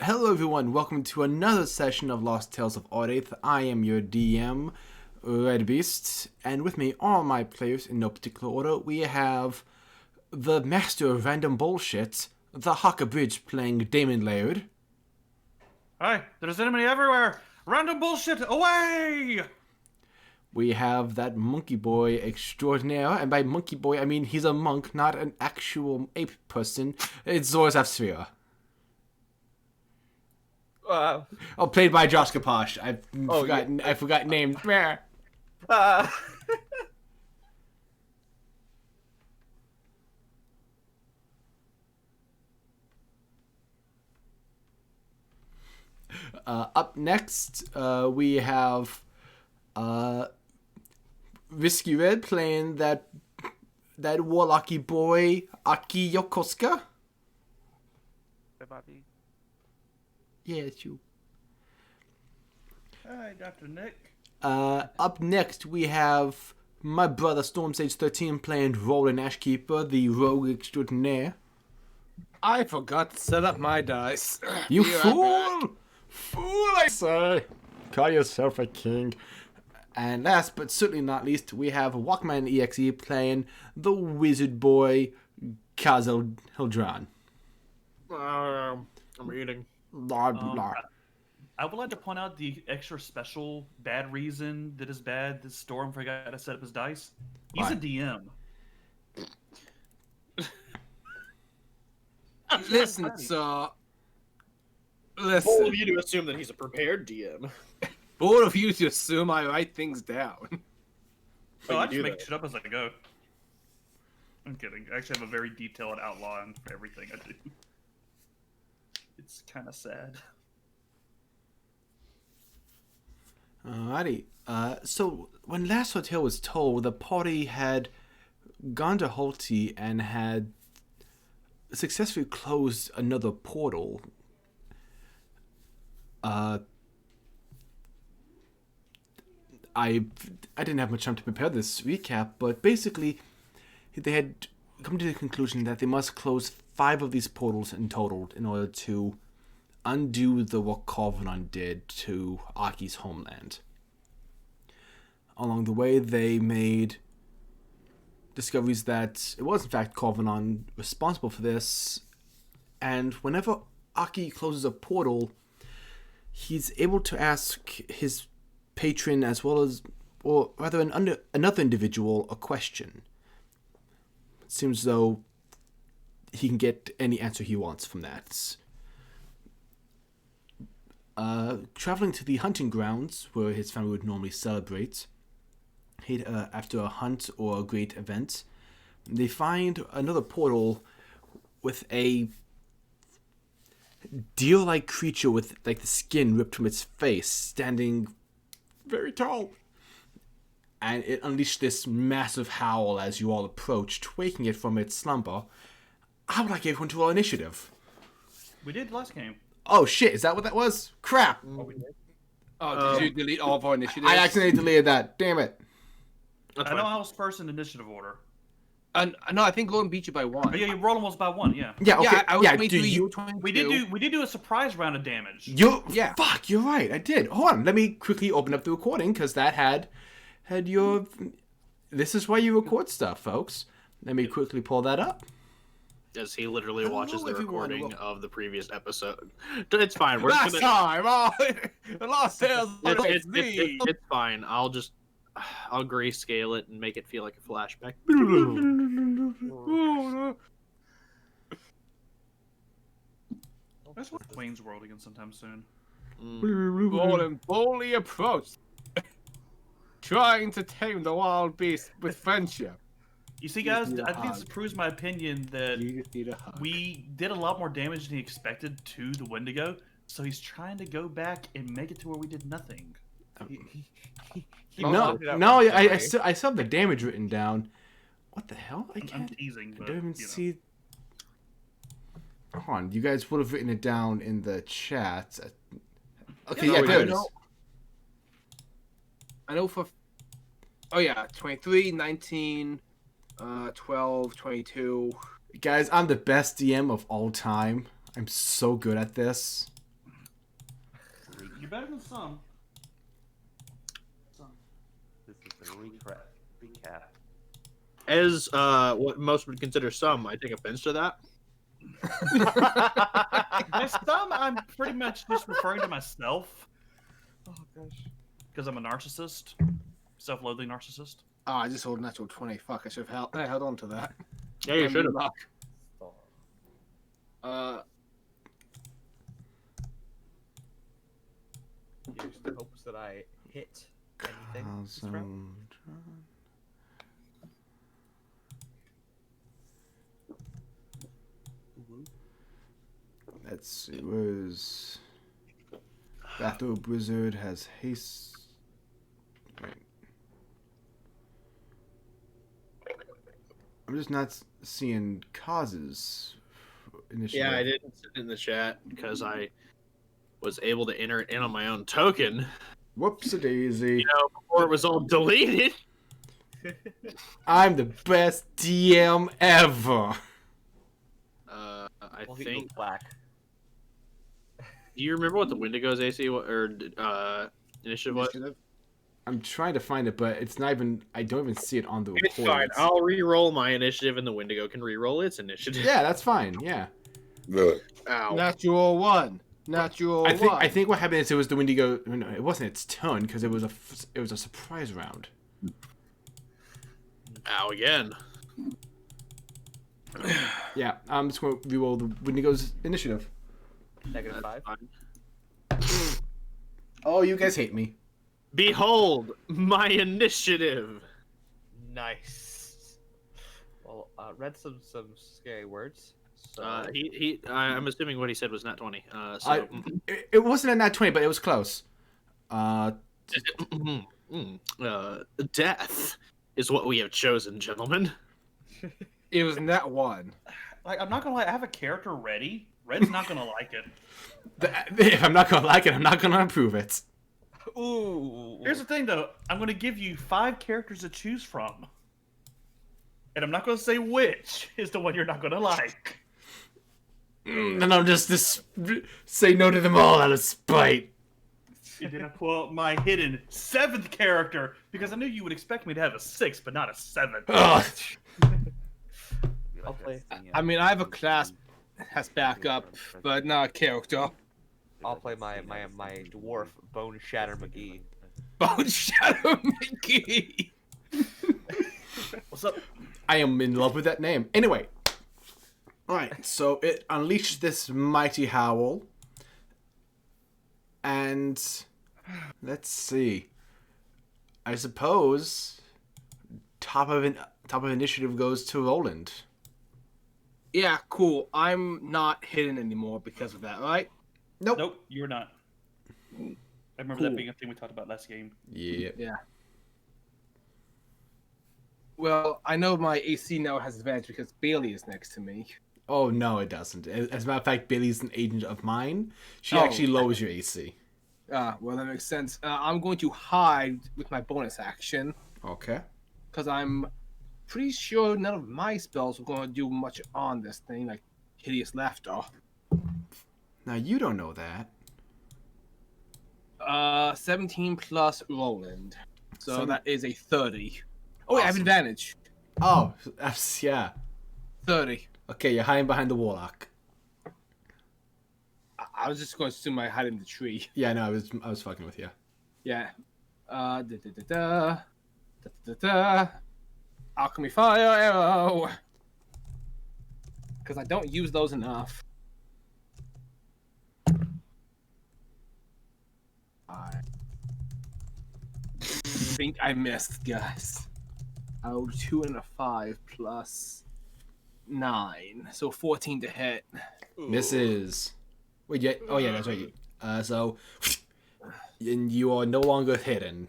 Hello everyone, welcome to another session of Lost Tales of Ardaithe. I am your DM, Red Beast, and with me are my players in no particular order. We have the Master of Random Bullshit, the Haka Bridge playing Damon Laird. Hi, there's enemy everywhere! Random bullshit, away! We have that Monkey Boy extraordinaire, and by Monkey Boy I mean he's a monk, not an actual ape person. It's Zorzafsphere. Played by Josh Kaposh. I forgot names. Up next, we have Risky Red playing that warlocky boy Aki Yokosuka. Hey, Bobby. Yeah, it's you. Hi, Dr. Nick. Up next, we have my brother Stormsage 13 playing Roland Ashkeeper, the rogue extraordinaire. I forgot to set up my dice. You fool! Fool, I say! Call yourself a king. And last but certainly not least, we have Walkman EXE playing the wizard boy Khaz Hildran. I'm reading. Blah, blah. I would like to point out the extra special bad reason that is bad that Storm forgot to set up his dice. He's Why? a DM. Listen, sir. Bold Listen. of you to assume that he's a prepared DM. Bold of you to assume I write things down. But I you just do make that. shit up as I go. I'm kidding. I actually have a very detailed outline for everything I do. It's kind of sad. Alrighty. So when last hotel was told, the party had gone to Holty and had successfully closed another portal. I didn't have much time to prepare this recap, but basically they had come to the conclusion that they must close 5 of these portals in total in order to undo what Karvonen did to Aki's homeland. Along the way, they made discoveries that it was in fact Karvonen responsible for this, and whenever Aki closes a portal, he's able to ask his patron as well as, or rather another individual, a question. It seems though he can get any answer he wants from that. Traveling to the hunting grounds where his family would normally celebrate, after a hunt or a great event, they find another portal with a deer-like creature with like the skin ripped from its face, standing very tall. And it unleashed this massive howl as you all approached, waking it from its slumber. I would like everyone to roll initiative. We did last game. Oh shit, is that what that was? Crap! Oh, did you delete all of our initiatives? I accidentally deleted that. Damn it. That's I know fine. I was first in initiative order. No, I think Logan beat you by 1. Oh, yeah, you rolled almost by 1, yeah. Yeah, okay. Yeah, I was Yeah, 23, do you you... were 22. We did do a surprise round of damage. Yeah. Fuck, you're right. I did. Hold on. Let me quickly open up the recording because that had your. This is why you record stuff, folks. Let me quickly pull that up. As he literally Hello, watches the everyone. recording of the previous episode. It's fine. We're Last gonna, time, the Lost Tales of it's fine. I'll grayscale it and make it feel like a flashback. Let's watch Wayne's World again sometime soon. Roland boldly approached, trying to tame the wild beast with friendship. You see, You just guys, need a I think this hug. proves my opinion that You just need a hug. we did a lot more damage than he expected to the Wendigo, so he's trying to go back and make it to where we did nothing. No, I still have the damage written down. What the hell? I I'm can't. teasing, I but, don't even you know. see. Hold on, you guys would have written it down in the chat. Okay, No, yeah, we there it didn't. is. I know for... Oh yeah, 23, 19, 12, 22. Guys, I'm the best DM of all time. I'm so good at this. You're better than some. This is a recap. As what most would consider some, I take offense to that. By some, I'm pretty much just referring to myself. Oh gosh. Because I'm a narcissist. Self-loathing narcissist. Oh, I just rolled a natural 20. Fuck, I should have held on to that. Yeah, you should have. Luck. Here's the hopes that I hit anything this round. Let's see, where's Bathrobe Wizard has haste. Wait. I'm just not seeing Khaz's initiative. Yeah, I didn't send it in the chat because I was able to enter it in on my own token. Whoops-a-daisy. You know, before it was all deleted. I'm the best DM ever. I Well, he think. goes black. Do you remember what the Wendigo's AC or initiative was? I'm trying to find it, but it's not even. I don't even see it on the It's report. fine. I'll re-roll my initiative, and the Wendigo can re-roll its initiative. Yeah, that's fine. Yeah. Ow. Natural 1. Natural I 1. think what happened is it was the Wendigo. No, it wasn't its turn because it was a surprise round. Ow again. Yeah, I'm just going to re-roll the Wendigo's initiative. Negative 5. Fine. Oh, you guys hate me. Behold my initiative. Nice. Well, read some scary words. So I'm assuming what he said was not 20. So It wasn't a nat 20, but it was close. Death is what we have chosen, gentlemen. It was nat 1. Like, I'm not gonna lie, I have a character ready. Red's not gonna like it. If I'm not going to like it, I'm not going to approve it. ooh. Here's the thing, though. I'm gonna give you 5 characters to choose from. And I'm not gonna say which is the one you're not gonna like. And I'm just say no to them all out of spite. And then I pull out my hidden 7th character, because I knew you would expect me to have a 6, but not a 7. Ugh. I'll play. I mean, I have a class has backup, but not a character. I'll play my dwarf Bone Shatter McGee. Bone Shadow Mickey. What's up? I am in love with that name. Anyway. Alright, so it unleashed this mighty howl. And let's see. I suppose top of initiative goes to Roland. Yeah, cool. I'm not hidden anymore because of that, right? Nope, you're not. I remember that being a thing we talked about last game. Yeah. Yeah. Well, I know my AC now has advantage because Bailey is next to me. Oh no, it doesn't. As a matter of fact, Bailey's an agent of mine. She Oh. actually lowers your AC. Well, that makes sense. I'm going to hide with my bonus action Okay. because I'm pretty sure none of my spells are going to do much on this thing, like Hideous Laughter. Now you don't know that. 17 plus Roland. So Seven- that is a 30. Oh, wait, I have Awesome. advantage. Oh, yeah. 30. Okay, you're hiding behind the warlock. I was just going to assume I hide in the tree. Yeah, no, I was fucking with you. Yeah. Alchemy Fire Arrow. Because I don't use those enough. I think I missed, guys. Oh, 2 and a 5 plus 9. So 14 to hit. Misses. Wait, yeah. Oh, yeah, that's right. So, and you are no longer hidden.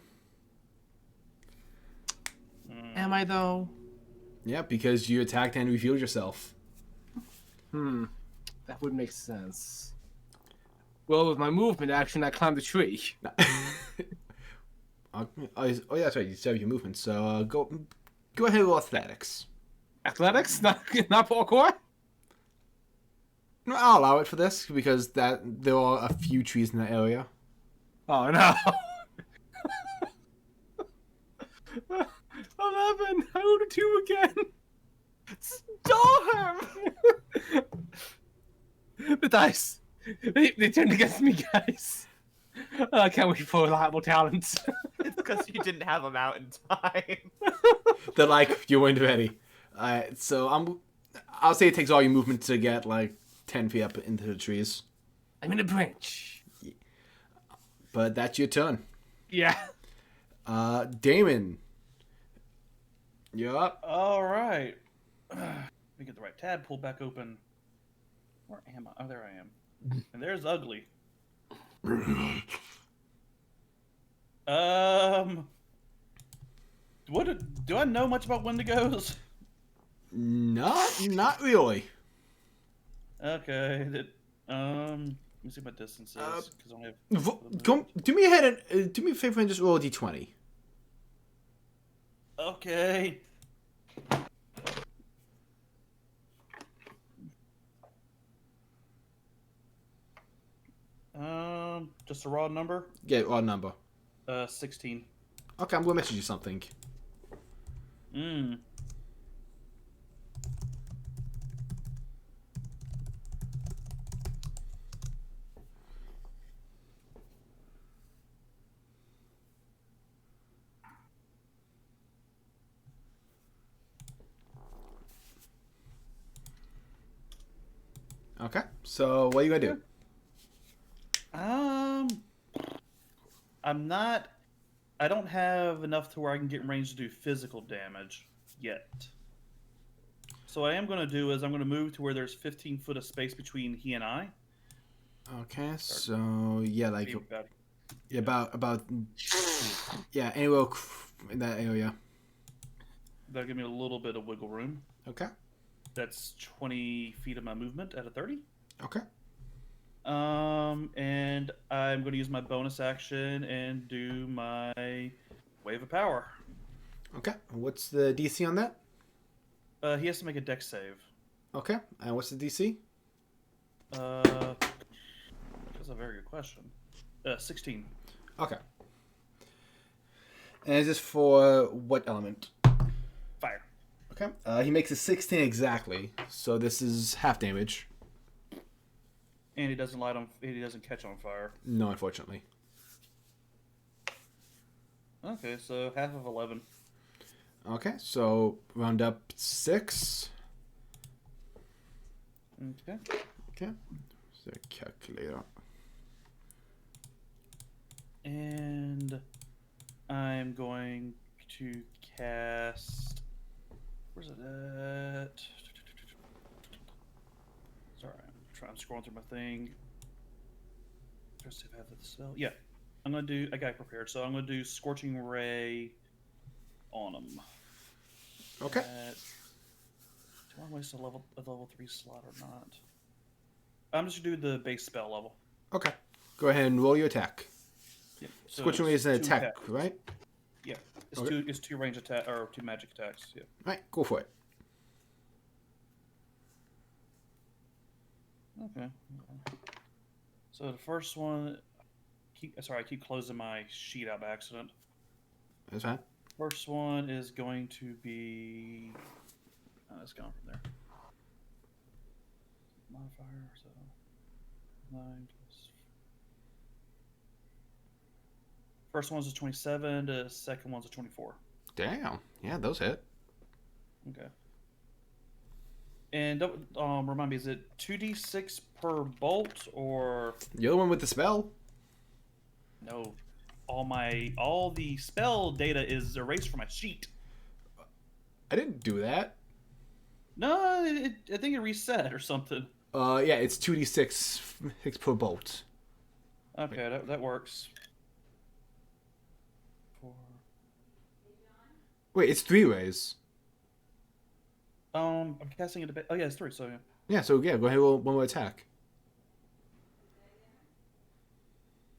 Am I, though? Yeah, because you attacked and revealed yourself. That would make sense. Well, with my movement action, I climbed the tree. Oh, yeah, that's right. You still have your movement. So go ahead with athletics. Athletics? Not parkour? No, I'll allow it for this because there are a few trees in that area. Oh no. 11. I rolled a 2 again. Storm! The dice. They turned against me, guys. I can't wait for reliable talents. It's because you didn't have them out in time. They're like, you weren't ready. So I'll say it takes all your movement to get like 10 feet up into the trees. I'm in a branch. But that's your turn. Yeah. Damon. You're up. All right. Let me get the right tab pulled back open. Where am I? Oh, there I am. And there's Ugly. Do I know much about Wendigos? Not really. Okay. Let me see what my distance is. 'Cause I only have... Do me a favor and just roll a d20. Okay. Just a raw number. Yeah, odd number. 16. Okay, I'm gonna message you something. Okay, so what are you gonna do? I don't have enough to where I can get in range to do physical damage yet. So what I am going to do is I'm going to move to where there's 15 foot of space between he and I. Okay, so yeah, like About- about anywhere in that area. That'll give me a little bit of wiggle room. Okay. That's 20 feet of my movement at a 30. Okay. And I'm going to use my bonus action and do my Wave of Power. Okay. What's the DC on that? He has to make a dex save. Okay. And what's the DC? That's a very good question. 16. Okay. And is this for what element? Fire. Okay. He makes a 16 exactly, so this is half damage. And he doesn't he doesn't catch on fire. No, unfortunately. Okay, so half of 11. Okay, so round up 6. Okay. Okay. So calculator. And I'm going to cast. Where's it at? Sorry, I'm scrolling through my thing. Let's see if I have the spell. Yeah, I got it prepared. So I'm gonna do Scorching Ray on him. Okay. Do I waste a level 3 slot or not? I'm just gonna do the base spell level. Okay. Go ahead and roll your attack. Yep. So Scorching Ray is an two attack, attacks. right? Yeah. It's Okay. it's 2 range attack or 2 magic attacks. Yeah. Right, go for it. Okay. So the first one, I keep closing my sheet out by accident. That's fine. First one is going to be. It's gone from there. Modifier, so 9 plus. First one's a 27. The second one's a 24. Damn. Yeah, those hit. Okay. And remind me, is it 2d6 per bolt or You're the one with the spell. no? All the spell data is erased from my sheet. I didn't do that. No, I think it reset or something. Yeah, it's 2d6 per bolt. Okay, that works. 4. Wait, it's 3 ways. I'm casting it a bit. Oh yeah, it's 3. So yeah. Yeah, so yeah, go ahead and roll one more attack.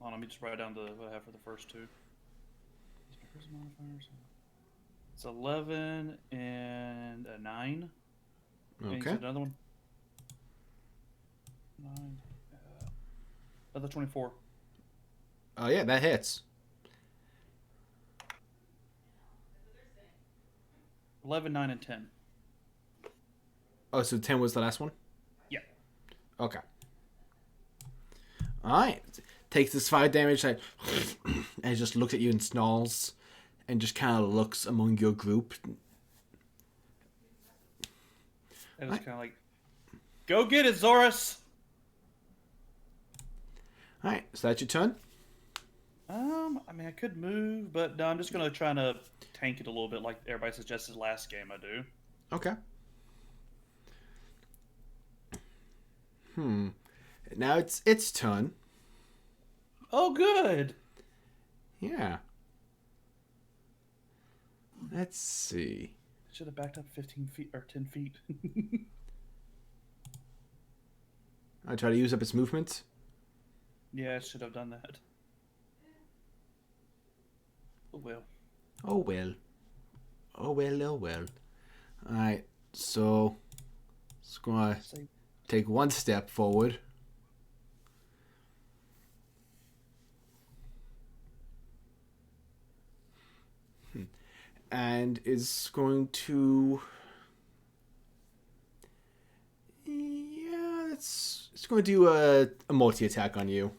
Let me just write down what I have for the first 2. It's 11 and a 9. And you Okay. said another one. 9. Another 24. Yeah, that hits. 11, 9, and 10. Oh, so 10 was the last one? Yeah. Okay. Alright. Takes this 5 damage and just looks at you and snarls and just kind of looks among your group. And it's kind of like, go get it, Zorus! Alright, so that's your turn? I mean, I could move, but no, I'm just going to try to tank it a little bit like everybody suggested last game I do. Okay. Now it's its turn. Oh, good! Yeah. Let's see. Should have backed up 15 feet or 10 feet. I try to use up its movement. Yeah, I should have done that. Oh, well. Oh well. Oh well, oh well. Alright, so it's gonna take 1 step forward. And is going to... Yeah, it's going to do a multi-attack on you.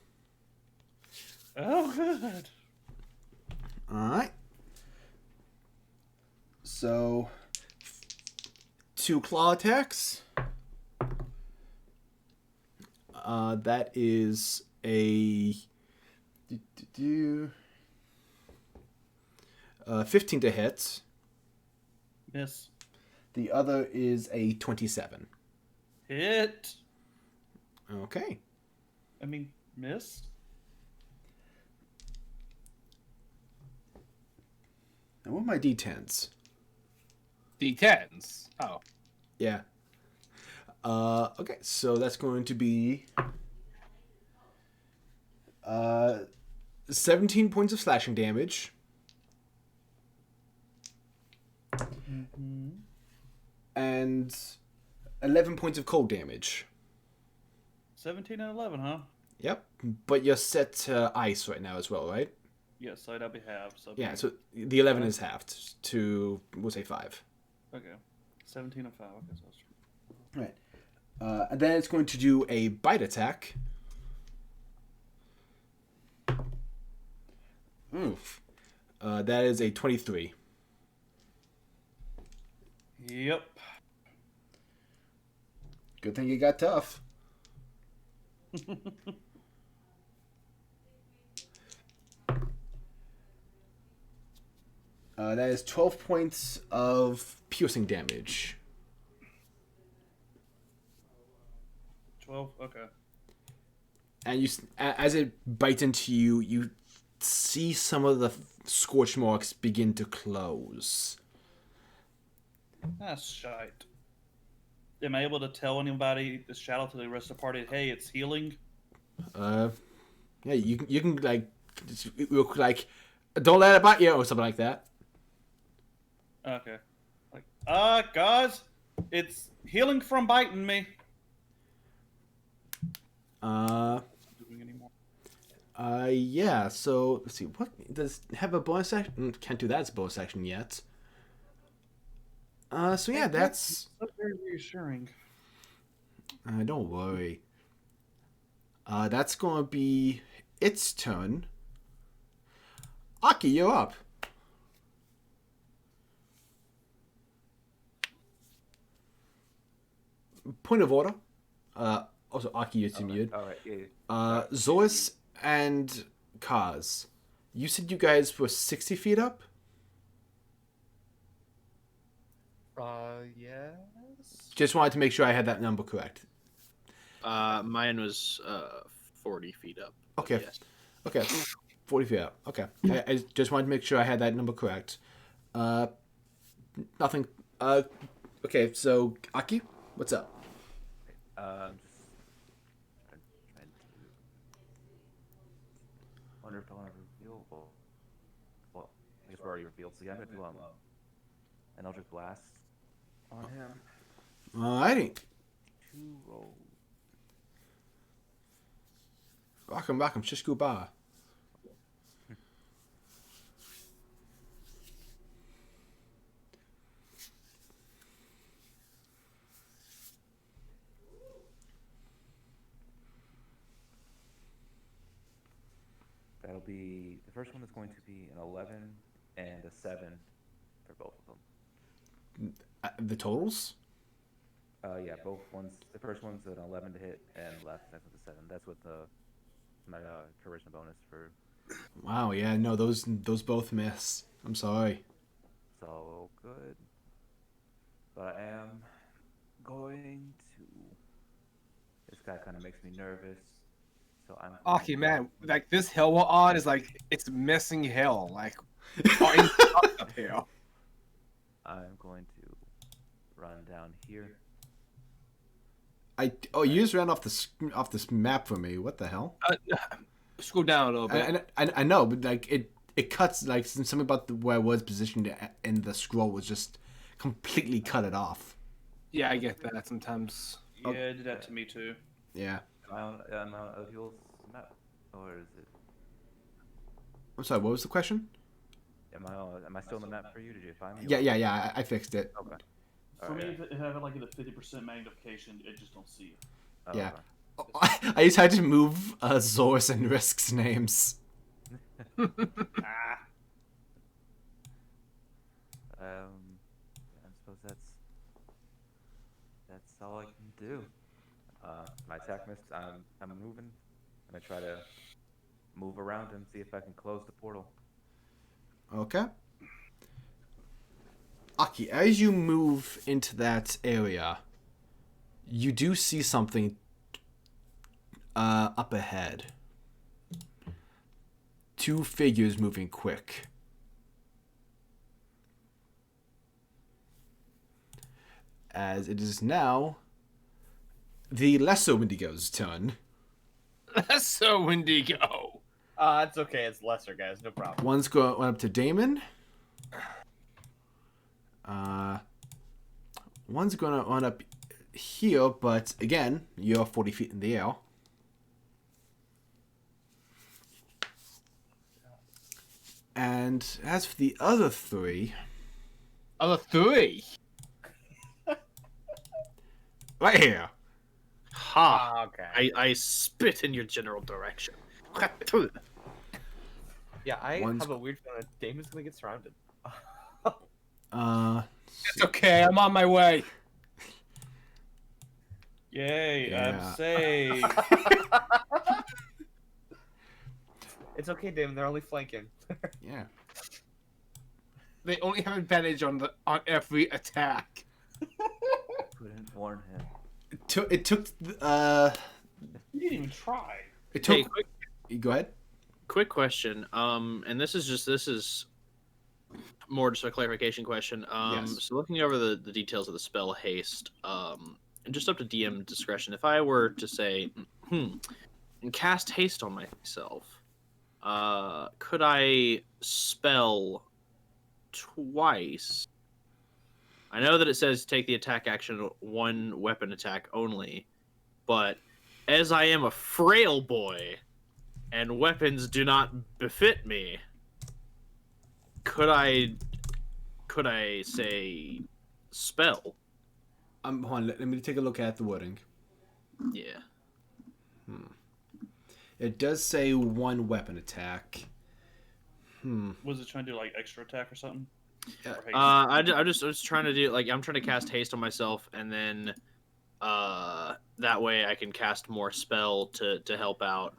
Oh, good. Alright. So, 2 claw attacks. That is a 15 to hit. Miss. The other is a 27. Hit. Okay. I mean, miss. Now, what are my d10s? D10s. Oh. Yeah. Okay, so that's going to be 17 points of slashing damage. Mm-hmm. And 11 points of cold damage. 17 and 11, huh? Yep. But you're set to ice right now as well, right? Yes, so that'll be half. So Yeah, so the 11 is halved to, we'll say 5. Okay. 17 and 5. Okay, so that's true. Right. And then it's going to do a bite attack. Oof. That is a 23. Yep. Good thing you got tough. That is 12 points of piercing damage. 12? Okay. And you, as it bites into you, you see some of the scorch marks begin to close. That's shite. Am I able to tell anybody, shout out to the rest of the party, hey, it's healing? Yeah, you can like, like, don't let it bite you or something like that. Okay. Like, guys, it's healing from biting me. Doing anymore. Yeah, so, let's see, what, does it have a bonus action? Can't do that as a bonus action yet. So yeah, that's very reassuring. don't worry. That's gonna be its turn. Aki, you're up. Point of order. Also, Aki, you're muted. All right. Yeah. Zois and Khaz, you said you guys were 60 feet up? Yes. Just wanted to make sure I had that number correct. Mine was 40 feet up. Okay. Yes. Okay. 40 feet up. Okay. I just wanted to make sure I had that number correct. Nothing. Okay, so, Aki, what's up? Wonder if I want to reveal. Well, I guess we're already revealed, so yeah, I'm gonna do an Eldritch Blast on him. Alrighty. 2 rolls. Rock'em, Shishku Ba. That'll be the first one is going to be an 11 and a 7 for both of them. The totals? Yeah, both ones. The first one's an 11 to hit, and the next one's a 7. That's what my charisma bonus for. Wow, yeah, no, those both miss. I'm sorry. So good. But I am going to. This guy kind of makes me nervous. So I'm. Okay, man. Like this hill we're on is like it's missing hill. Like up here. I'm going to run down here. You just ran off this map for me. What the hell? Scroll down a little bit. I know, but like it cuts like something about where I was positioned in the scroll was just completely cut it off. Yeah, I get that sometimes. Yeah, it did that to me too. Yeah. Am I on O'Heel's map, or is it? I'm sorry. What was the question? Am I still on the map for you? Did you find me? Yeah. I fixed it. Okay. For me, if I have like a 50% magnification, it just don't see it. Oh, Yeah. okay. I just had to move Zor's and Risk's names. Ah, I suppose that's all I can do. My attack missed. I'm moving. I'm gonna try to move around and see if I can close the portal. Okay. Aki, as you move into that area, you do see something up ahead. Two figures moving quick. As it is now the lesser Wendigo's turn. That's so Wendigo. It's okay. It's lesser, guys. No problem. One's going up to Damon. One's going to run up here, but again, you're 40 feet in the air. And as for the other three... Other three? Right here. Ha! Okay. I spit in your general direction. Yeah, I One's- have a weird feeling that Damon's gonna get surrounded. It's okay. I'm on my way. yay, Yeah. I'm safe. It's okay, Damon. They're only flanking. Yeah. They only have advantage on every attack. Couldn't warn him. It took You didn't even try. it took Hey, quick, Go ahead. quick question. And this is more just a clarification question. Yes. So looking over the details of the spell haste, and just up to DM discretion, if I were to say, and cast haste on myself, could I spell twice? I know that it says take the attack action one weapon attack only, but as I am a frail boy and weapons do not befit me, could I say spell? Hold on, let me take a look at the wording. Yeah. It does say one weapon attack. Was it trying to do like extra attack or something? Yeah. Or haste? I was trying to do I'm trying to cast haste on myself, and then that way I can cast more spell to help out.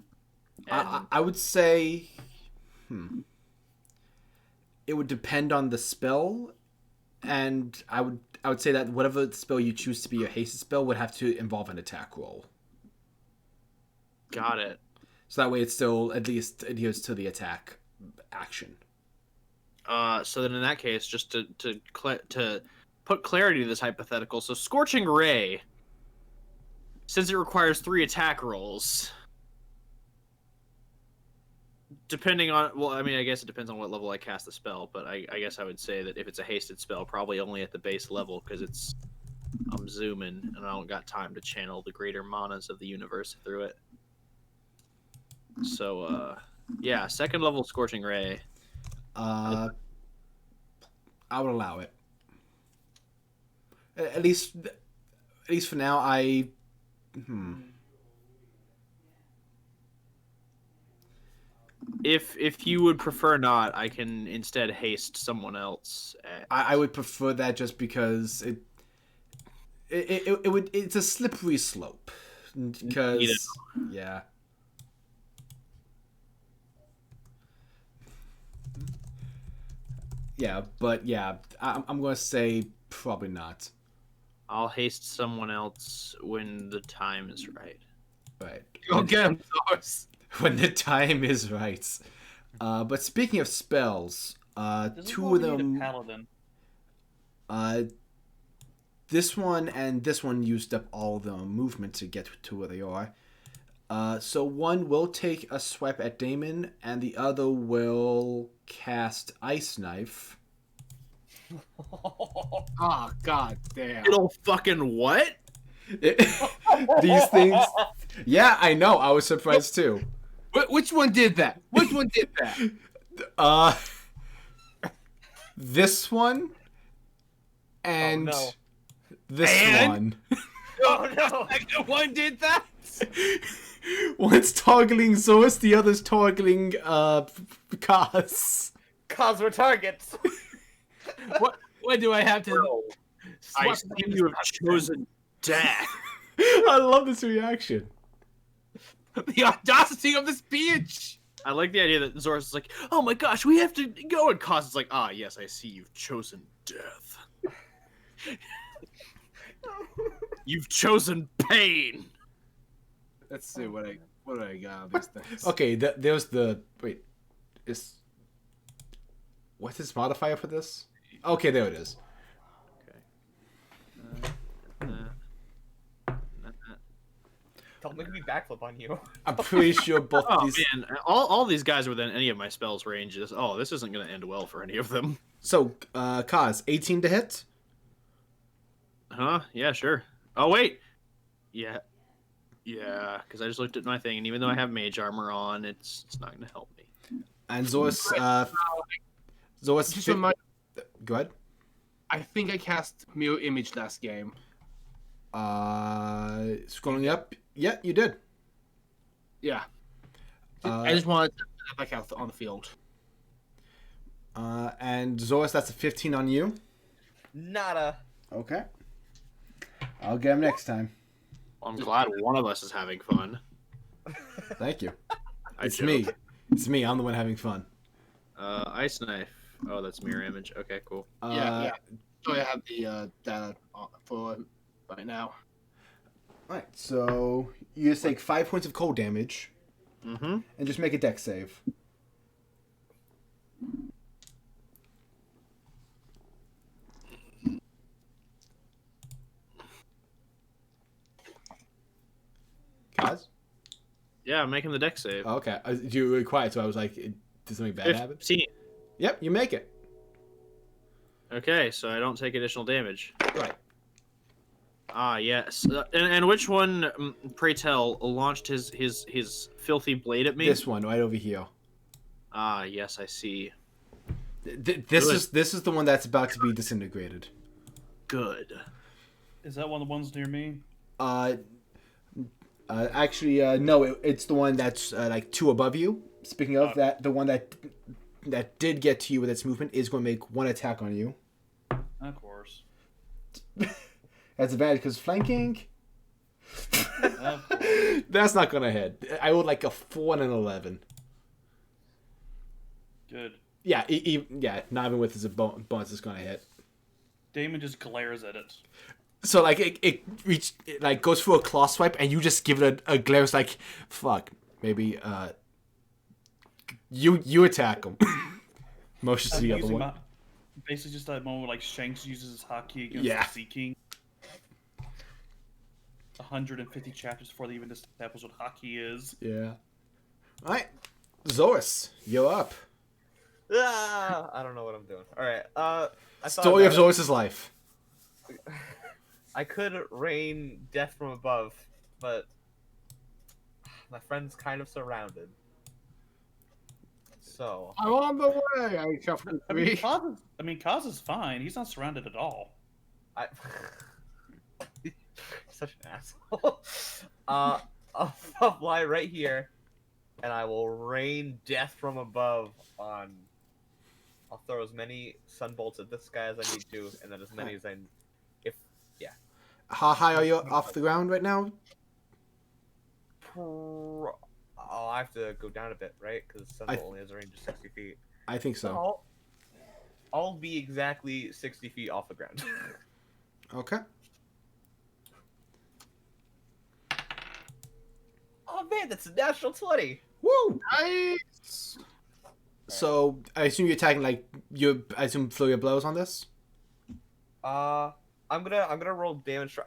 And I would say, it would depend on the spell, and I would say that whatever spell you choose to be your hasted spell would have to involve an attack roll. got it. So that way it still at least adheres to the attack action. So then in that case, just to put clarity to this hypothetical, so Scorching Ray, since it requires 3 attack rolls, depending on, well, I mean, I guess it depends on what level I cast the spell, but I guess I would say that if it's a hasted spell, probably only at the base level, because I'm zooming, and I don't got time to channel the greater manas of the universe through it. So, yeah, 2nd level Scorching Ray. I would allow it. At least for now. If you would prefer not, I can instead haste someone else. I would prefer that just because it's a slippery slope. Because yeah. Yeah, but yeah, I'm gonna say probably not. I'll haste someone else when the time is right. Right. Go get him, Source. When the time is right. But speaking of spells, This is two why of we need a them. paladin. This one and this one used up all the movement to get to where they are. So one will take a swipe at Damon, and the other will cast Ice Knife. Oh, god damn. It'll fucking what? These things. Yeah, I know. I was surprised too. Which one did that? Which one did that? This one and no. this And? one. Oh no! Second one did that? One's toggling Zorus, the other's toggling Khaz. Cause we're targets. What do I have to? I see you have chosen death. I love this reaction. The audacity of this bitch! I like the idea that Zoras is like, oh my gosh, we have to go, and Khaz is like, ah, yes, I see you've chosen death. You've chosen pain. Let's see what I got on these things. Okay, there's the wait. What's his modifier for this? Okay, there it is. Don't make me backflip on you. I'm pretty sure both Oh these. man, all these guys are within any of my spells ranges. Oh, this isn't going to end well for any of them. So, Khaz, 18 to hit. Huh? Yeah, sure. Oh wait. Yeah, because I just looked at my thing, and even though I have mage armor on, it's not going to help me. And Zorus, Zorus. Just remind. Go ahead. I think I cast Mirror Image last game. Scrolling up. Yeah, you did. Yeah. Uh, I just wanted to get back out on the field. And Zorus, that's a 15 on you. Nada. Okay. I'll get him next time. Well, I'm glad one of us is having fun. Thank you. I It's joke. me. It's me. I'm the one having fun. Ice knife. Oh, that's mirror image. Okay, cool. Yeah. So I have the data for right now. Alright, so you just take 5 points of cold damage Mm-hmm. and just make a dex save. Kaz? Yeah, I'm making the deck save. Oh, okay. You were quiet, so I was like, did something bad happen? 15. Yep, you make it. Okay, so I don't take additional damage. Right. Ah, yes. And which one, pray tell, launched his filthy blade at me? This one, right over here. Ah, yes, I see. This is the one that's about to be disintegrated. Good. Is that one of the ones near me? Actually, no. It's the one that's like 2 above you. Speaking of that, the one that did get to you with its movement is going to make 1 attack on you. Of course. That's advantage because flanking. Of course. That's not going to hit. I would like a 4 and an 11. Good. Yeah, yeah. Not even with his bonus, it's going to hit. Damon just glares at it. So like it like goes through a claw swipe, and you just give it a glare. It's like, fuck, maybe you attack him. Motions to the other one. Basically, just that moment where like Shanks uses his hotkey against the Sea King. 150 chapters before they even establish what hotkey is. Yeah. All right, Zorus, you're up. Ah, I don't know what I'm doing. All right. Story of Zorus's life. I could rain death from above, but my friend's kind of surrounded. So I'm on the way. I shuffled I mean, 3. Khaz is fine. He's not surrounded at all. such an asshole. I'll fly right here, and I will rain death from above on. I'll throw as many sunbolts at this guy as I need to, and then as many as I. How high are you off the ground right now? Oh, I have to go down a bit, right? Because sunbolt only has a range of 60 feet. I think so. I'll be exactly 60 feet off the ground. Okay. Oh man, that's a natural 20. Woo! Nice. So I assume you're attacking I assume flurry of blows on this. I'm gonna roll damage.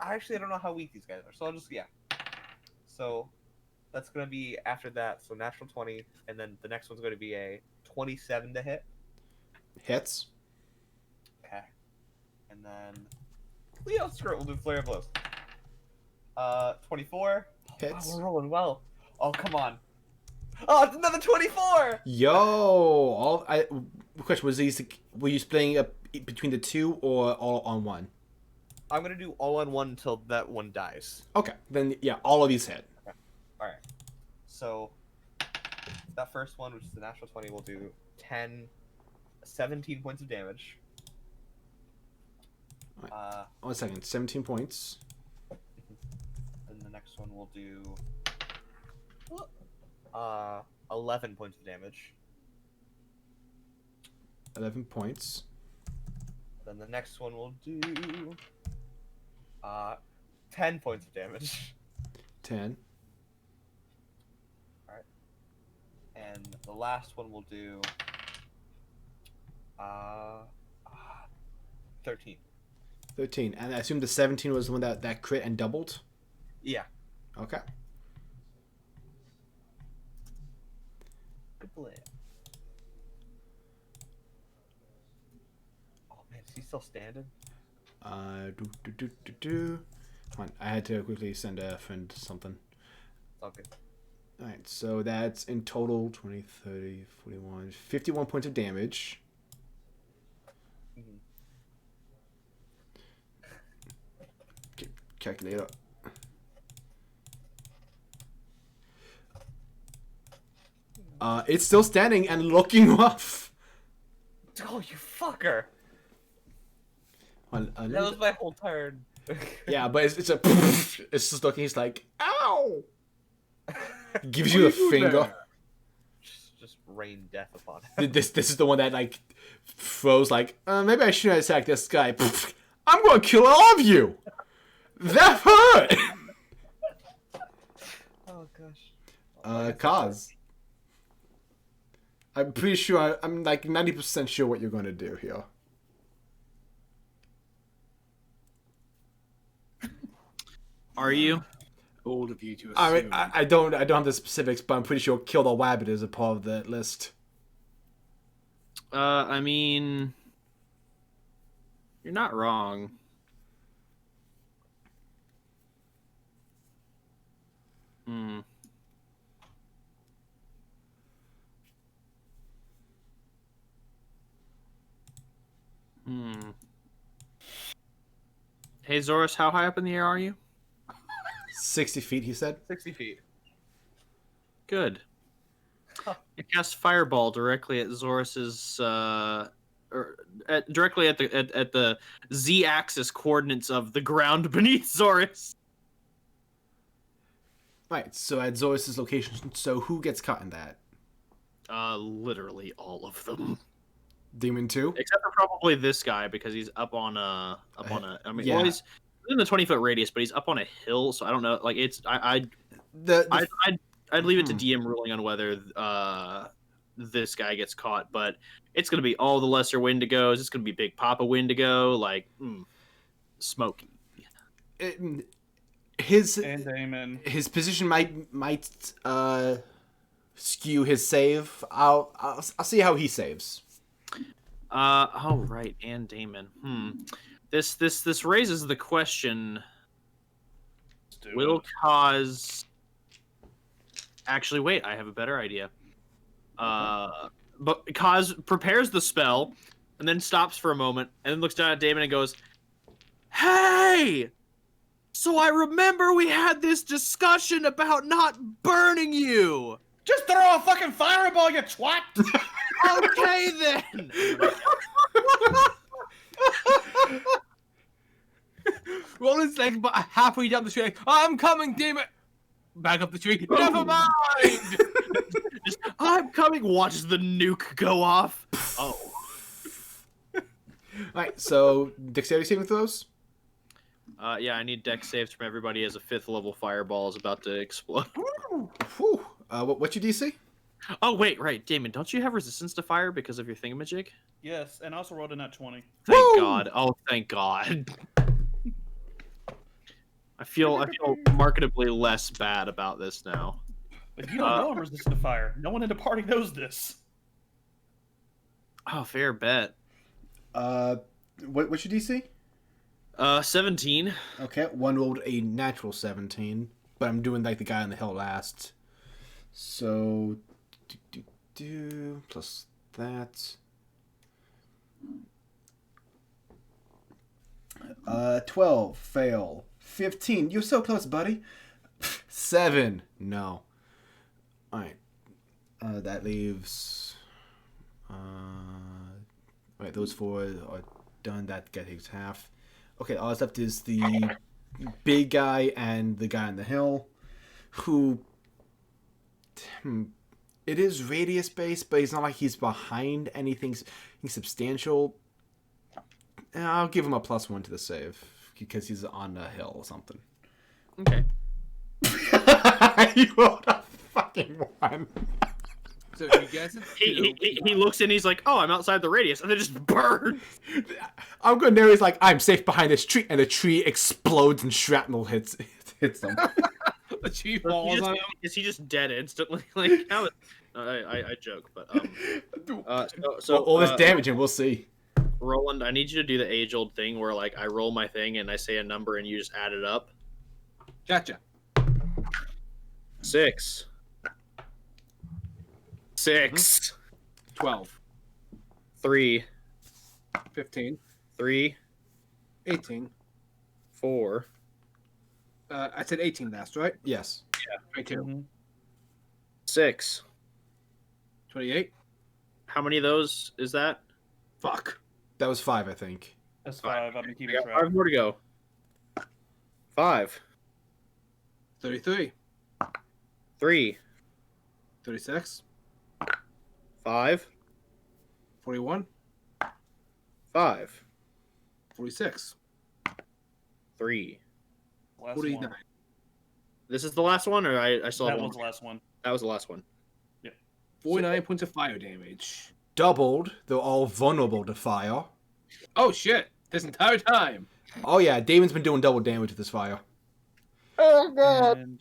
Actually, I don't know how weak these guys are, so I'll just So that's gonna be after that. So natural 20, and then the next one's gonna be a 27 to hit. Hits. Okay. And then screw it. We'll do flare of blows. 24. Hits. Oh, we're rolling well. Oh, come on. Oh, it's another 24. Yo! Question was were you splitting up between the two or all on one? I'm gonna do all on one until that one dies. Okay, then yeah, all of these hit. Okay. All right. So that first one, which is the natural 20, will do 17 points of damage. 1 second, 17 points. And the next one will do 11 points of damage. 11 points. Then the next one will do 10 points of damage. 10. Alright. And the last one will do 13. 13. And I assume the 17 was the one that crit and doubled? Yeah. Okay. Good plan. Oh man, is he still standing? Come on, I had to quickly send a friend something. It's all good. Alright, so that's in total 20, 30, 41, 51 points of damage. Mhm. Calculator. It's still standing and looking rough. Oh, you fucker! Well, That was my whole turn. yeah, but it's it's just looking. He's like, ow! Gives you the finger. Just rain death upon him. This is the one that like throws like maybe I shouldn't attack this guy. I'm gonna kill all of you. That hurt. Oh gosh. Khaz. I'm pretty sure. I'm like 90% sure what you're gonna do here. Are you? Bold of you to assume. I mean, I don't have the specifics, but I'm pretty sure kill the rabbit is a part of the list. I mean, you're not wrong. Hmm. Hey, Zorus, how high up in the air are you? 60 feet, he said. 60 feet. Good. I cast Fireball directly at Zorus's, directly at the Z-axis coordinates of the ground beneath Zorus. Right, so at Zorus' location, so who gets caught in that? Literally all of them. Demon 2? Except for probably this guy, because he's up on a. I mean, yeah. well, he's in the 20-foot radius, but he's up on a hill, so I don't know. Like it's, I'd leave it to DM ruling on whether this guy gets caught, but it's gonna be all the lesser Wendigos. It's gonna be Big Papa Wendigo, like smoky. His And Damon. his position might skew his save. I'll see how he saves. Oh right, and Damon. This raises the question: will Khaz actually wait? I have a better idea. But Khaz prepares the spell, and then stops for a moment, and then looks down at Damon and goes, "Hey, So I remember we had this discussion about not burning you. Just throw a fucking fireball, you twat! Okay then. Roland's like about halfway down the tree. Like, I'm coming, damn it! Back up the tree. Never mind. Just, I'm coming. Watches the nuke go off. Oh. Alright, so dexterity saving throws? Yeah, I need dex saves from everybody as a 5th level fireball is about to explode. Whew. What's your DC? Oh wait, right, Damon, don't you have resistance to fire because of your thingamajig? Yes, and I also rolled a nat 20. Thank God. Oh, thank God. I feel marketably less bad about this now. But you don't know I'm resistant to fire. No one in the party knows this. Oh, fair bet. What's your DC? 17. Okay, one rolled a natural 17, but I'm doing like the guy on the hill last. So, plus that. 12, fail. 15, you're so close, buddy. 7, no. Alright. That leaves... Right, those 4 are done. That takes half. Okay, all that's left is the big guy and the guy on the hill, who... It is radius based, but it's not like he's behind anything substantial. I'll give him a +1 to the save because he's on a hill or something. Okay. You rolled a fucking 1. So you guys, He looks and he's like, "Oh, I'm outside the radius," and then just burns. I'm going to narrate like I'm safe behind this tree, and the tree explodes and shrapnel hits them. the tree falls on him. Is he just dead instantly? Like how? I joke, but so all this damage, and we'll see. Roland, I need you to do the age-old thing where like I roll my thing and I say a number and you just add it up. Gotcha. 6. 6. 12. 3. 15. 3. 18. 4. I said 18 last, right? Yes. 22. Mm-hmm. 6. 28. How many of those is that? Fuck. That was 5, I think. That's 5. I've been I keeping got track. 5 more to go. 5. 33. 3. 36. 5. 41. 5. 46. 3. Last 49. one. This is the last one, or I still have That one? was the last one. That was the last one. 49 points of fire damage. Doubled. They're all vulnerable to fire. Oh shit! This entire time. Oh yeah, Damon's been doing double damage with this fire. And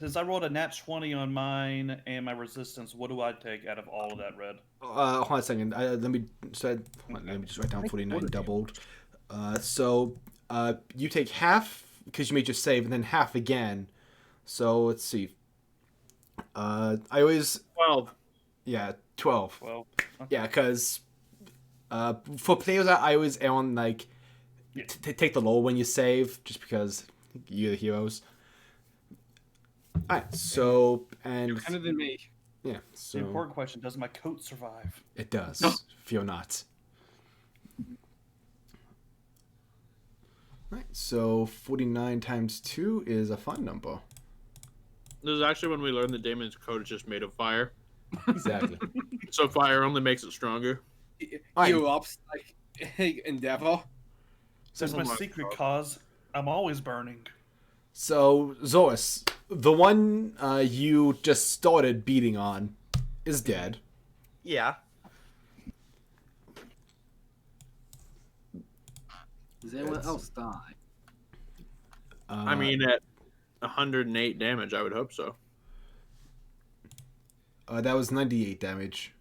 since I rolled a nat 20 on mine and my resistance, what do I take out of all of that red? Hold on a second. Let me just write down 49 doubled. So you take half because you made your save, and then half again. So let's see. I always 12. 12. Well, Yeah, because for players, I always err on like Yeah. take the low when you save, just because you're the heroes. Alright, so You're kind of than me. yeah, the so important question, does my coat survive? it does. Fear not. Right, so 49 times 2 is a fun number. This is actually when we learned that Damon's coat is just made of fire. Exactly. So fire only makes it stronger. Alright. You ups like hey, Endeavor. That's my my secret God. cause. I'm always burning. So, Zoris, the one you just started beating on is dead. Yeah. Does anyone else die? I mean, at 108 damage, I would hope so. that was 98 damage.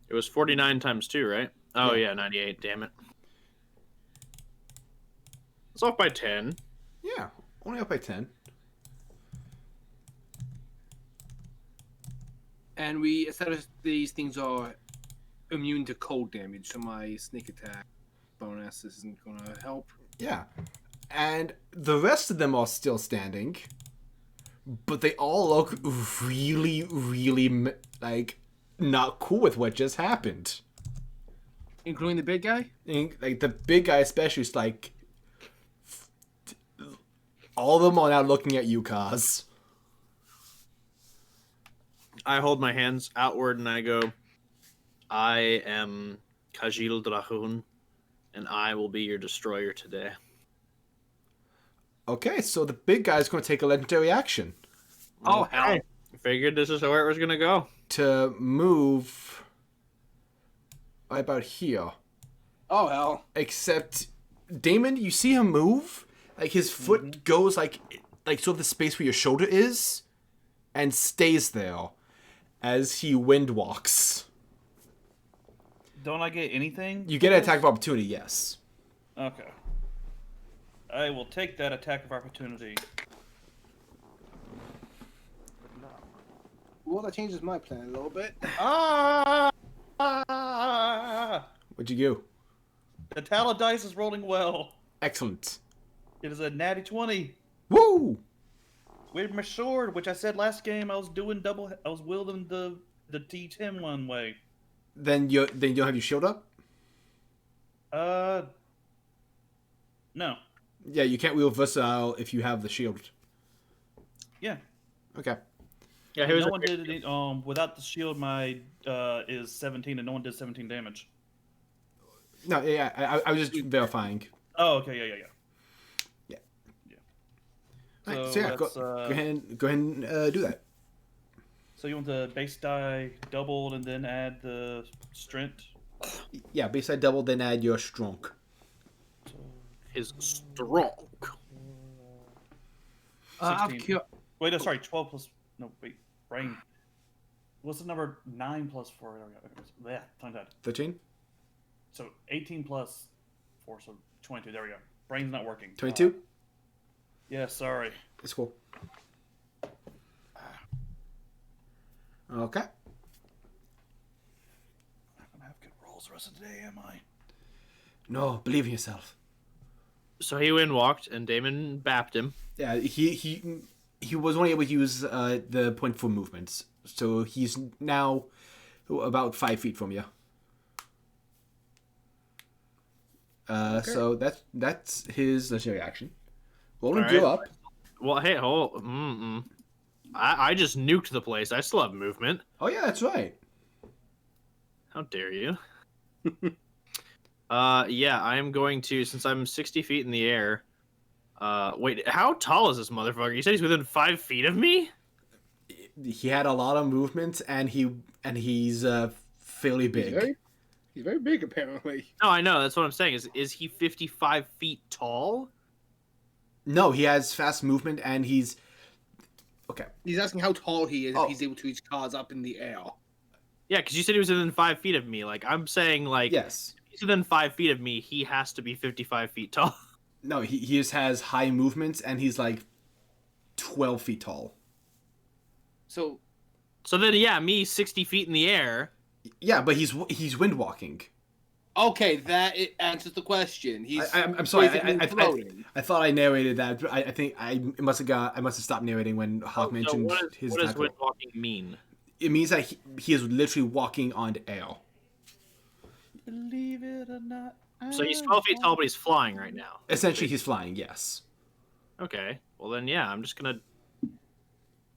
It was 49 times 2, right? Oh, Yeah. yeah, 98. Damn it. It's off by 10. Yeah, only up by 10. And we established these things are immune to cold damage, so my sneak attack bonus isn't gonna help. Yeah. And the rest of them are still standing, but they all look really, really, like, not cool with what just happened. Including the big guy? And, like, the big guy especially is like... All of them are now looking at you, Khaz. I hold my hands outward and I go, I am Kajil Drahun, and I will be your destroyer today. Okay, so the big guy's going to take a legendary action. Oh, hell. I figured this is where it was going to go. To move... right about here. Oh, hell. Except, Damon, you see him move? Like, his foot goes, like sort of the space where your shoulder is, and stays there as he wind walks. Don't I get anything? You get an attack of opportunity, yes. Okay. I will take that attack of opportunity. Well, that changes my plan a little bit. What'd you do? The Talon dice is rolling well. Excellent. It is a natty 20. Woo! With my sword, which I said last game I was doing double. I was wielding the T10 one way. Then you don't have your shield up? No. Yeah, you can't wield versatile if you have the shield. Yeah. Okay. Yeah, No one did it. Without the shield, my is 17, and no one did 17 damage. No, yeah, I was just verifying. Oh, okay, yeah. Right, so yeah, go ahead and do that. So you want the base die doubled and then add the strength? Yeah, basically double, then add your strong. Is strong. Wait, no, sorry, 12 plus... No, wait, brain. What's the number? 9 plus 4. Yeah, tongue tied. 13? So 18 plus 4, so 22. There we go. Brain's not working. 22? Yeah, sorry. It's cool. Okay. I'm not gonna have good rolls the rest of the day, am I? No, believe in yourself. So he wind walked, and Damon bapped him. Yeah, he was only able to use the point for movements, so he's now about 5 feet from you. Okay. So that's his legendary action. Roland, All you're right. up. Well, hey, I just nuked the place. I still have movement. Oh yeah, that's right. How dare you? Yeah, I am going to, since I'm 60 feet in the air. Wait, how tall is this motherfucker? You said he's within 5 feet of me? He had a lot of movement, and he's fairly big. He's very big, apparently. No, I know. That's what I'm saying. Is he 55 feet tall? No, he has fast movement, and he's okay. He's asking how tall he is Oh. if he's able to reach Khaz up in the air. Yeah, because you said he was within 5 feet of me. Like, I'm saying, like, Yes. if he's within 5 feet of me, he has to be 55 feet tall. No, he just has high movements, and he's like 12 feet tall. So, So then, yeah, me 60 feet in the air. Yeah, but he's wind walking. okay, that it answers the question. He's I'm sorry. basically floating. I thought I narrated that. But I think I must have stopped narrating when Hawk mentioned what his does attack. wind walking mean? It means that he is literally walking on air. Believe it or not. So he's 12 feet tall, but he's flying right now. Essentially, he's flying. Yes. Okay. Well, then, yeah, I'm just going to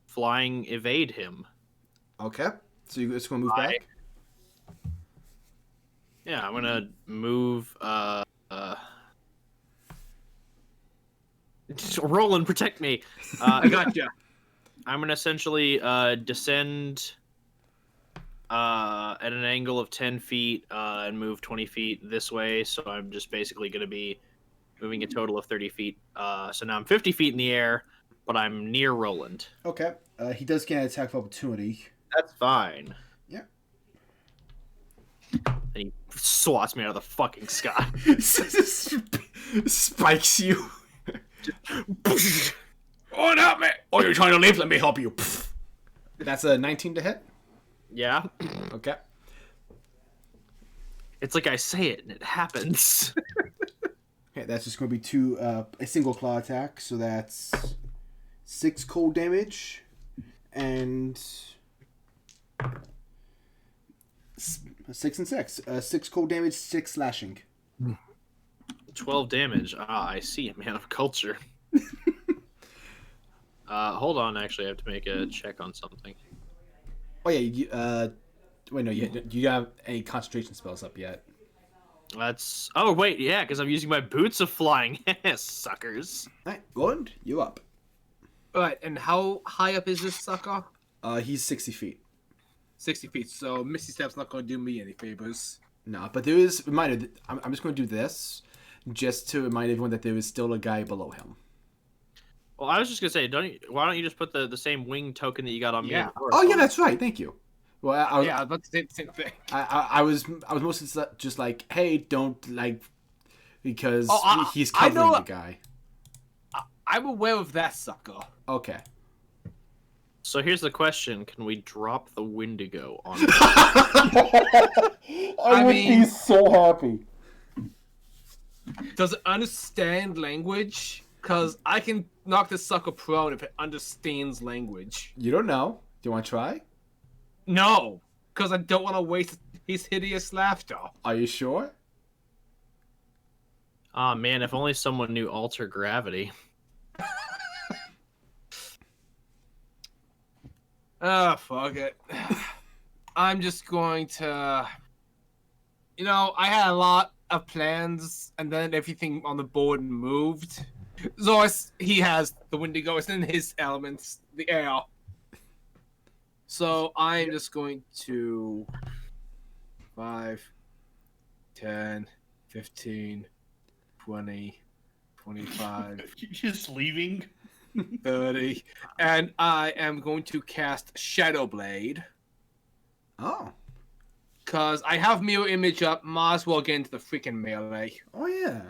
flying evade him. Okay. So you're just gonna move back. Yeah, I'm going to move... Roland, protect me. I gotcha. I'm going to essentially descend at an angle of 10 feet and move 20 feet this way. So I'm just basically going to be moving a total of 30 feet. So now I'm 50 feet in the air, but I'm near Roland. Okay. He does get an attack of opportunity. That's fine. Yeah. And he swats me out of the fucking sky. Spikes you. Oh, help me! Oh, you're trying to leave? Let me help you. That's a 19 to hit. Yeah. Okay. It's like I say it and it happens. Okay, that's just going to be a single claw attack. So that's 6 cold damage and 6 and 6. 6 cold damage, 6 slashing. 12 damage. Ah, I see. Man of culture. Hold on. Actually, I have to make a check on something. Oh yeah. Wait, no. You don't have any concentration spells up yet. That's. Oh wait, yeah, because I'm using my boots of flying. Suckers. All right, Gordon, you up? Alright, and how high up is this sucker? He's 60 feet. 60 feet, so Misty Step's not going to do me any favors. No, but there is reminder. I'm just going to do this, just to remind everyone that there is still a guy below him. Well, I was just gonna say, why don't you just put the same wing token that you got on me? Yeah. Oh yeah, that's right. Thank you. Well, I was about to say the same thing. I was mostly just like, hey, don't like, because he's I covering know- the guy. I'm aware of that sucker. Okay. So here's the question: can we drop the Wendigo on? I would be so happy. Does it understand language? Because I can knock this sucker prone if it understands language. You don't know. Do you want to try? No, because I don't want to waste his hideous laughter. Are you sure? Ah man, if only someone knew alter gravity. Fuck it. I'm just going to... I had a lot of plans, and then everything on the board moved. So he has the Wendigo. It's in his elements, the air. So I'm just going to 5, 10, 15, 20, 25, You're just leaving. 30, and I am going to cast Shadow Blade. Oh. Because I have Mirror Image up, might as well get into the freaking melee. Oh yeah.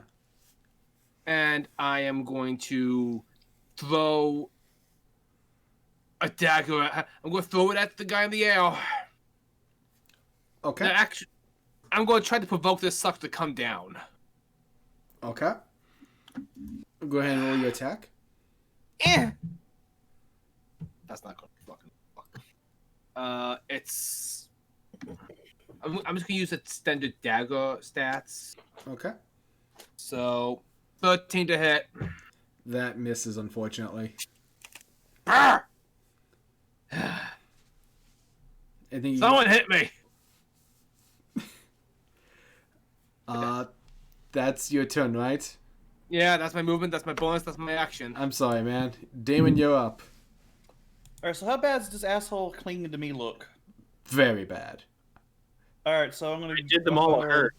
And I am going to throw a dagger at... I'm going to throw it at the guy in the air. Okay. Now, actually, I'm going to try to provoke this sucker to come down. Okay. Go ahead and roll your attack. That's not going to fucking fuck. It's... I'm just going to use the standard dagger stats. Okay. So, 13 to hit. That misses, unfortunately. Brr! I think Someone hit me! that's your turn, right? Yeah, that's my movement, that's my bonus, that's my action. I'm sorry, man. Damon, you're up. All right, so how bad does this asshole clinging to me look? Very bad. All right, so I'm gonna I did them all hurt.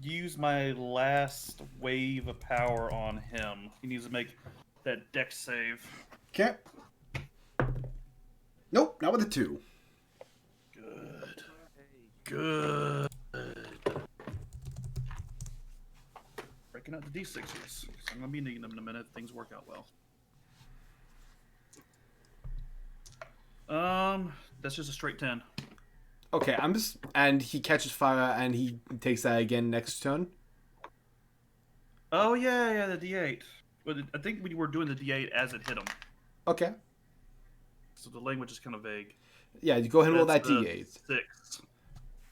use my last wave of power on him. He needs to make that dex save. Okay. Nope, not with a 2. Good. Good. Breaking out the D6s. So I'm gonna be needing them in a minute if things work out well. That's just a straight 10. Okay, and he catches fire and he takes that again next turn. Oh yeah, the D8. But I think we were doing the D8 as it hit him, Okay. so the language is kind of vague. Yeah, you go ahead and roll that That's, D8.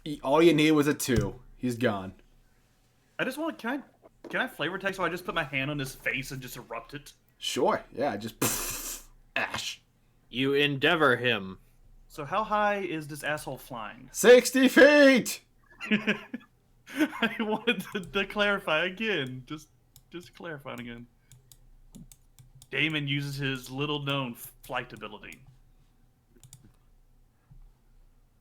6. All you need was a 2. He's gone. I just want. Can I flavor text? So I just put my hand on his face and just erupt it. Sure. Yeah, just ash. You endeavor him. So how high is this asshole flying? 60 feet. I wanted to clarify again. Just clarifying again. Damon uses his little-known flight ability.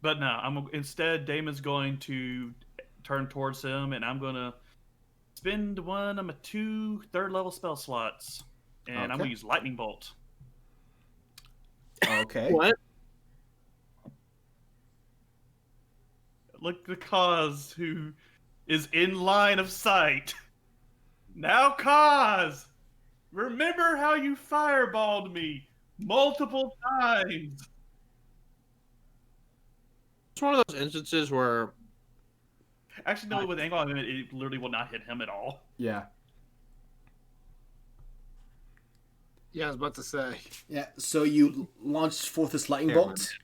But no, instead Damon's going to turn towards him, and I'm gonna spend one of my 2 third-level spell slots, and I'm Okay. gonna use Lightning Bolt. Okay. What? Look, the Khaz, who is in line of sight. Now, Khaz, remember how you fireballed me multiple times. It's one of those instances where Actually, no, with angle, I mean, it literally will not hit him at all. Yeah. Yeah, I was about to say. Yeah. So you launched forth this lightning Fair bolt.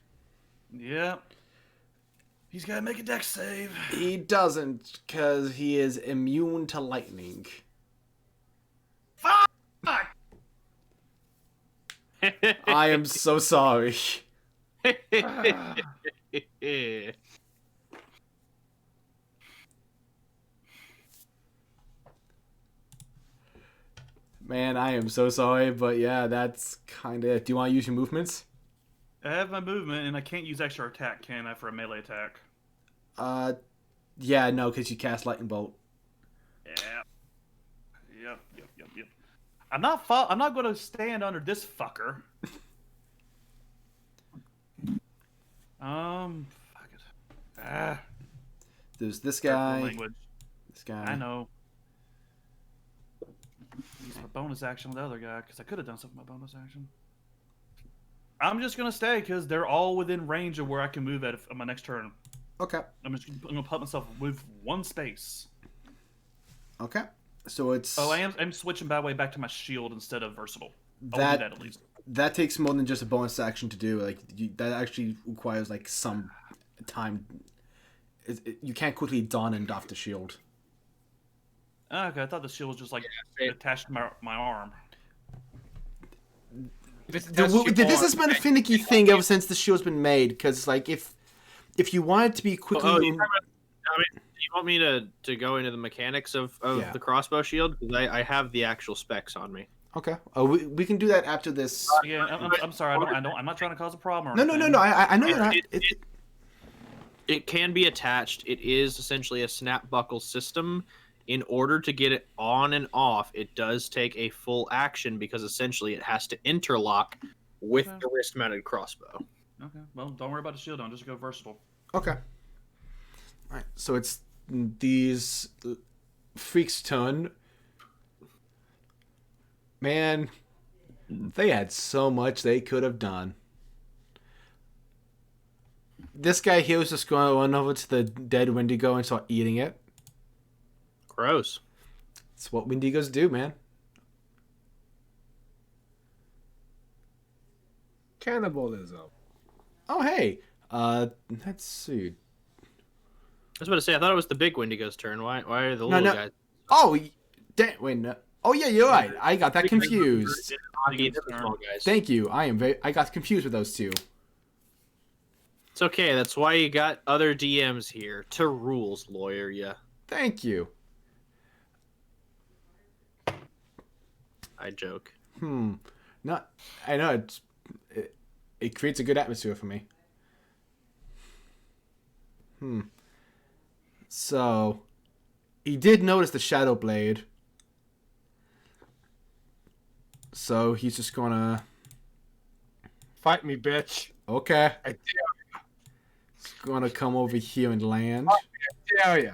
Yep. He's got to make a dex save. He doesn't, because he is immune to lightning. Fuck! I am so sorry. Man, I am so sorry, but yeah, that's kind of it. Do you want to use your movements? I have my movement, and I can't use extra attack, can I, for a melee attack? Yeah, no, because you cast lightning bolt. Yep. I'm not going to stand under this fucker. Fuck it. There's this Careful guy. language. This guy. I know. Use my bonus action with the other guy, because I could have done something with my bonus action. I'm just going to stay, because they're all within range of where I can move at on my next turn. Okay. I'm going to put myself with one space. Okay. So it's Oh, I'm switching by way back to my shield instead of versatile. I'll do that. that at least. That takes more than just a bonus action to do. Like that actually requires like some time. You can't quickly don and doff the shield. Okay, I thought the shield was just like attached to my arm. This has been a finicky thing ever since the shield's been made. Because like if you want it to be quickly, do you want me to go into the mechanics of Yeah. the crossbow shield? Because I have the actual specs on me. okay. Oh, we can do that after this. Yeah, I'm sorry. I'm not trying to cause a problem. Or No. anything. I know you're not. It can be attached. It is essentially a snap buckle system. In order to get it on and off, it does take a full action because essentially it has to interlock with Okay. the wrist-mounted crossbow. Okay. Well, don't worry about the shield. I'll just go versatile. Okay. All right. So it's these freaks' turn. Man, they had so much they could have done. This guy here was just going to run over to the dead Wendigo and start eating it. Gross. It's what Wendigos do, man. Cannibalism. Oh, hey. Let's see. I was about to say, I thought it was the big Wendigo's turn. Why are the little no. guys? Oh, wait, no. Oh, yeah, you're right. I got that confused. The small guys. Thank you. I got confused with those two. It's okay. That's why you got other DMs here. To rules, lawyer. Yeah, Thank you. I joke. Not. I know it creates a good atmosphere for me. So, he did notice the shadow blade. So he's just gonna. Fight me, bitch. Okay. I He's gonna come over here and land. dare ya.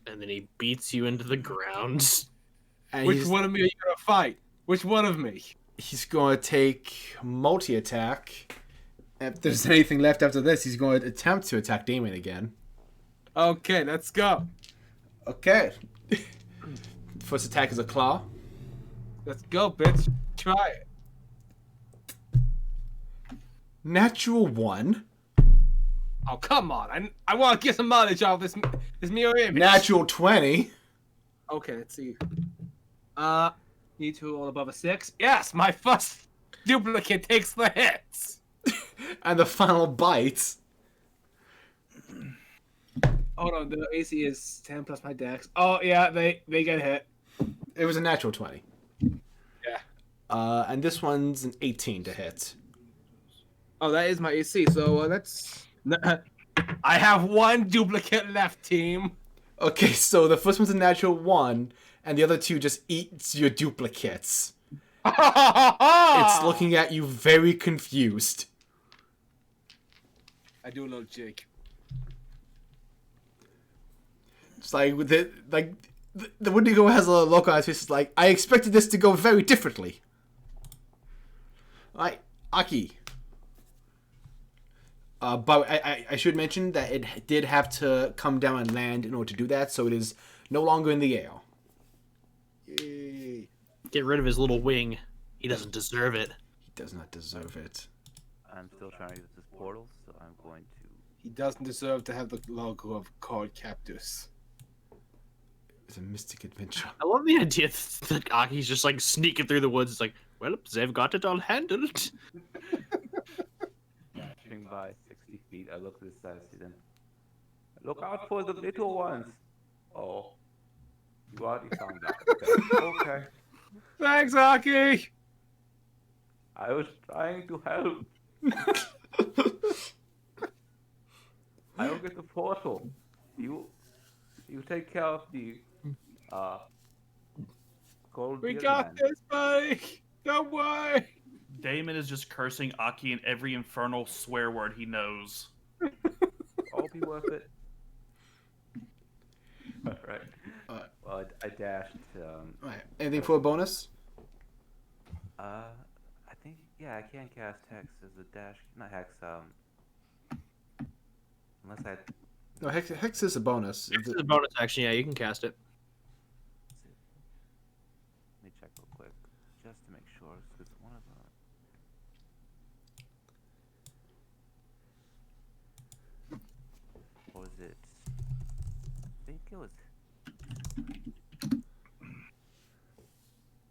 And then he beats you into the ground. And Which one of me are you gonna fight? Which one of me? he's gonna take multi attack. If there's anything left after this, he's going to attempt to attack Damien again. Okay, let's go. Okay. First attack is a claw. Let's go, bitch. Try it. Natural 1. Oh, come on. I want to get some mileage off this mirror image. Natural 20. Okay, let's see. Need to roll above a 6. Yes, my first duplicate takes the hits. And the final bite. Hold on, the AC is 10 plus my dex. Oh, yeah, they get hit. It was a natural 20. Yeah. And this one's an 18 to hit. Oh, that is my AC, so let's... I have one duplicate left, team. Okay, so the first one's a natural 1, and the other two just eats your duplicates. It's looking at you very confused. I do a little jig. It's like with the Wendigo has a look on his face. It's like, I expected this to go very differently. Right, Aki. But I should mention that it did have to come down and land in order to do that, so it is no longer in the air. Yay. Get rid of his little wing. He doesn't deserve it. He does not deserve it. I'm still trying to use this portal, so I'm going to. He doesn't deserve to have the logo of called Cactus. It's a mystic adventure. I love the idea that Aki's just like sneaking through the woods. It's like, well, they've got it all handled. Dashing by 60 feet, I look to the side, see them. Look out for the little ones. Oh, you already found out. Okay. Thanks, Aki! I was trying to help. I don't get the portal. You take care of the gold. We deer got man. this, buddy! Don't worry! Damon is just cursing Aki in every infernal swear word he knows. All be worth it. Alright. Well, I dashed. Alright. Anything for a bonus? I think I can cast Hex as a dash. Not Hex. Unless I. No, Hex is a bonus. It's a bonus action. Yeah, you can cast it. Let me check real quick, just to make sure. Because one of them. What was it? I think it was.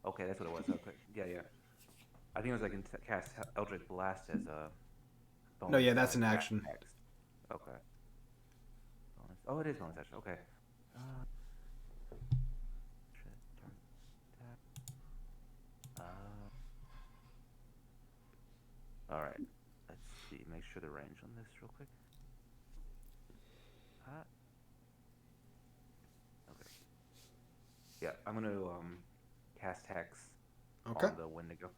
Okay, that's what it was. Okay, yeah. I think it was I can cast Eldritch Blast as a. No, yeah, that's bonus an action. action. Next. Okay. Bonus. Oh, it is bonus action. Okay. Shit, turn, tap. All right. Let's see. Make sure the range on this real quick. Okay. Yeah, I'm gonna cast Hex Okay. on the Wendigo.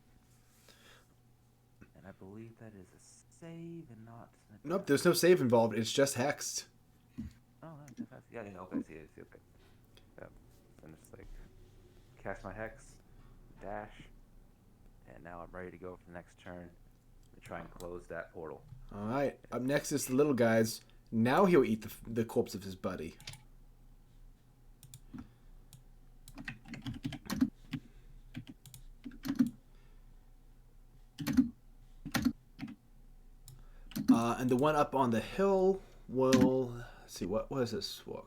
And I believe that is a save and not. Nope, there's no save involved. It's just hexed. Oh, yeah, okay, see, okay. Yeah, so I'm just like, cast my Hex, dash, and now I'm ready to go for the next turn to try and close that portal. Alright, up next is the little guys. Now he'll eat the corpse of his buddy. And the one up on the hill will... Let's see, what is this for?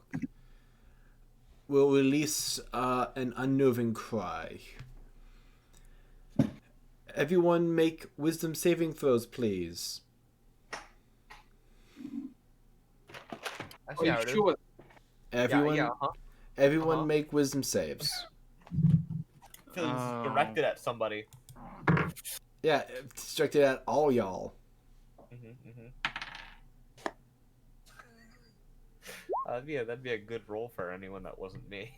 Will release an unnerving cry. Everyone make wisdom saving throws, please. That's Are you how it is. sure? Everyone, Uh-huh. everyone Uh-huh. make wisdom saves. I feel this is directed at somebody. Yeah, it's directed at all y'all. That'd be a good roll for anyone that wasn't me.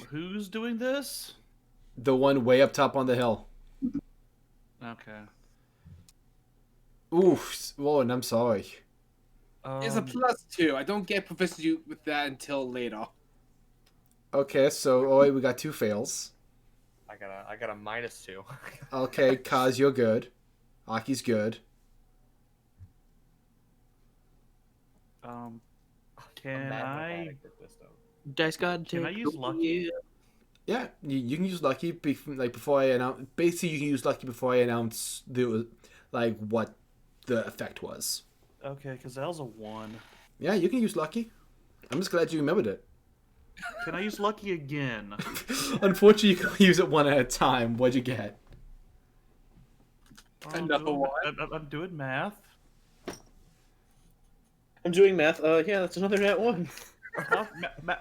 Who's doing this? The one way up top on the hill. Okay. Oof, Rowan, I'm sorry. It's a +2. I don't get proficiency with that until later. Okay, so Oi, we got 2 fails. I got a -2. Okay, Khaz, you're good. Aki's good. Can I Dice God, can I use lucky? Yeah, you can use lucky before I announce. Basically, you can use lucky before I announce what the effect was. Okay, because that was a 1. Yeah, you can use lucky. I'm just glad you remembered it. Can I use lucky again? Unfortunately, you can only use it one at a time. What'd you get? Another one. I'm doing math. I'm doing math. Yeah, that's another nat 1.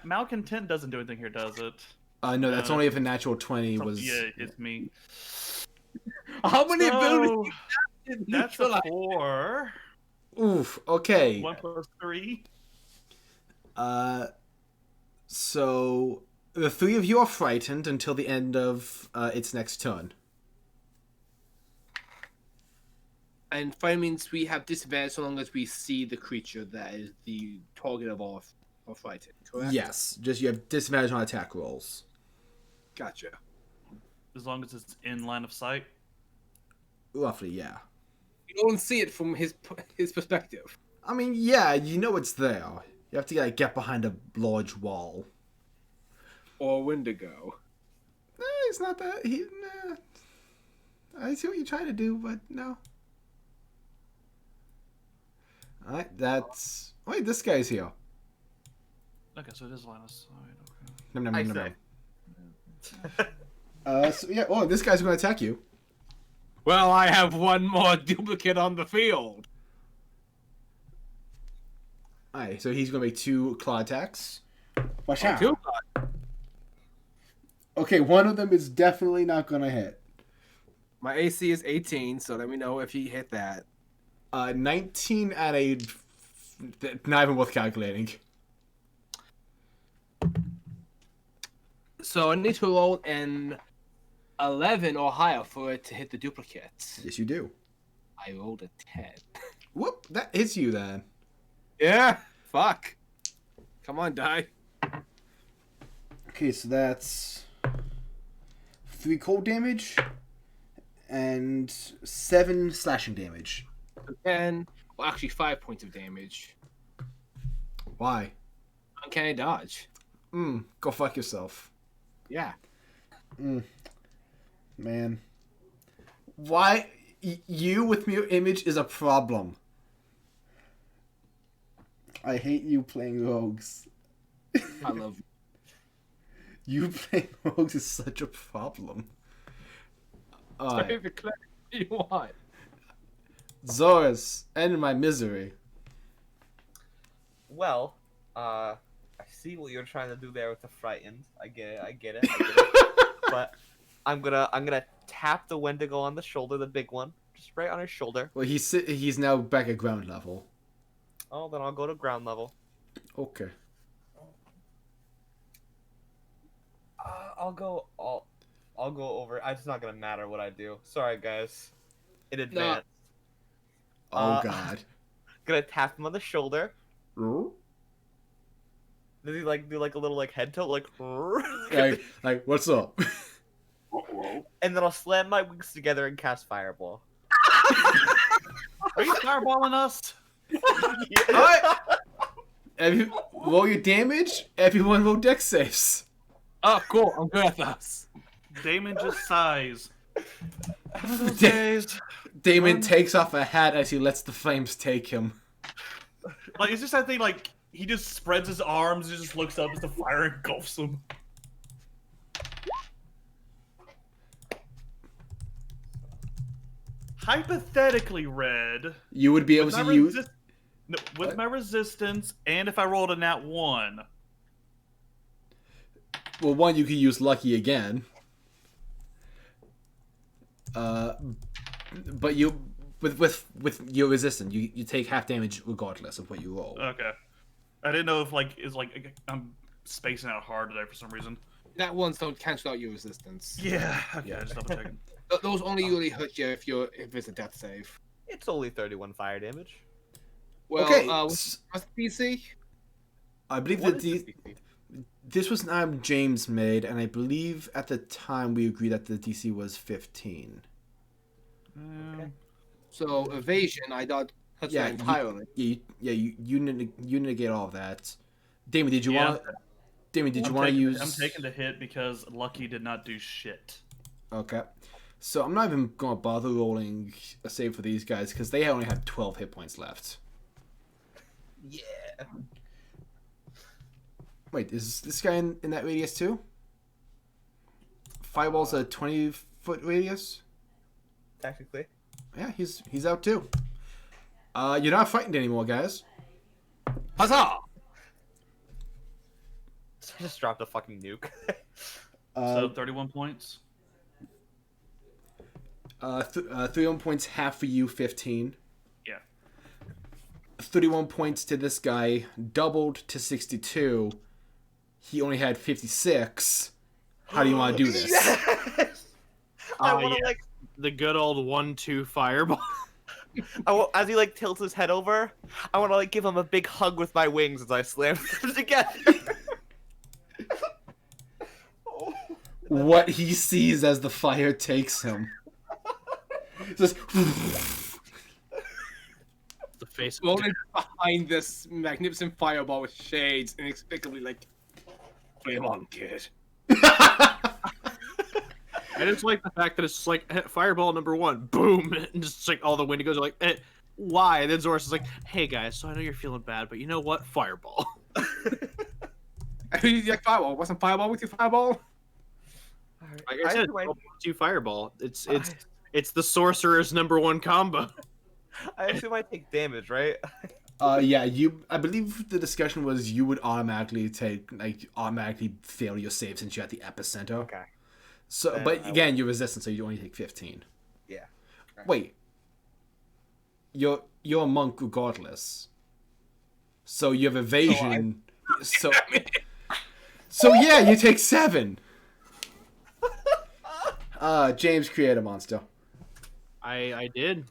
Malcontent doesn't do anything here, does it? No, that's only if a natural 20 was. Yeah, it's me. How many abilities So, do you have to that's a neutralize? 4. Oof. Okay. 1 + 3. So the 3 of you are frightened until the end of its next turn. And fire means we have disadvantage so long as we see the creature that is the target of our fighting, correct? Yes, just you have disadvantage on attack rolls. Gotcha. As long as it's in line of sight. Roughly, yeah. You don't see it from his perspective. I mean, yeah, you know it's there. You have to get behind a large wall. Or Wendigo. it's not that. Nah. I see what you're trying to do, but no. Alright, that's... Wait, this guy's here. Okay, so it is line of sight. Okay. Nom, nom, I nom, nom, say. nom. So, yeah, oh, this guy's going to attack you. Well, I have one more duplicate on the field. Alright, so he's going to make 2 claw attacks. Watch Oh, out. two? Okay, one of them is definitely not going to hit. My AC is 18, so let me know if he hit that. 19 at a... Not even worth calculating. So I need to roll an 11 or higher for it to hit the duplicates. Yes, you do. I rolled a 10. Whoop, that hits you then. Yeah, fuck. Come on, die. Okay, so that's 3 cold damage and 7 slashing damage. 10, well, actually 5 points of damage. Why? Uncanny dodge. Go fuck yourself. Yeah. Man. Why? You with mirror image is a problem. I hate you playing rogues. I love you. You playing rogues is such a problem. Alright. You want? Zoras, end my misery. Well, I see what you're trying to do there with the frightened. I get it. But I'm gonna tap the Wendigo on the shoulder, the big one, just right on his shoulder. Well, he's now back at ground level. Oh, then I'll go to ground level. Okay. I'll go over. It's not gonna matter what I do. Sorry, guys. In advance. Oh god. Gonna tap him on the shoulder. Like, Does he like do like a little like head tilt like? what's up? And then I'll slam my wings together and cast Fireball. Are you fireballing us? Alright. Roll your damage. Everyone roll dex saves. Oh, cool. I'm good at this. Damon just sighs. One of those Da- days. Damon takes off a hat as he lets the flames take him. Like, it's just that thing, like, he just spreads his arms and just looks up as the fire engulfs him. Hypothetically, Red, You would be able with my to use. with my resistance, and if I rolled a nat 1, Well, one, you could use lucky again. But you, with your resistance, you take half damage regardless of what you roll. okay. I didn't know if, like, I'm spacing out hard today for some reason. That ones don't cancel out your resistance. Yeah, okay, just double checking. Those only really hurt you if it's a death save. It's only 31 fire damage. Well, Okay, what's the DC? I believe What that is the DC? this was an item James made, and I believe at the time we agreed that the DC was 15. Okay. So evasion, I thought that's Yeah, that entirely. You negate all of that. Damon, did you Yeah. want? Damon, did you want to use? I'm taking the hit because Lucky did not do shit. Okay. So I'm not even going to bother rolling a save for these guys because they only have 12 hit points left. Yeah. Wait, is this guy in that radius too? Fireball's a 20-foot radius? Technically. Yeah, he's out too. You're not frightened anymore, guys. Huzzah! So I just dropped a fucking nuke. So 31 points. 31 points, half for you, 15. Yeah. 31 points to this guy, doubled to 62. He only had 56. How do you want to do this? Yes! I want to yeah. like, The good old 1-2 fireball. as he like tilts his head over, I want to like give him a big hug with my wings as I slam them together. What he sees as the fire takes him. Just The face. Rolling behind this magnificent fireball with shades, inexplicably like, "Game on, kid." I just like the fact that it's just like fireball number 1, boom, and just like all the Wendigos are like, why? And then Zoris is like, hey guys, so I know you're feeling bad, but you know what? Fireball. Like fireball. Wasn't fireball with you, fireball? Like I said, 2 fireball. It's the sorcerer's number 1 combo. I actually might take damage, right? Yeah, I believe the discussion was you would automatically fail your save since you're at the epicenter. Okay. So, Then but I again, you're resistant, so you only take 15. Yeah. Wait. You're a monk regardless. So you have evasion. So yeah, you take 7. James, create a monster. I did.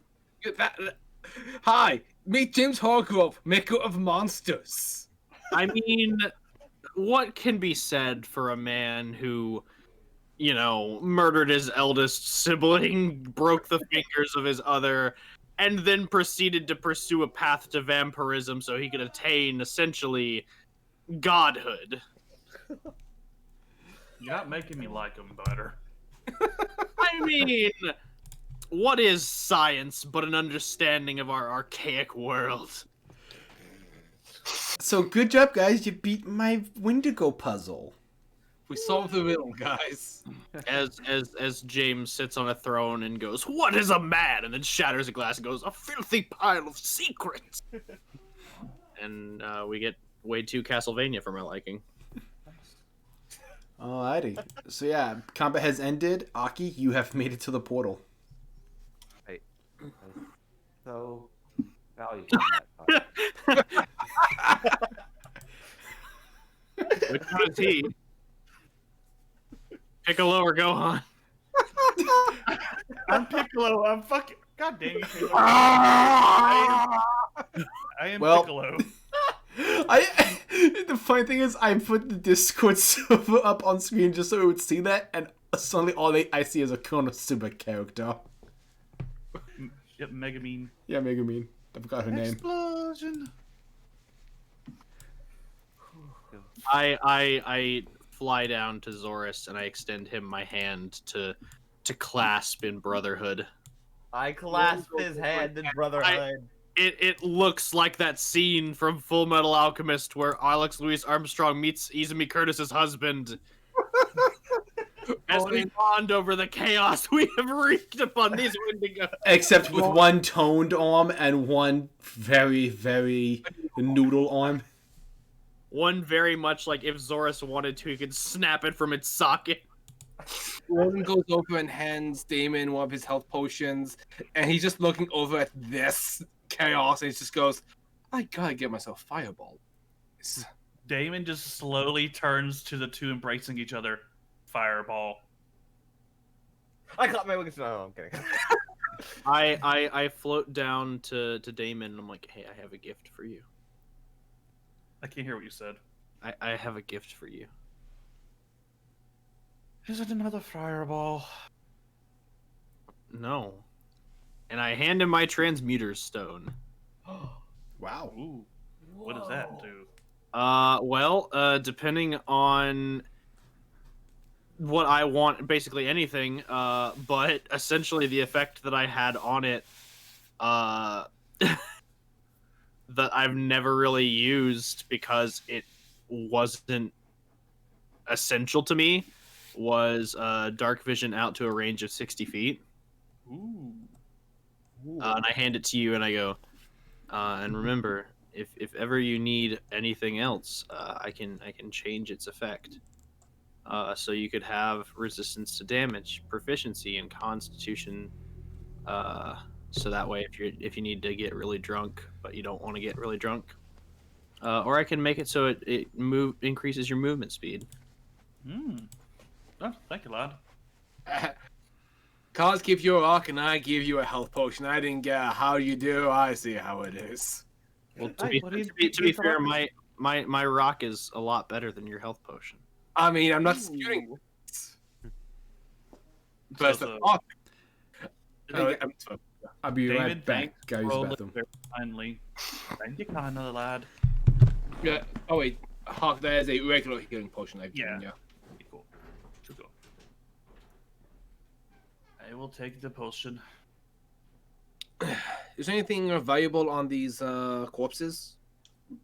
Hi, meet James Hargrove, maker of monsters. I mean, what can be said for a man who, murdered his eldest sibling, broke the fingers of his other, and then proceeded to pursue a path to vampirism so he could attain, essentially, godhood? You're not making me like him better. I mean, what is science but an understanding of our archaic world? So good job, guys. You beat my Wendigo puzzle. We solved the riddle, guys. As James sits on a throne and goes, "What is a man?" and then shatters a glass and goes, "A filthy pile of secrets." And we get way too Castlevania for my liking. Alrighty. So yeah, combat has ended. Aki, you have made it to the portal. Wait. So valuable in that fight. Which one is he? Piccolo or Gohan? I'm Piccolo. I'm fucking. God dang it. I am Piccolo. The funny thing is, I put the Discord server up on screen just so we would see that, and suddenly all I see is a Konosuba character. Yep, Megamine. Yeah, Megamine. I forgot her name. Explosion. I fly down to Zoris and I extend him my hand to clasp in brotherhood. I clasp his hand in brotherhood. It looks like that scene from Full Metal Alchemist where Alex Louis Armstrong meets Izumi Curtis's husband. As we bond over the chaos we have wreaked upon these Wendigo. Except with one toned arm and one very, very noodle arm. One very much like if Zoris wanted to, he could snap it from its socket. One goes over and hands Damon one of his health potions, and he's just looking over at this chaos, and he just goes, I gotta get myself fireball. Damon just slowly turns to the two embracing each other. Fireball. I caught my wings. No, I'm kidding. I float down to Damon and I'm like, hey, I have a gift for you. I can't hear what you said. I have a gift for you. Is it another fireball? No. And I hand him my transmuter's stone. Wow. Ooh. What does that do? Well, depending on what I want, basically anything, but essentially the effect that I had on it, that I've never really used because it wasn't essential to me, was dark vision out to a range of 60 feet. Ooh. And I hand it to you and I go, and remember, if ever you need anything else, I can change its effect. So you could have resistance to damage, proficiency, and constitution. So that way, if you need to get really drunk, but you don't want to get really drunk, or I can make it so it increases your movement speed. Oh, thank you, lad. Khaz give you a rock, and I give you a health potion. I didn't get a how you do. I see how it is. Well, to be fair, my rock is a lot better than your health potion. I mean, I'm not disputing. But I'll be David, right back, guys. roll Bathroom. it very kindly. Thank you, kindly, lad. yeah. Oh wait, Hawk. That is a regular healing potion I've given you. Cool. I will take the potion. Is there anything valuable on these corpses?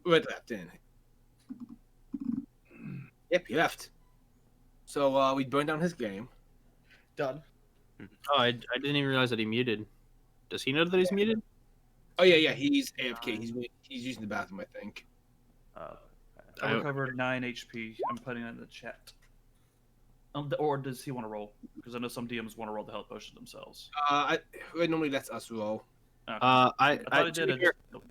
Red left in. Yep, he left. So we burned down his game. Done. Oh, I didn't even realize that he muted. Does he know that he's muted? Oh yeah, he's AFK. He's using the bathroom, I think. I recovered 9 HP. I'm putting it in the chat. Or does he want to roll? Because I know some DMs want to roll the health potion themselves. It normally lets us roll. Okay.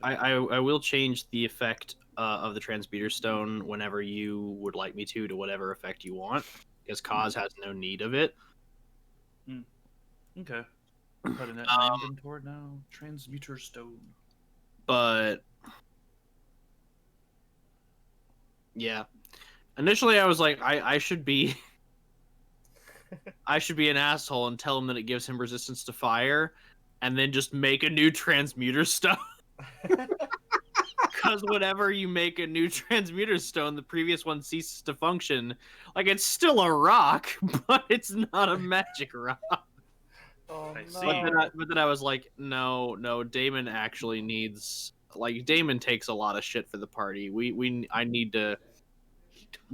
I will change the effect of the transmuter stone whenever you would like me to whatever effect you want, because Khaz has no need of it. Okay. Putting that in my inventory now. Transmuter stone. But yeah, initially I was like, I should be, I should be an asshole and tell him that it gives him resistance to fire, and then just make a new transmuter stone. Because whenever you make a new transmuter stone, the previous one ceases to function. Like, it's still a rock, but it's not a magic rock. Oh, I no. see. But then I was like, no, Damon actually needs, like, Damon takes a lot of shit for the party. I need to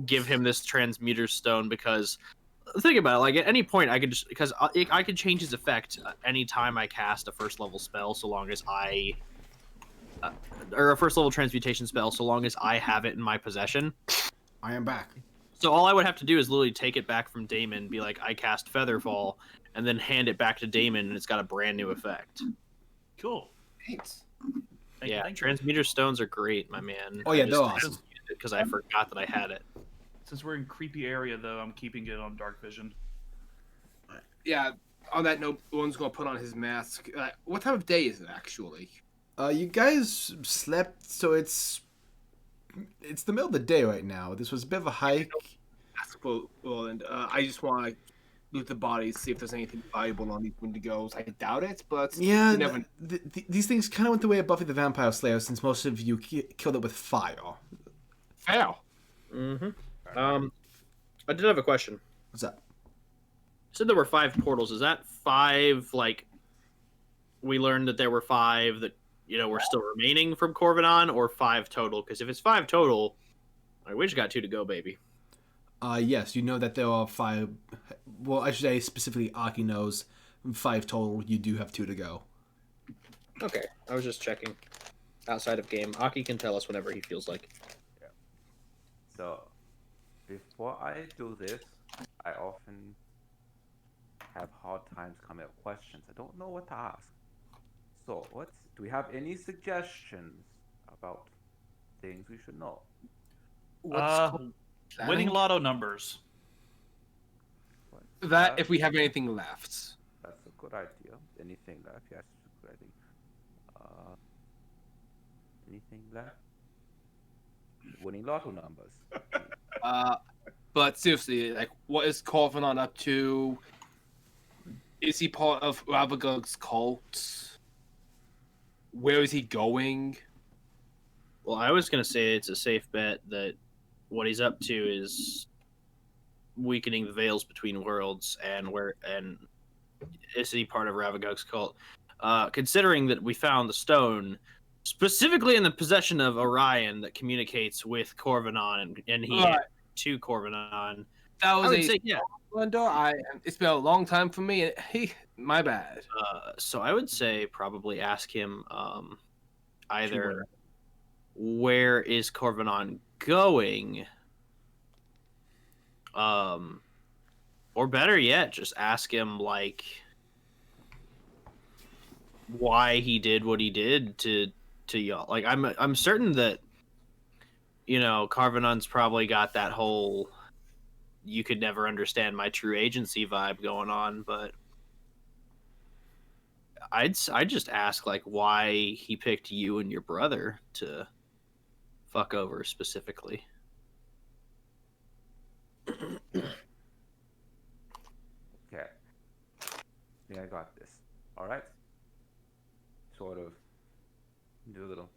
give him this transmuter stone, because think about it, like, at any point I could just, because I could change his effect anytime I cast a first level spell, so long as or a first level transmutation spell, so long as I have it in my possession. I am back. So all I would have to do is literally take it back from Damon, be like, I cast Featherfall, and then hand it back to Damon, and it's got a brand new effect. Cool. Thanks. Thank you. Transmuter stones are great, my man. Oh, yeah, they're awesome. Because I forgot that I had it. Since we're in creepy area, though, I'm keeping it on dark vision. Yeah. On that note, one's gonna put on his mask. What time of day is it actually? You guys slept, so it's the middle of the day right now. This was a bit of a hike. That's cool. Well, and I just want to loot the bodies, see if there's anything valuable on these Wendigos. I doubt it, but Yeah, you never... these things kind of went the way of Buffy the Vampire Slayer, since most of you killed it with fire. Fair. Mm-hmm. I did have a question. What's up? You said there were 5 portals. Is that 5, like, we learned that there were 5 that, were still remaining from Corvanon, or 5 total? Because if it's 5 total, we just got 2 to go, baby. Yes, you know that there are 5. Well, I should say specifically Aki knows 5 total. You do have 2 to go. Okay, I was just checking. Outside of game, Aki can tell us whenever he feels like. Yeah. So, before I do this, I often have hard times coming up with questions. I don't know what to ask. So, do we have any suggestions about things we should know? Winning lotto numbers. That, if we have anything left. That's a good idea. Anything left? Yes, a good idea. Anything left? Winning lotto numbers. But seriously, like, what is Corvanon up to? Is he part of Ravagug's cult? Where is he going? Well, I was going to say it's a safe bet that what he's up to is weakening the veils between worlds, and is he part of Ravagug's cult? Considering that we found the stone specifically in the possession of Orion that communicates with Corvanon, and he Right. to Corvanon. That was I would say, yeah. Window. It's been a long time for me. My bad. So I would say probably ask him either Sure. where is Corvanon going, or better yet, just ask him like why he did what he did to y'all. Like, I'm certain that Corvanon's probably got that whole "you could never understand my true agency" vibe going on, but I'd just ask like why he picked you and your brother to fuck over specifically. Okay. Yeah, I got this. Alright. Sort of do a little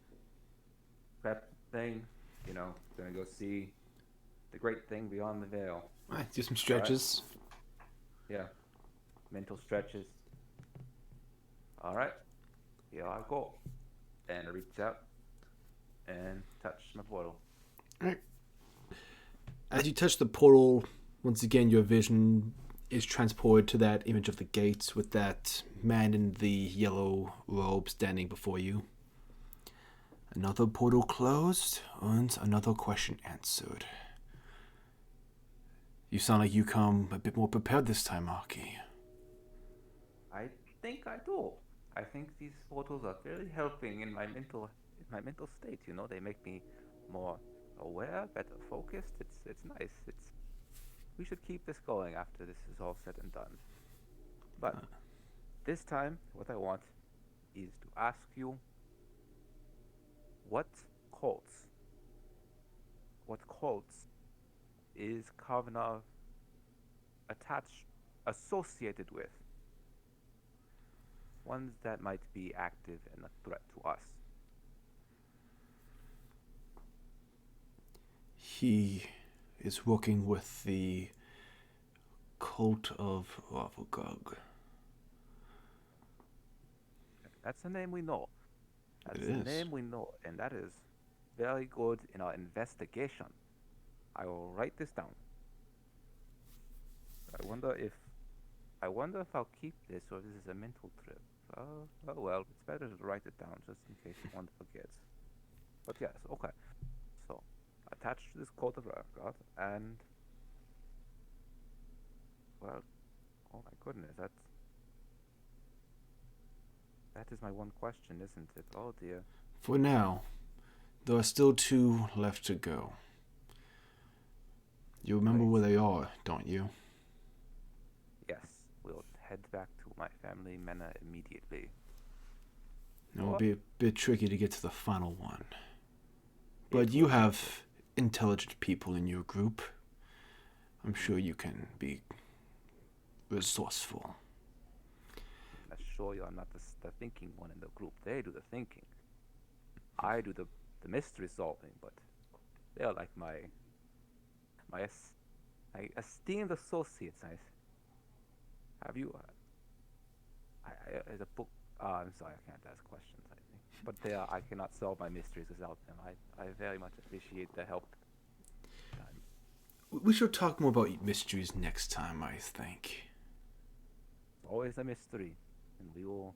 prep thing. Gonna go see the great thing beyond the veil. All right, do some stretches. Yeah. mental stretches. All right, here I go. And I reach out and touch my portal. Alright. As you touch the portal, once again your vision is transported to that image of the gates with that man in the yellow robe standing before you. Another portal closed and another question answered. You sound like you come a bit more prepared this time, Aki. I think I do. I think these portals are really helping in my mental state. You know, they make me more aware, better focused. It's nice. We should keep this going after this is all said and done. But this time, what I want is to ask you, what cults is Karvonen associated with? Ones that might be active and a threat to us. He is working with the cult of Ravogog. That's a name we know. That's It a is. name we know, and that is very good in our investigation. I will write this down. I wonder if I'll keep this or this is a mental trip. Oh well, it's better to write it down just in case one forgets. But yes, okay. So, attached to this cult of Ravogog, and well, oh my goodness, that is my one question, isn't it? Oh dear. For now, there are still 2 left to go. You remember where they are, don't you? Yes, we'll head back to my family manor immediately. It will be a bit tricky to get to the final one. But you have intelligent people in your group. I'm sure you can be resourceful. I'm sure you're not the thinking one in the group. They do the thinking. I do the mystery solving, but they're like my esteemed associates. Have you? As a book. I'm sorry, I can't ask questions. I think, but I cannot solve my mysteries without them. I very much appreciate the help. We should talk more about mysteries next time, I think. Always a mystery, and we will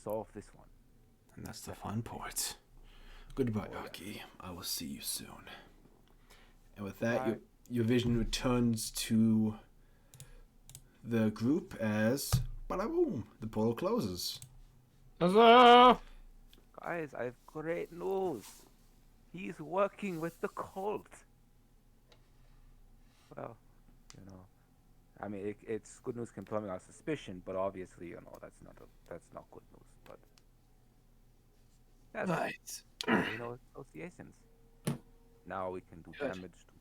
solve this one. And that's the fun part. Goodbye, Aki. I will see you soon. And with that, your vision returns to the group as, bada boom, the portal closes. Huzzah! Guys, I have great news. He's working with the cult. Well, I mean, it's good news confirming our suspicion, but obviously, that's not good news. But yes, Right. Associations. Now we can do Good. damage to him.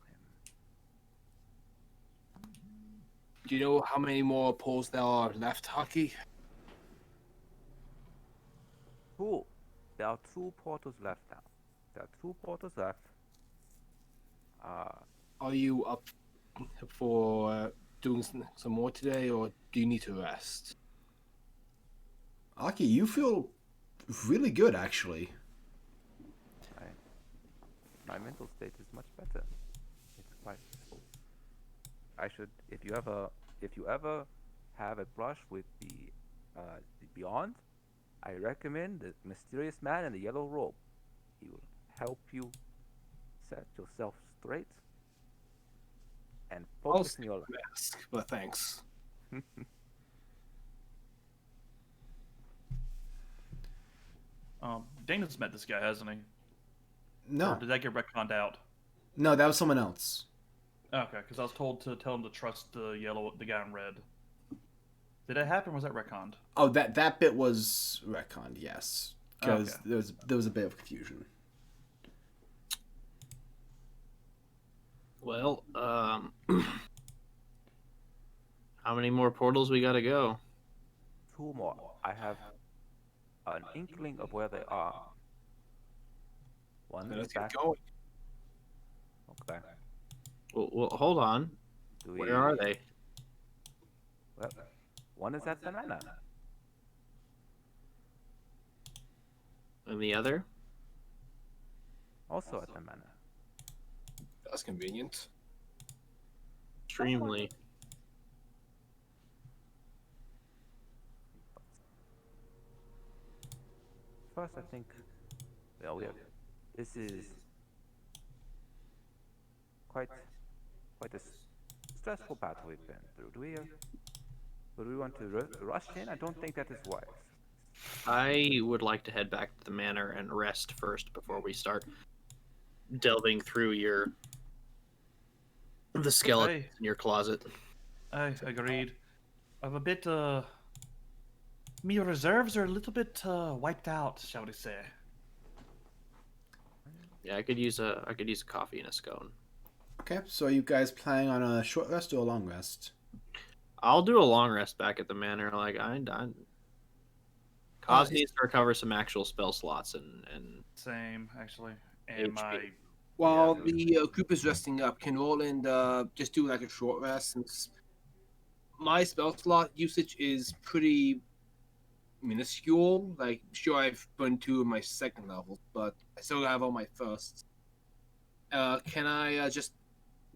Do you know how many more pulls there are left, Hockey? 2. There are 2 portals left now. There are 2 portals left. Are you up for doing some more today, or do you need to rest? Aki, you feel really good, actually. My mental state is much better. It's quite. I should. If you ever have a brush with the Beyond, I recommend the mysterious man in the yellow robe. He will help you set yourself straight and focus in your life. Ask, but thanks. Dana's met this guy, hasn't he? No. Or did that get retconned out? No, that was someone else. Okay, because I was told to tell him to trust the guy in red. Did that happen? Or was that retconned? Oh, that bit was retconned, yes. Because Okay. there was a bit of confusion. Well, how many more portals we gotta go? 2 more. I have an inkling of where they are. One Let's is get back. going. Okay. Well, hold on. Do Where are they? Well, One is at the manor. And the other? Also at the manor. That's convenient. Extremely. First, I think. Well, this is quite a stressful path we've been through. Do we want to rush in? I don't think that is wise. I would like to head back to the manor and rest first before we start delving through the skeleton in your closet. I agreed. I'm a bit, my reserves are a little bit, wiped out, shall we say. Yeah, I could use a coffee and a scone. Okay, so are you guys planning on a short rest or a long rest? I'll do a long rest back at the manor. Like Khaz needs to recover some actual spell slots and Same, actually. And HP. my... While Yeah. the group is resting up, can Roland just do like a short rest? Since my spell slot usage is pretty minuscule. Like, sure, I've burned 2 of my second levels, but I still have all my firsts. Can I just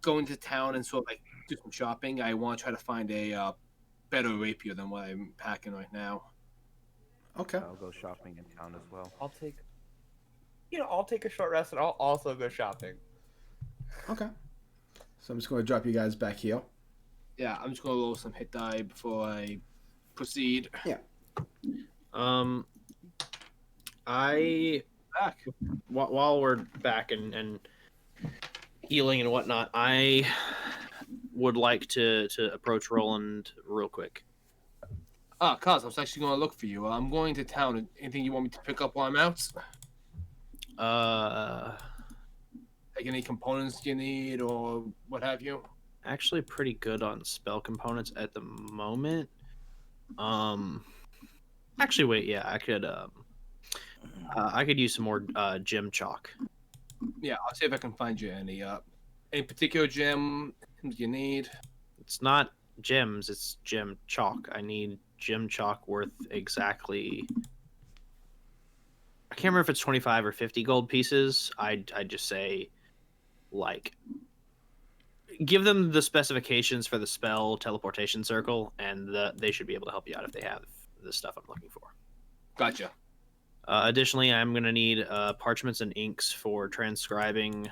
go into town and sort of like do some shopping? I want to try to find a better rapier than what I'm packing right now. Okay. I'll go shopping in town as well. I'll take a short rest and I'll also go shopping. Okay. So I'm just going to drop you guys back here. Yeah, I'm just gonna roll some hit die before I proceed. I Back. while we're back and healing and whatnot, I would like to approach Roland real quick. Kaz, I was actually gonna look for you. I'm going to town. Anything you want me to pick up while I'm out? Like any components you need or what have you? Actually pretty good on spell components at the moment. Actually wait, yeah, I could use some more gem chalk. Yeah, I'll see if I can find you any particular gem you need. It's not gems, it's gem chalk. I need gem chalk worth exactly, I can't remember if it's 25 or 50 gold pieces. I'd just say, like, give them the specifications for the spell teleportation circle, and they should be able to help you out if they have the stuff I'm looking for. Gotcha. Additionally, I'm going to need parchments and inks for transcribing,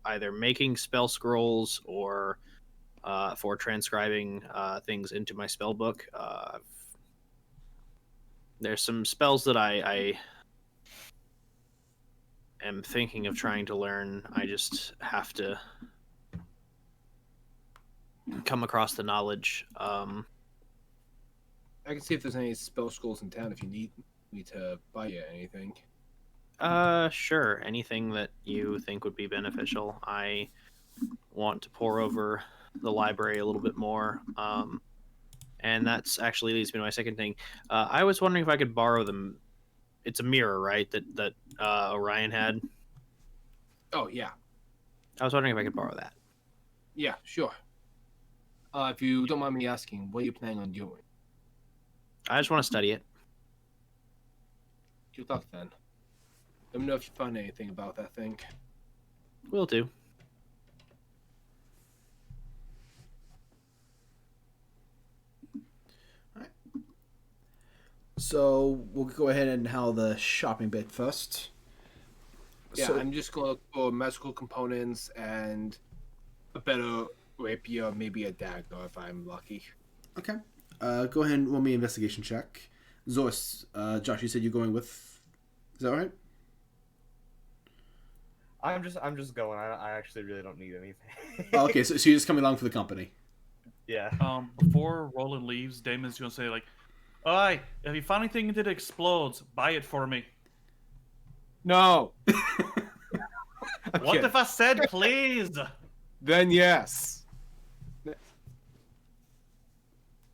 either making spell scrolls or for transcribing things into my spell book. There's some spells that I am thinking of trying to learn. I just have to come across the knowledge. I can see if there's any spell scrolls in town if you need me to buy you anything. Sure. Anything that you think would be beneficial. I want to pour over the library a little bit more. And that's actually leads me to my second thing. I was wondering if I could borrow them. It's a mirror, right? That Orion had. Oh yeah, I was wondering if I could borrow that. yeah, sure. If you don't mind me asking, what are you planning on doing? I just want to study it. Good luck then. Let me know if you find anything about that thing. Will do. So we'll go ahead and handle the shopping bit first. Yeah, So, I'm just going to look for magical components and a better rapier, maybe a dagger if I'm lucky. okay. Go ahead and roll me an investigation check. Zorus, Josh, you said you're going with. Is that right? I'm just going. I actually really don't need anything. Oh, okay, so you're just coming along for the company. Yeah. Before Roland leaves, Damon's gonna say like, "Alright, if you find anything that explodes, buy it for me." No. What if I said please? Then yes.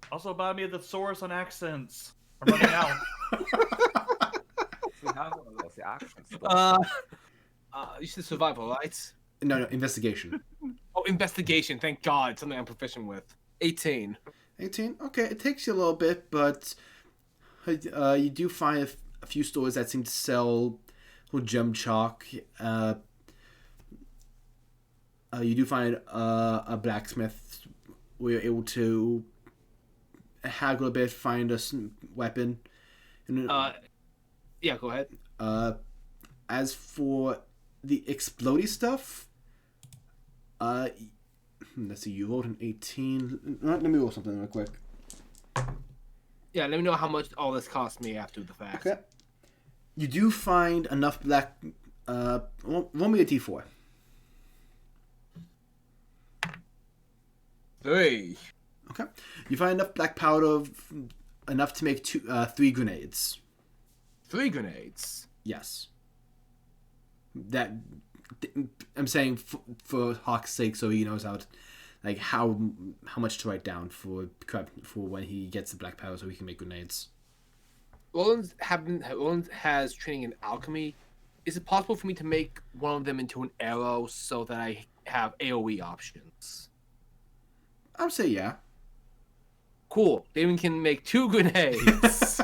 Also buy me the source on accents. I'm running out. We have one of those action stuff. You said survival, right? No, investigation. Oh, investigation. Thank God, something I'm proficient with. 18. 18. Okay, it takes you a little bit, but you do find a few stores that seem to sell little gem chalk. You do find a blacksmith where you're able to haggle a bit, find a weapon. And, Yeah, go ahead. as for the explodey stuff, let's see, you rolled an 18. Let me roll something real quick. Yeah, let me know how much all this cost me after the fact. Okay. You do find enough black. Roll me a d4. 3. Okay. You find enough black powder, enough to make 3 grenades. 3 grenades. Yes. That I'm saying for Hawk's sake, so he knows how much to write down for when he gets the black powder, so he can make grenades. Roland has training in alchemy. Is it possible for me to make one of them into an arrow so that I have AoE options? I would say yeah. Cool. Damon can make 2 grenades.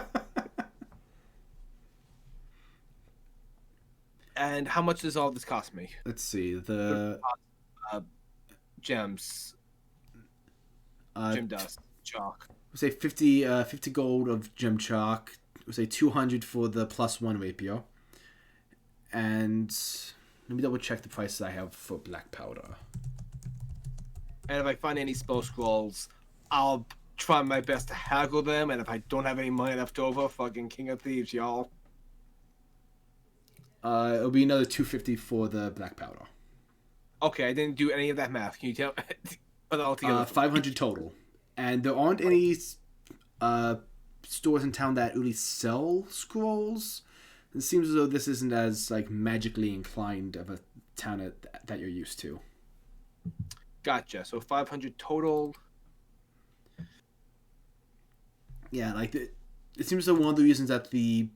And how much does all this cost me? Let's see the Gems, gem dust, chalk. we'll say 50 gold of gem chalk. We'll say 200 for the +1 rapier. And let me double check the prices I have for black powder. And if I find any spell scrolls, I'll try my best to haggle them. And if I don't have any money left over, fucking King of Thieves, y'all. It'll be another 250 for the black powder. Okay, I didn't do any of that math. Can you tell? Put it all together. 500 total. And there aren't any stores in town that really sell scrolls. It seems as though this isn't as magically inclined of a town that you're used to. Gotcha. So 500 total. Yeah, it seems that one of the reasons that the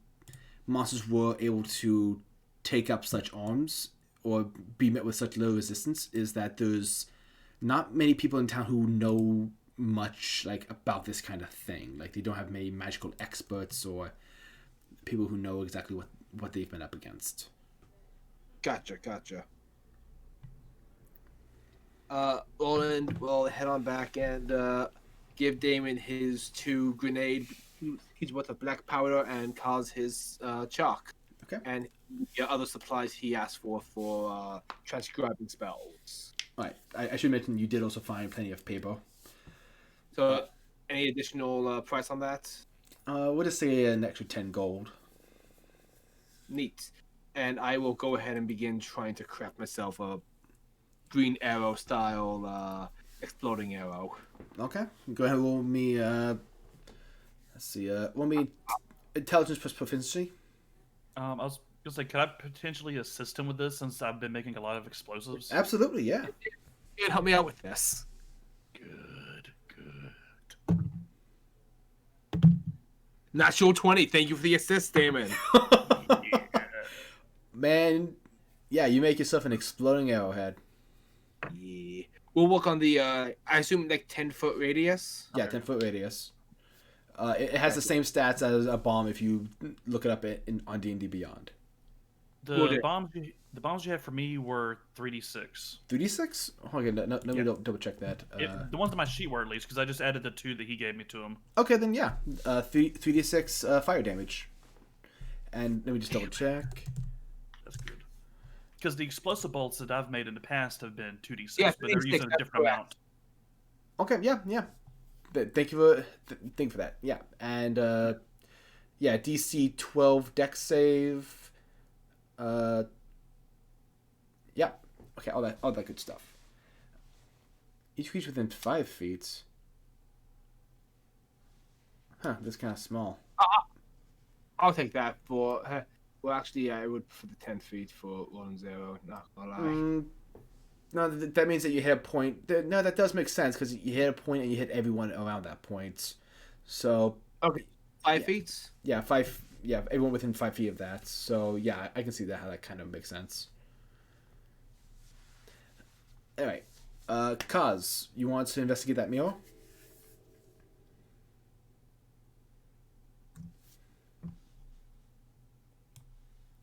monsters were able to take up such arms or be met with such low resistance is that there's not many people in town who know much about this kind of thing. They don't have many magical experts or people who know exactly what they've been up against. Gotcha. Roland will head on back and give Damon his 2 grenade. He's worth of black powder and Khaz his chalk. Okay. And other supplies he asked for transcribing spells. All right. I should mention you did also find plenty of paper. So, any additional price on that? We'll just say an extra 10 gold. Neat. And I will go ahead and begin trying to craft myself a green arrow style exploding arrow. Okay. Go ahead and roll me. Let's see. Roll me intelligence plus proficiency. I was gonna say, could I potentially assist him with this since I've been making a lot of explosives? Absolutely, yeah. You can help me out with this. Good. Natural 20. Thank you for the assist, Damon. Man, yeah, you make yourself an exploding arrowhead. Yeah. We'll work on the, I assume 10-foot radius? Yeah, 10-foot radius. It has the same stats as a bomb if you look it up on D&D Beyond. The bombs you had for me were 3d6. 3d6? Okay, let me double check that. The ones on my sheet were at least, because I just added the 2 that he gave me to him. Okay, then yeah. 3d6 fire damage. And let me just double check. That's good. Because the explosive bolts that I've made in the past have been 2d6, Yeah, but they're 3d6, using a different amount. Okay, yeah. Thank you for that. Yeah, and DC 12 dex save. Yeah. Okay, all that good stuff. Each creature within 5 feet. Huh, that's kind of small. I'll take that for... Well, actually, I would for the 10 feet for 1-0. Not gonna lie. No, that means that you hit a point. No, that does make sense because you hit a point and you hit everyone around that point. So Okay, 5 feet? yeah, 5. Yeah, everyone within 5 feet of that. So yeah, I can see how that kind of makes sense. All right, Khaz, you want to investigate that mirror?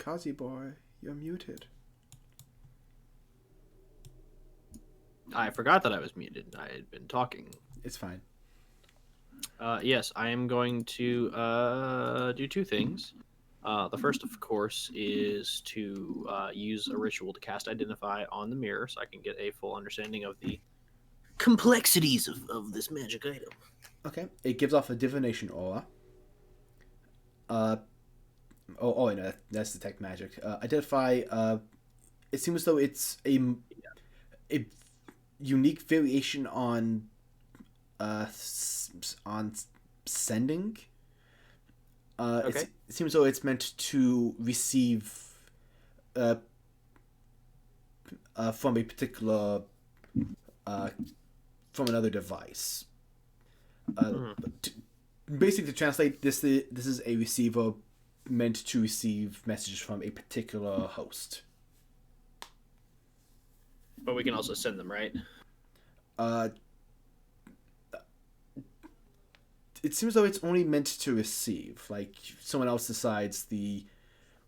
Kazi boy, you're muted. I forgot that I was muted. I had been talking. It's fine. Yes, I am going to do two things. The first, of course, is to use a ritual to cast Identify on the mirror so I can get a full understanding of the complexities of this magic item. Okay. It gives off a divination aura. No, that's detect magic. Identify. It seems as though it's a unique variation on sending. Okay. It seems as though it's meant to receive from a particular from another device. Basically, to translate this is a receiver meant to receive messages from a particular host. But we can also send them, right? It seems though it's only meant to receive. Like someone else decides the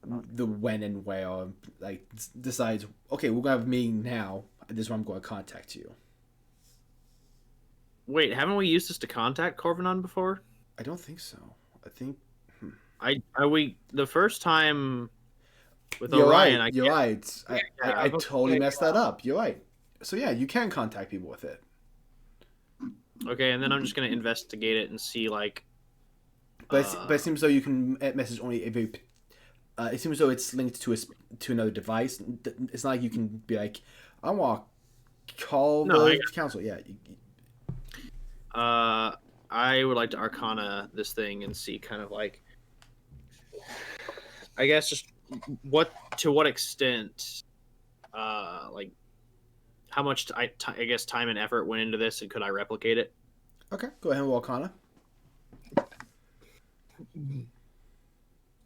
when and where. Like decides, okay, we're gonna have a meeting now. This is where I'm going to contact you. Wait, haven't we used this to contact Karvonen before? I don't think so. I think We the first time with you're Orion. right. You're right. I was totally okay, messed that up. You're right. So yeah, you can contact people with it. Okay, and then I'm just gonna investigate it and see like. But it seems though you can message only a very. It seems though it's linked to another device. It's not like you can be like, I want to call the council. Yeah. I would like to Arcana this thing and see kind of like. I guess just to what extent, like, how much I guess time and effort went into this, and could I replicate it? Okay, go ahead and roll Arcana.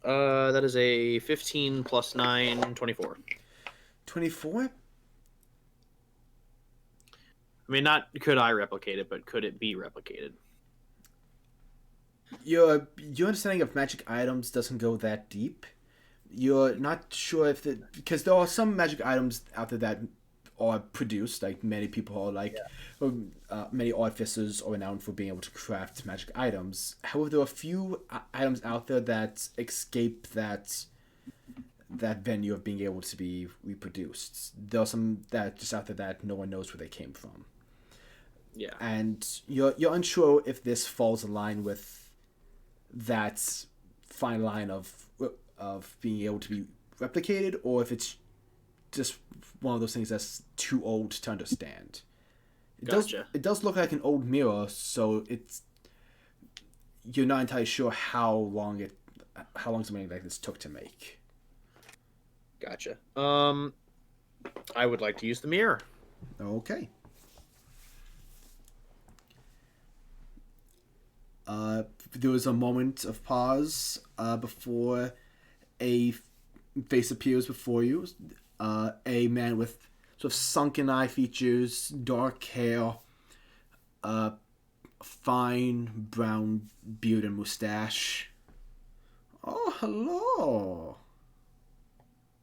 That is a 15 plus 9, 24. 24? I mean, not could I replicate it, but could it be replicated? Your understanding of magic items doesn't go that deep. You're not sure if because there are some magic items out there that are produced, like many people are like, many artificers are renowned for being able to craft magic items. However, there are a few items out there that escape that venue of being able to be reproduced. There are some that just out there that no one knows where they came from. Yeah. And you're unsure if this falls in line with that fine line of being able to be replicated, or if it's just one of those things that's too old to understand. It does look like an old mirror, so you're not entirely sure how long something like this took to make. Gotcha. I would like to use the mirror. Okay. There was a moment of pause before a face appears before you. A man with sort of sunken eye features, dark hair, fine brown beard and mustache. Oh, hello.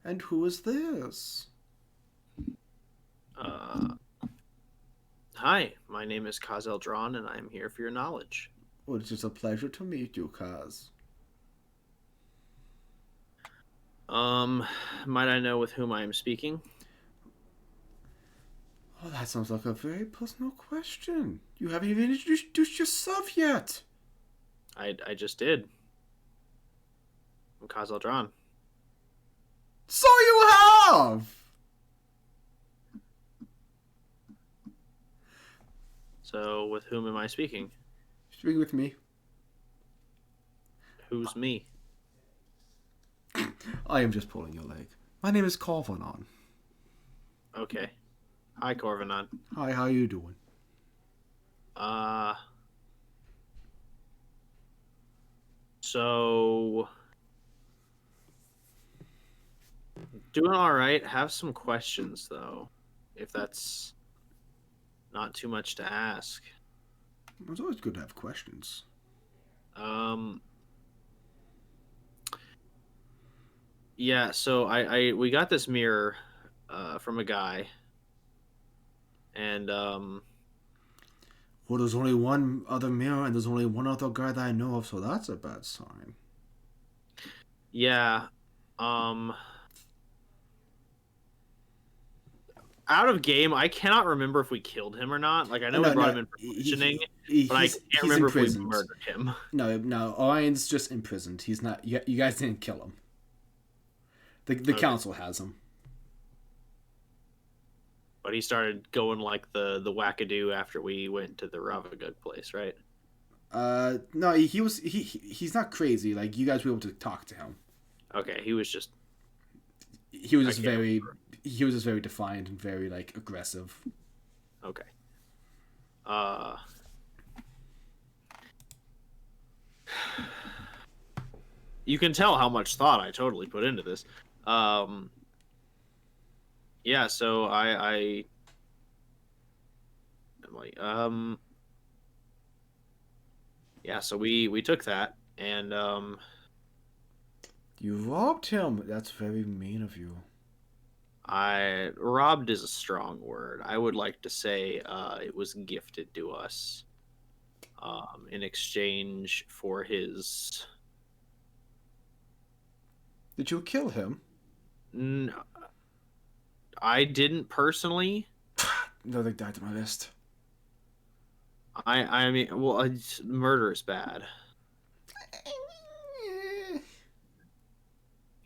And who is this? Hi, my name is Khaz and I am here for your knowledge. Well, it's just a pleasure to meet you, Khaz. Might I know with whom I am speaking? Oh, that sounds like a very personal question. You haven't even introduced yourself yet. I just did. I'm Khaz. So you have! So, with whom am I speaking? Speak with me. Who's me? I am just pulling your leg. My name is Karvonen. Okay. Hi, Karvonen. Hi, how you doing? So... Doing alright. Have some questions, though. If that's not too much to ask. It's always good to have questions. Yeah, so we got this mirror from a guy, and Well, there's only one other mirror, and there's only one other guy that I know of, so that's a bad sign. yeah, out of game, I cannot remember if we killed him or not. Like I know we brought him in for questioning, but I can't remember if we murdered him. No, Orion's just imprisoned. He's not. You guys didn't kill him. The council has him. But he started going like the wackadoo after we went to the Ravagud place, right? No, he's not crazy. Like you guys were able to talk to him. Okay, he was just very defiant and very like aggressive. okay. You can tell how much thought I totally put into this. Yeah, so I yeah, so we took that and You robbed him. That's very mean of you. I robbed is a strong word. I would like to say it was gifted to us in exchange for his. Did you kill him? No, I didn't personally. Another guy to my list. I mean, well, murder is bad.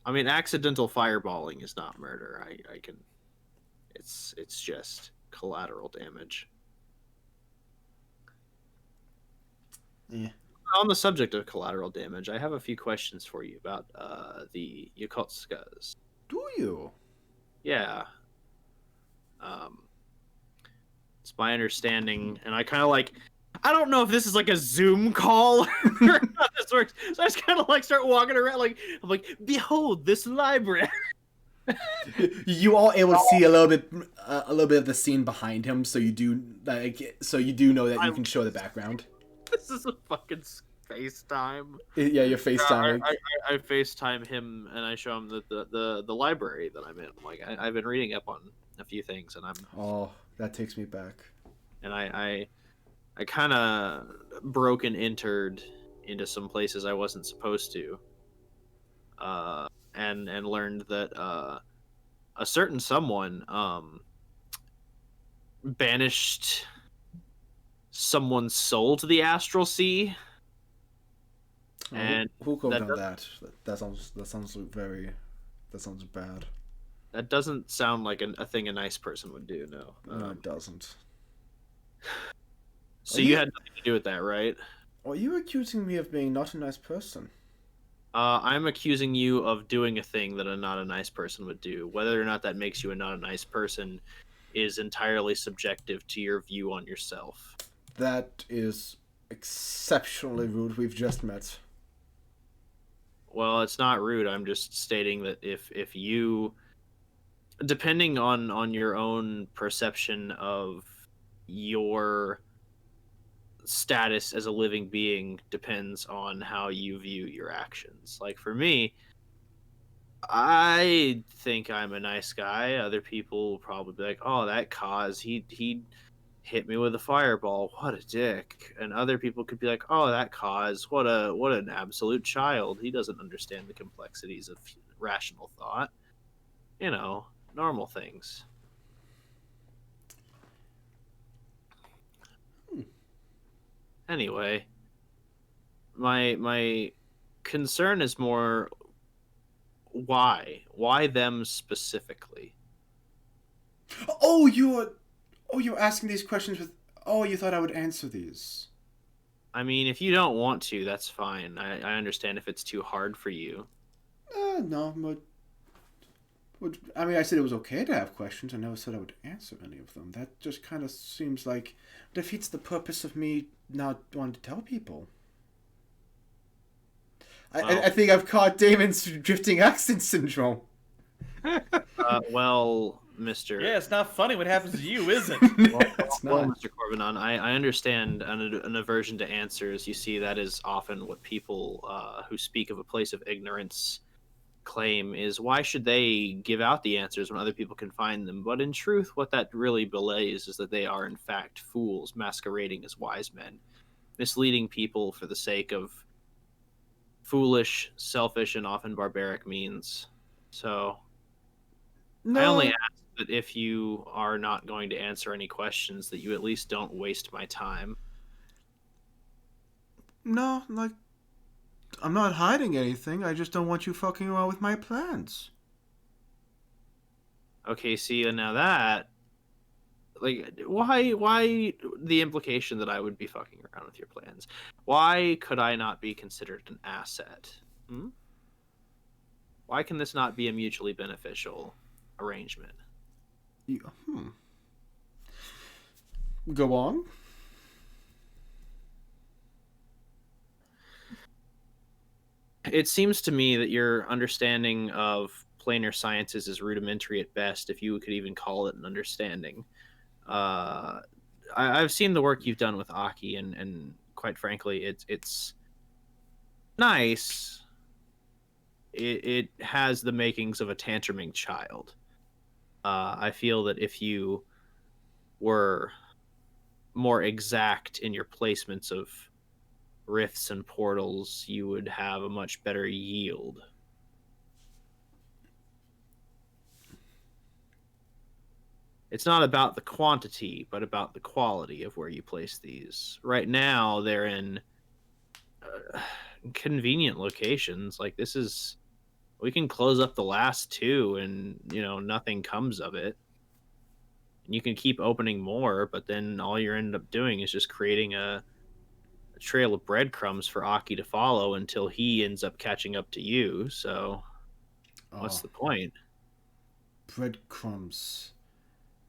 I mean, accidental fireballing is not murder. I can. It's just collateral damage. Yeah. On the subject of collateral damage, I have a few questions for you about the Yakutskas. Do you? Yeah. It's my understanding, and I kind of like. I don't know if this is like a Zoom call or how this works. So I just kind of like start walking around, like I'm like, behold this library. You all able to see a little bit of the scene behind him, so you do know that you can show the background. This is a fucking FaceTime. Yeah, you're FaceTiming. I FaceTime him and I show him the library that I'm in. I'm like, I've been reading up on a few things, and I'm. Oh, that takes me back. And I kind of broke and entered into some places I wasn't supposed to, and learned that a certain someone banished someone's soul to the astral sea. And who could have done that? That sounds bad. That doesn't sound like a thing a nice person would do. No, No, it doesn't. So you had nothing to do with that, right? Are you accusing me of being not a nice person? I'm accusing you of doing a thing that not a nice person would do. Whether or not that makes you not a nice person is entirely subjective to your view on yourself. That is exceptionally rude. We've just met. Well, it's not rude. I'm just stating that if you, depending on your own perception of your status as a living being, depends on how you view your actions. Like for me, I think I'm a nice guy. Other people will probably be like, "Oh, that Khaz, he hit me with a fireball. What a dick." And other people could be like, "Oh, that Khaz, what an absolute child. He doesn't understand the complexities of rational thought." You know, normal things. Anyway, my concern is more why them specifically. You're asking these questions with. Oh, you thought I would answer these. I mean, if you don't want to, that's fine. I understand if it's too hard for you. No, I mean, I said it was okay to have questions. I never said I would answer any of them. That just kind of seems like defeats the purpose of me not wanting to tell people. I think I've caught Damon's drifting accent syndrome. Well, Mr. Yeah, it's not funny what happens to you, is it? It's not. Well, Mr. Corvinon, I understand an aversion to answers. You see, that is often what people who speak of a place of ignorance claim is, why should they give out the answers when other people can find them? But in truth, what that really belays is that they are in fact fools masquerading as wise men, misleading people for the sake of foolish, selfish, and often barbaric means. So I only No, ask that if you are not going to answer any questions, that you at least don't waste my time. no, like, I'm not hiding anything. I just don't want you fucking around with my plans. Okay, see, and now that, like, why the implication that I would be fucking around with your plans? Why could I not be considered an asset? Hmm? Why can this not be a mutually beneficial arrangement? Hmm. Go on. It seems to me that your understanding of planar sciences is rudimentary at best, if you could even call it an understanding. I've seen the work you've done with Aki, and quite frankly, it's nice. It has the makings of a tantruming child. I feel that if you were more exact in your placements of rifts and portals, you would have a much better yield. It's not about the quantity, but about the quality of where you place these. Right now, they're in convenient locations. Like, this is, we can close up the last two and, nothing comes of it. And you can keep opening more, but then all you're end up doing is just creating a trail of breadcrumbs for Aki to follow until he ends up catching up to you. So what's Oh, the point? breadcrumbs.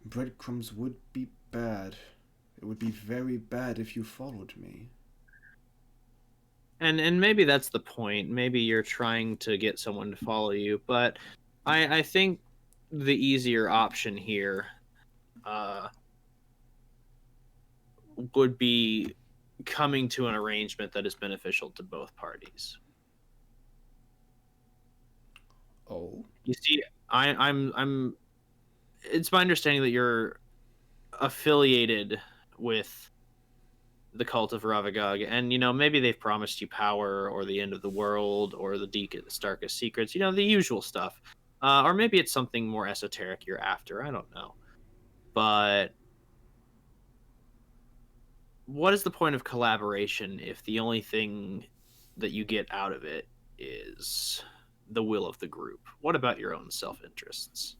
Breadcrumbs would be bad. It would be very bad if you followed me. And maybe that's the point. Maybe you're trying to get someone to follow you, but I think the easier option here would be coming to an arrangement that is beneficial to both parties. Oh? You see, I'm. It's my understanding that you're affiliated with the cult of Ravagog, and maybe they've promised you power or the end of the world or the deepest darkest secrets, the usual stuff, or maybe it's something more esoteric you're after. I don't know, but what is the point of collaboration if the only thing that you get out of it is the will of the group? What about your own self-interests?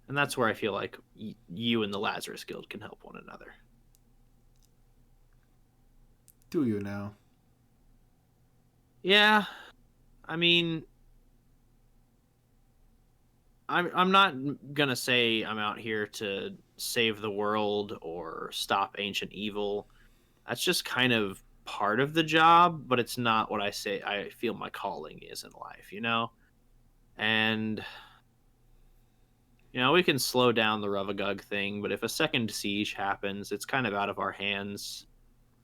And that's where I feel like you and the Lazarus Guild can help one another. Do you now? Yeah, I mean, I'm not gonna say I'm out here to save the world or stop ancient evil. That's just kind of part of the job, but it's not what I feel my calling is in life. And we can slow down the Ravagug thing, but if a second siege happens, it's kind of out of our hands.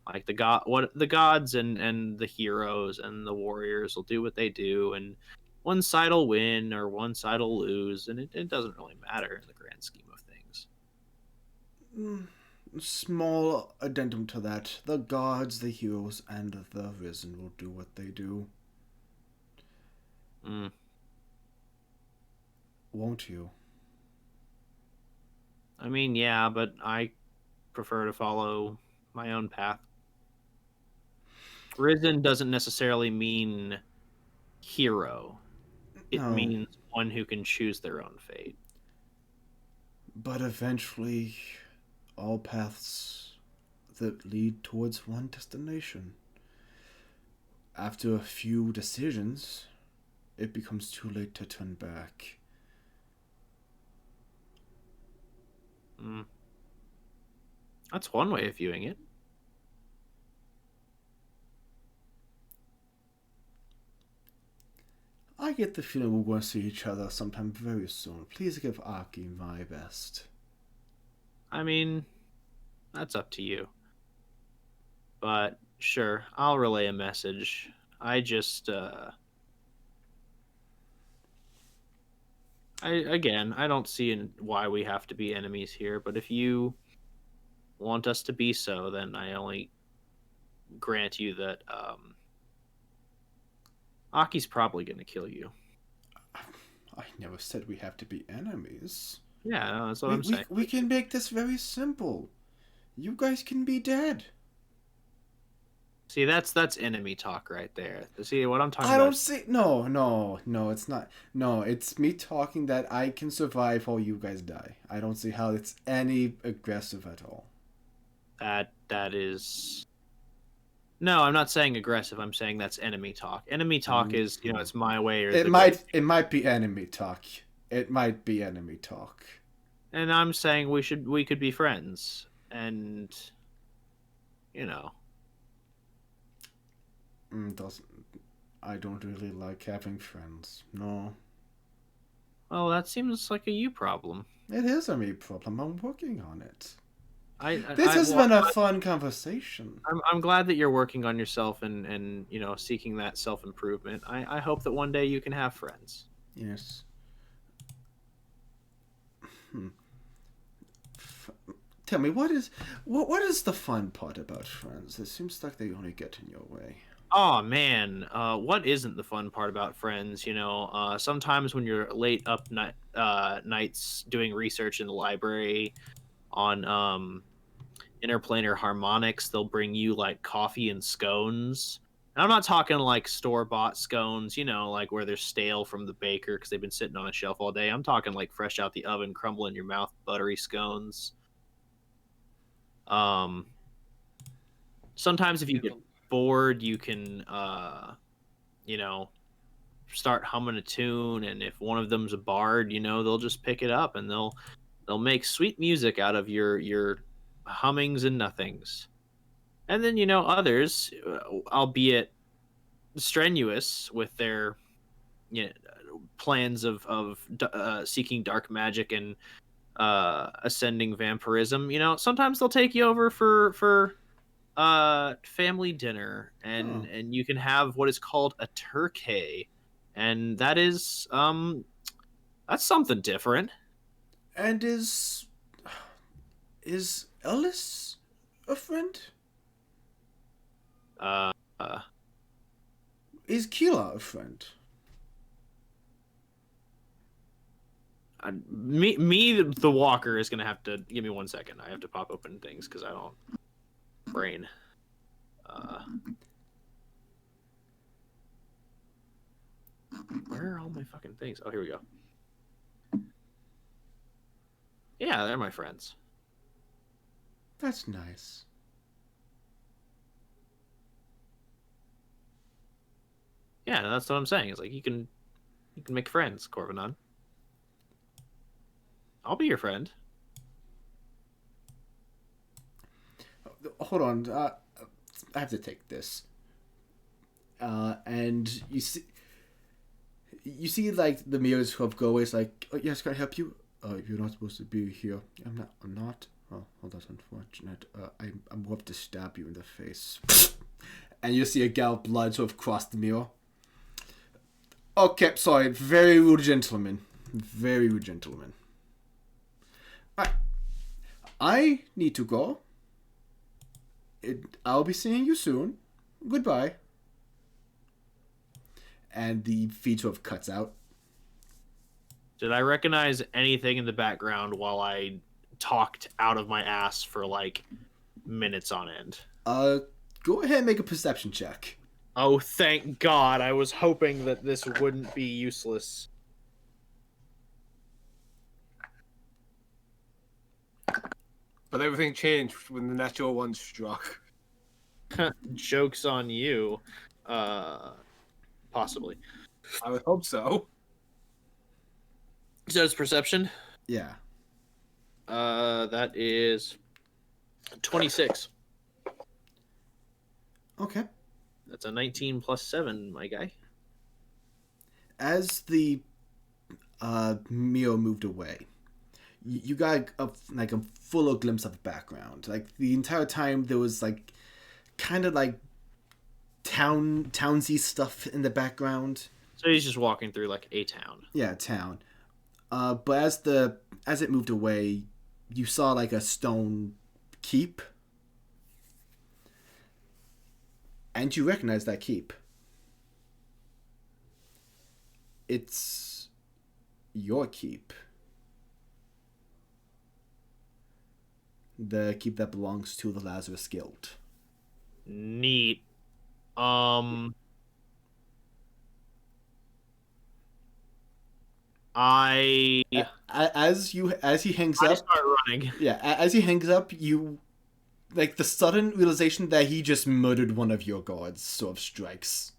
Like the gods and the heroes and the warriors will do what they do, and one side will win or one side will lose, and it doesn't really matter in the grand scheme of things. Small addendum to that. The gods, the heroes, and the risen will do what they do. Mm. Won't you? I mean, yeah, but I prefer to follow my own path. Risen doesn't necessarily mean hero. It No. means one who can choose their own fate. But eventually, all paths that lead towards one destination. After a few decisions, it becomes too late to turn back. Mm. That's one way of viewing it. I get the feeling we're going to see each other sometime very soon. Please give Aki my best. I mean, that's up to you. But sure, I'll relay a message. I just I don't see why we have to be enemies here, but if you want us to be so, then I only grant you that Aki's probably going to kill you. I never said we have to be enemies. Yeah, no, that's what I'm saying. We can make this very simple. You guys can be dead. See, that's enemy talk right there. See what I'm talking I about? don't see. No, it's not. No, it's me talking that I can survive while you guys die. I don't see how it's any aggressive at all. That is. No, I'm not saying aggressive. I'm saying that's enemy talk. Enemy talk is, it's my way or It the might be enemy talk. It might be enemy talk. And I'm saying we could be friends, and I don't really like having friends. No. Well, that seems like a you problem. It is a me problem. I'm working on it. This has been a fun conversation. I'm glad that you're working on yourself and seeking that self-improvement. I hope that one day you can have friends. Yes. Tell me, what is the fun part about friends? It seems like they only get in your way. Oh man, what isn't the fun part about friends? Sometimes when you're late up nights doing research in the library on interplanar harmonics, they'll bring you like coffee and scones. And I'm not talking like store-bought scones, like where they're stale from the baker because they've been sitting on a shelf all day. I'm talking like fresh out the oven, crumble in your mouth, buttery scones. Sometimes if you get bored, you can start humming a tune, and if one of them's a bard, they'll just pick it up and they'll make sweet music out of your hummings and nothings. And then others, albeit strenuous with their plans of seeking dark magic and ascending vampirism, sometimes they'll take you over for family dinner, and you can have what is called a turkey, and that is that's something different. And is Ellis a friend? Is Keela a friend? The walker is gonna have to give me 1 second. I have to pop open things because I don't brain. Where are all my fucking things? Oh, here we go. Yeah, they're my friends. That's nice. Yeah, that's what I'm saying. It's like you can make friends, Karvonen. I'll be your friend. Hold on. I have to take this. And you see like the mirrors of go is like, oh, yes, can I help you? You're not supposed to be here. I'm not. Oh, that's unfortunate. I'm about to stab you in the face. And you see a gallop of blood sort of cross the mirror. Okay, sorry. Very rude gentleman. Very rude gentleman. I need to go. I'll be seeing you soon. Goodbye. And the feed sort of cuts out. Did I recognize anything in the background while I talked out of my ass for like minutes on end? Go ahead and make a perception check. Oh, thank God. I was hoping that this wouldn't be useless. But everything changed when the natural one struck. Joke's on you. Possibly. I would hope so. So it's perception? Yeah. That is 26. Okay. That's a 19 plus 7, my guy. As the Mio moved away, you got a full glimpse of the background. Like the entire time there was like kind of like townsy stuff in the background. So he's just walking through like a town. Yeah, town. But as it moved away, you saw like a stone keep, and you recognize that keep. It's your keep. The keep that belongs to the Lazarus Guild. Neat. I As he hangs I up, start running. yeah, as he hangs up, you like the sudden realization that he just murdered one of your guards sort of strikes.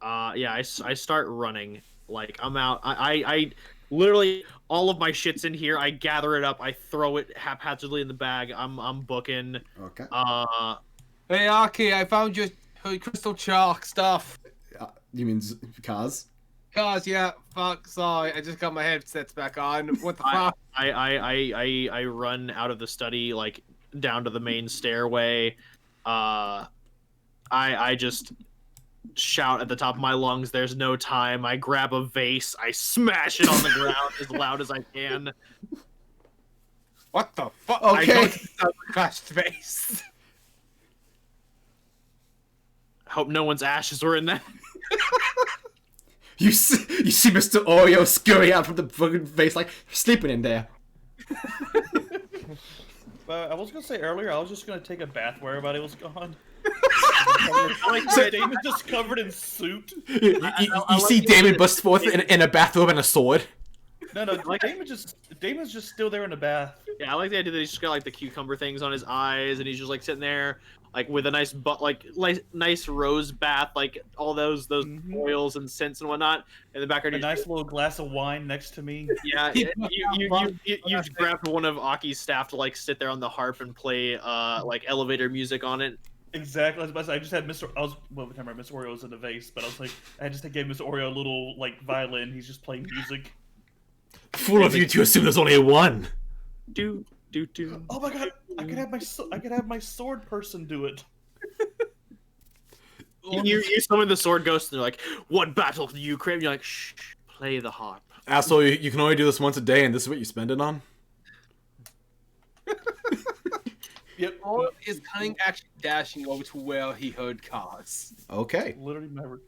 Yeah, I start running. Like I'm out. I literally all of my shit's in here. I gather it up. I throw it haphazardly in the bag. I'm booking. Okay. Hey, Aki, I found your crystal chalk stuff. You mean Khaz? Cause yeah, fuck, sorry, I just got my headsets back on. What the fuck? I run out of the study, like down to the main stairway. I just shout at the top of my lungs, "There's no time!" I grab a vase, I smash it on the ground as loud as I can. What the fuck? Okay. I go to the crushed face. I hope no one's ashes were in that. You see Mr. Oreo scurry out from the fucking face like sleeping in there. I was gonna say earlier, I was just gonna take a bath where everybody was gone. So- Damon's just covered in soot. You see Damon bust forth in a bathrobe and a sword. No, Damon's just still there in the bath. Yeah, I like the idea that he's just got like the cucumber things on his eyes, and he's just like sitting there, like with a nice nice rose bath, like all those oils and scents and whatnot. In the background, A nice little glass of wine next to me. yeah, you grabbed one of Aki's staff to like sit there on the harp and play like elevator music on it. Exactly. I was about to say, I just had Mr. Mr. Oreo was in the vase, but I was like, I just gave Mr. Oreo a little like violin. He's just playing music. Fool of you to assume there's only one. Do. Oh my god! I could have my sword person do it. You summon the sword ghost, and they're like, "What battle do you crave?" You're like, "Shh, play the harp." Asshole, you can only do this once a day, and this is what you spend it on? Yep. Or is Cunning actually dashing over to where he heard cars? Okay. Literally never.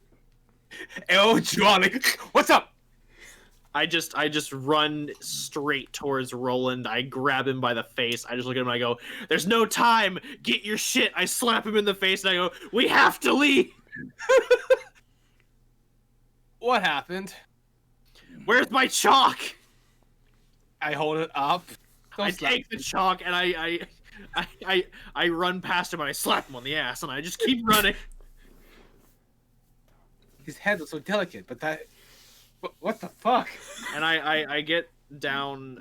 Oh, Johnny, what's up? I just run straight towards Roland. I grab him by the face. I just look at him and I go, "There's no time. Get your shit." I slap him in the face and I go, "We have to leave." What happened? Where's my chalk? I hold it up. I take the chalk and I run past him and I slap him on the ass and I just keep running. His head was so delicate, but that... What the fuck? And I get down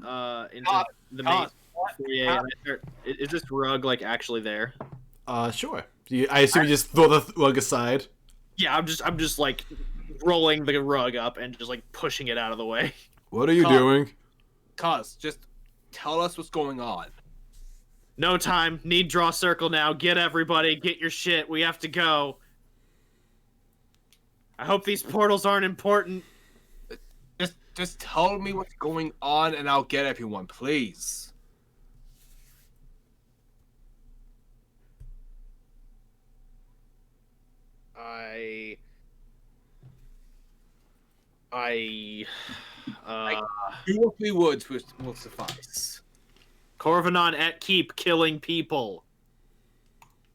into the main foyer and I start, is this rug like actually there? Sure. I assume you just throw the rug aside. Yeah, I'm just like rolling the rug up and just like pushing it out of the way. What are you doing? Khaz, just tell us what's going on. No time. Need draw circle now. Get everybody. Get your shit. We have to go. I hope these portals aren't important. Just tell me what's going on and I'll get everyone, please. Two or three words will suffice. Karvonen at keep killing people.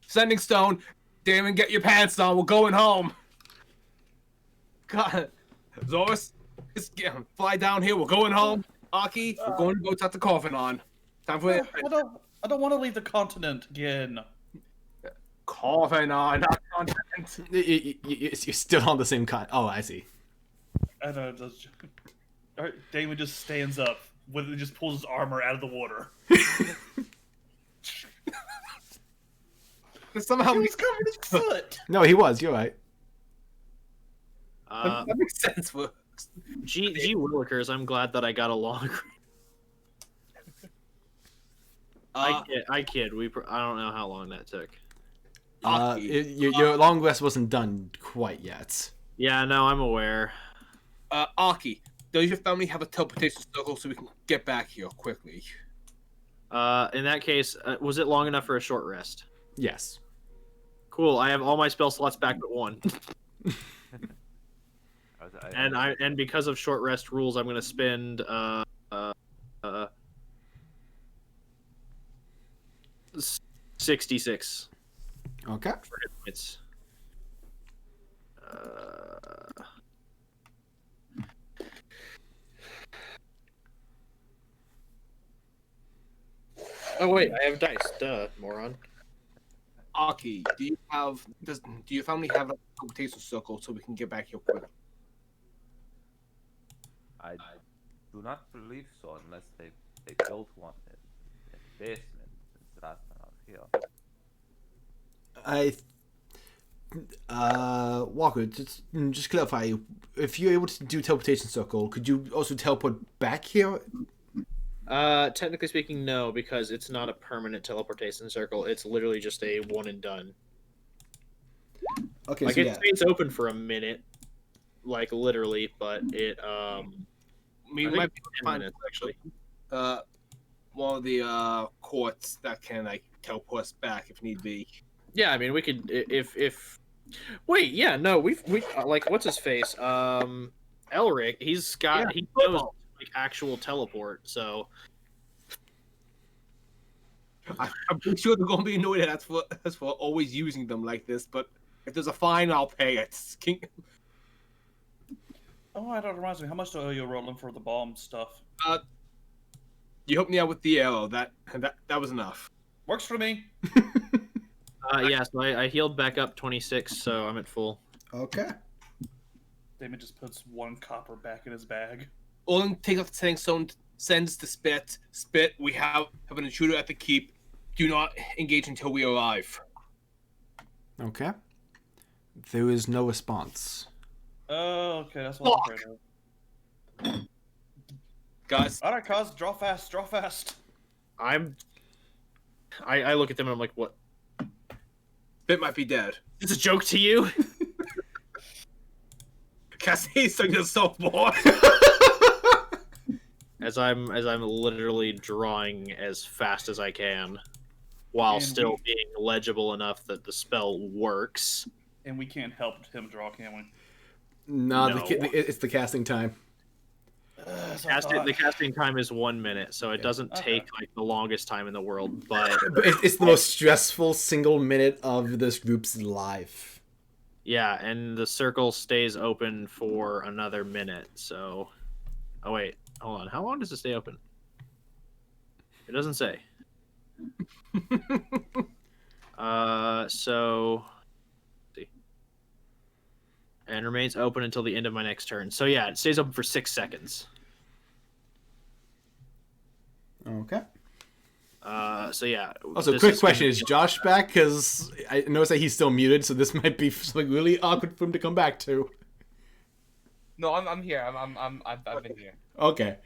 Sending stone. Damon, get your pants on. We're going home. God. Zoris, fly down here. We're going home. Aki, we're going to go talk to Karvonen. Time for it. I don't want to leave the continent again. Karvonen, not continent. You're still on the same Oh, I see. I don't know. Alright, Damon just stands up. Just pulls his armor out of the water. Somehow He's covered his foot. No, he was. You're right. that makes sense. Gee Willikers, I'm glad that I got along. I kid. I don't know how long that took. Your long rest wasn't done quite yet. Yeah, no, I'm aware. Aki, does your family have a teleportation circle so we can get back here quickly? In that case, was it long enough for a short rest? Yes. Cool. I have all my spell slots back but one. And because of short rest rules, I'm gonna spend 66. Okay. For hit points. Oh wait, I have dice. Duh, moron. Aki, do your family have a teleportation circle so we can get back here quickly? I do not believe so unless they built one in the basement since the last time I was here. Walker, just clarify. If you're able to do teleportation circle, could you also teleport back here? Technically speaking, no, because it's not a permanent teleportation circle. It's literally just a one and done. Okay, Like so it yeah. stays open for a minute, like literally, but it We I think might be it's able to 10 find minutes, actually. one of the courts that can like teleport us back if need be. Yeah, I mean we could if. Wait, yeah, no, we like what's his face? Elric, he knows like actual teleport, so. I'm pretty sure they're gonna be annoyed at us for always using them like this. But if there's a fine, I'll pay it. Oh, that reminds me. How much are you rolling for the bomb stuff? You helped me out with the arrow. That was enough. Works for me. Yeah, so I healed back up 26, so I'm at full. Okay. Damon just puts 1 copper back in his bag. All it takes of saying someone sends the spit. Spit. We have an intruder at the keep. Do not engage until we arrive. Okay. There is no response. Oh, okay, that's what I'm afraid of. Guys, All right, Khaz, draw fast, draw fast. I look at them and I'm like, what? Spit might be dead. Is this a joke to you? Cassie's stuck in a softball. As I'm literally drawing as fast as I can, while And still being legible enough that the spell works. And we can't help him draw, can we? No, No. it's the casting time. The casting time is 1 minute, so it doesn't take like the longest time in the world. But But it's the most stressful single minute of this group's life. yeah, and the circle stays open for another minute. So, oh wait, hold on. How long does it stay open? It doesn't say. So. See. And remains open until the end of my next turn. So yeah, it stays open for 6 seconds. Okay. So yeah. Also, quick question: is Josh back? Because I noticed that he's still muted, so this might be something really awkward for him to come back to. No, I'm here. I've been here. Okay.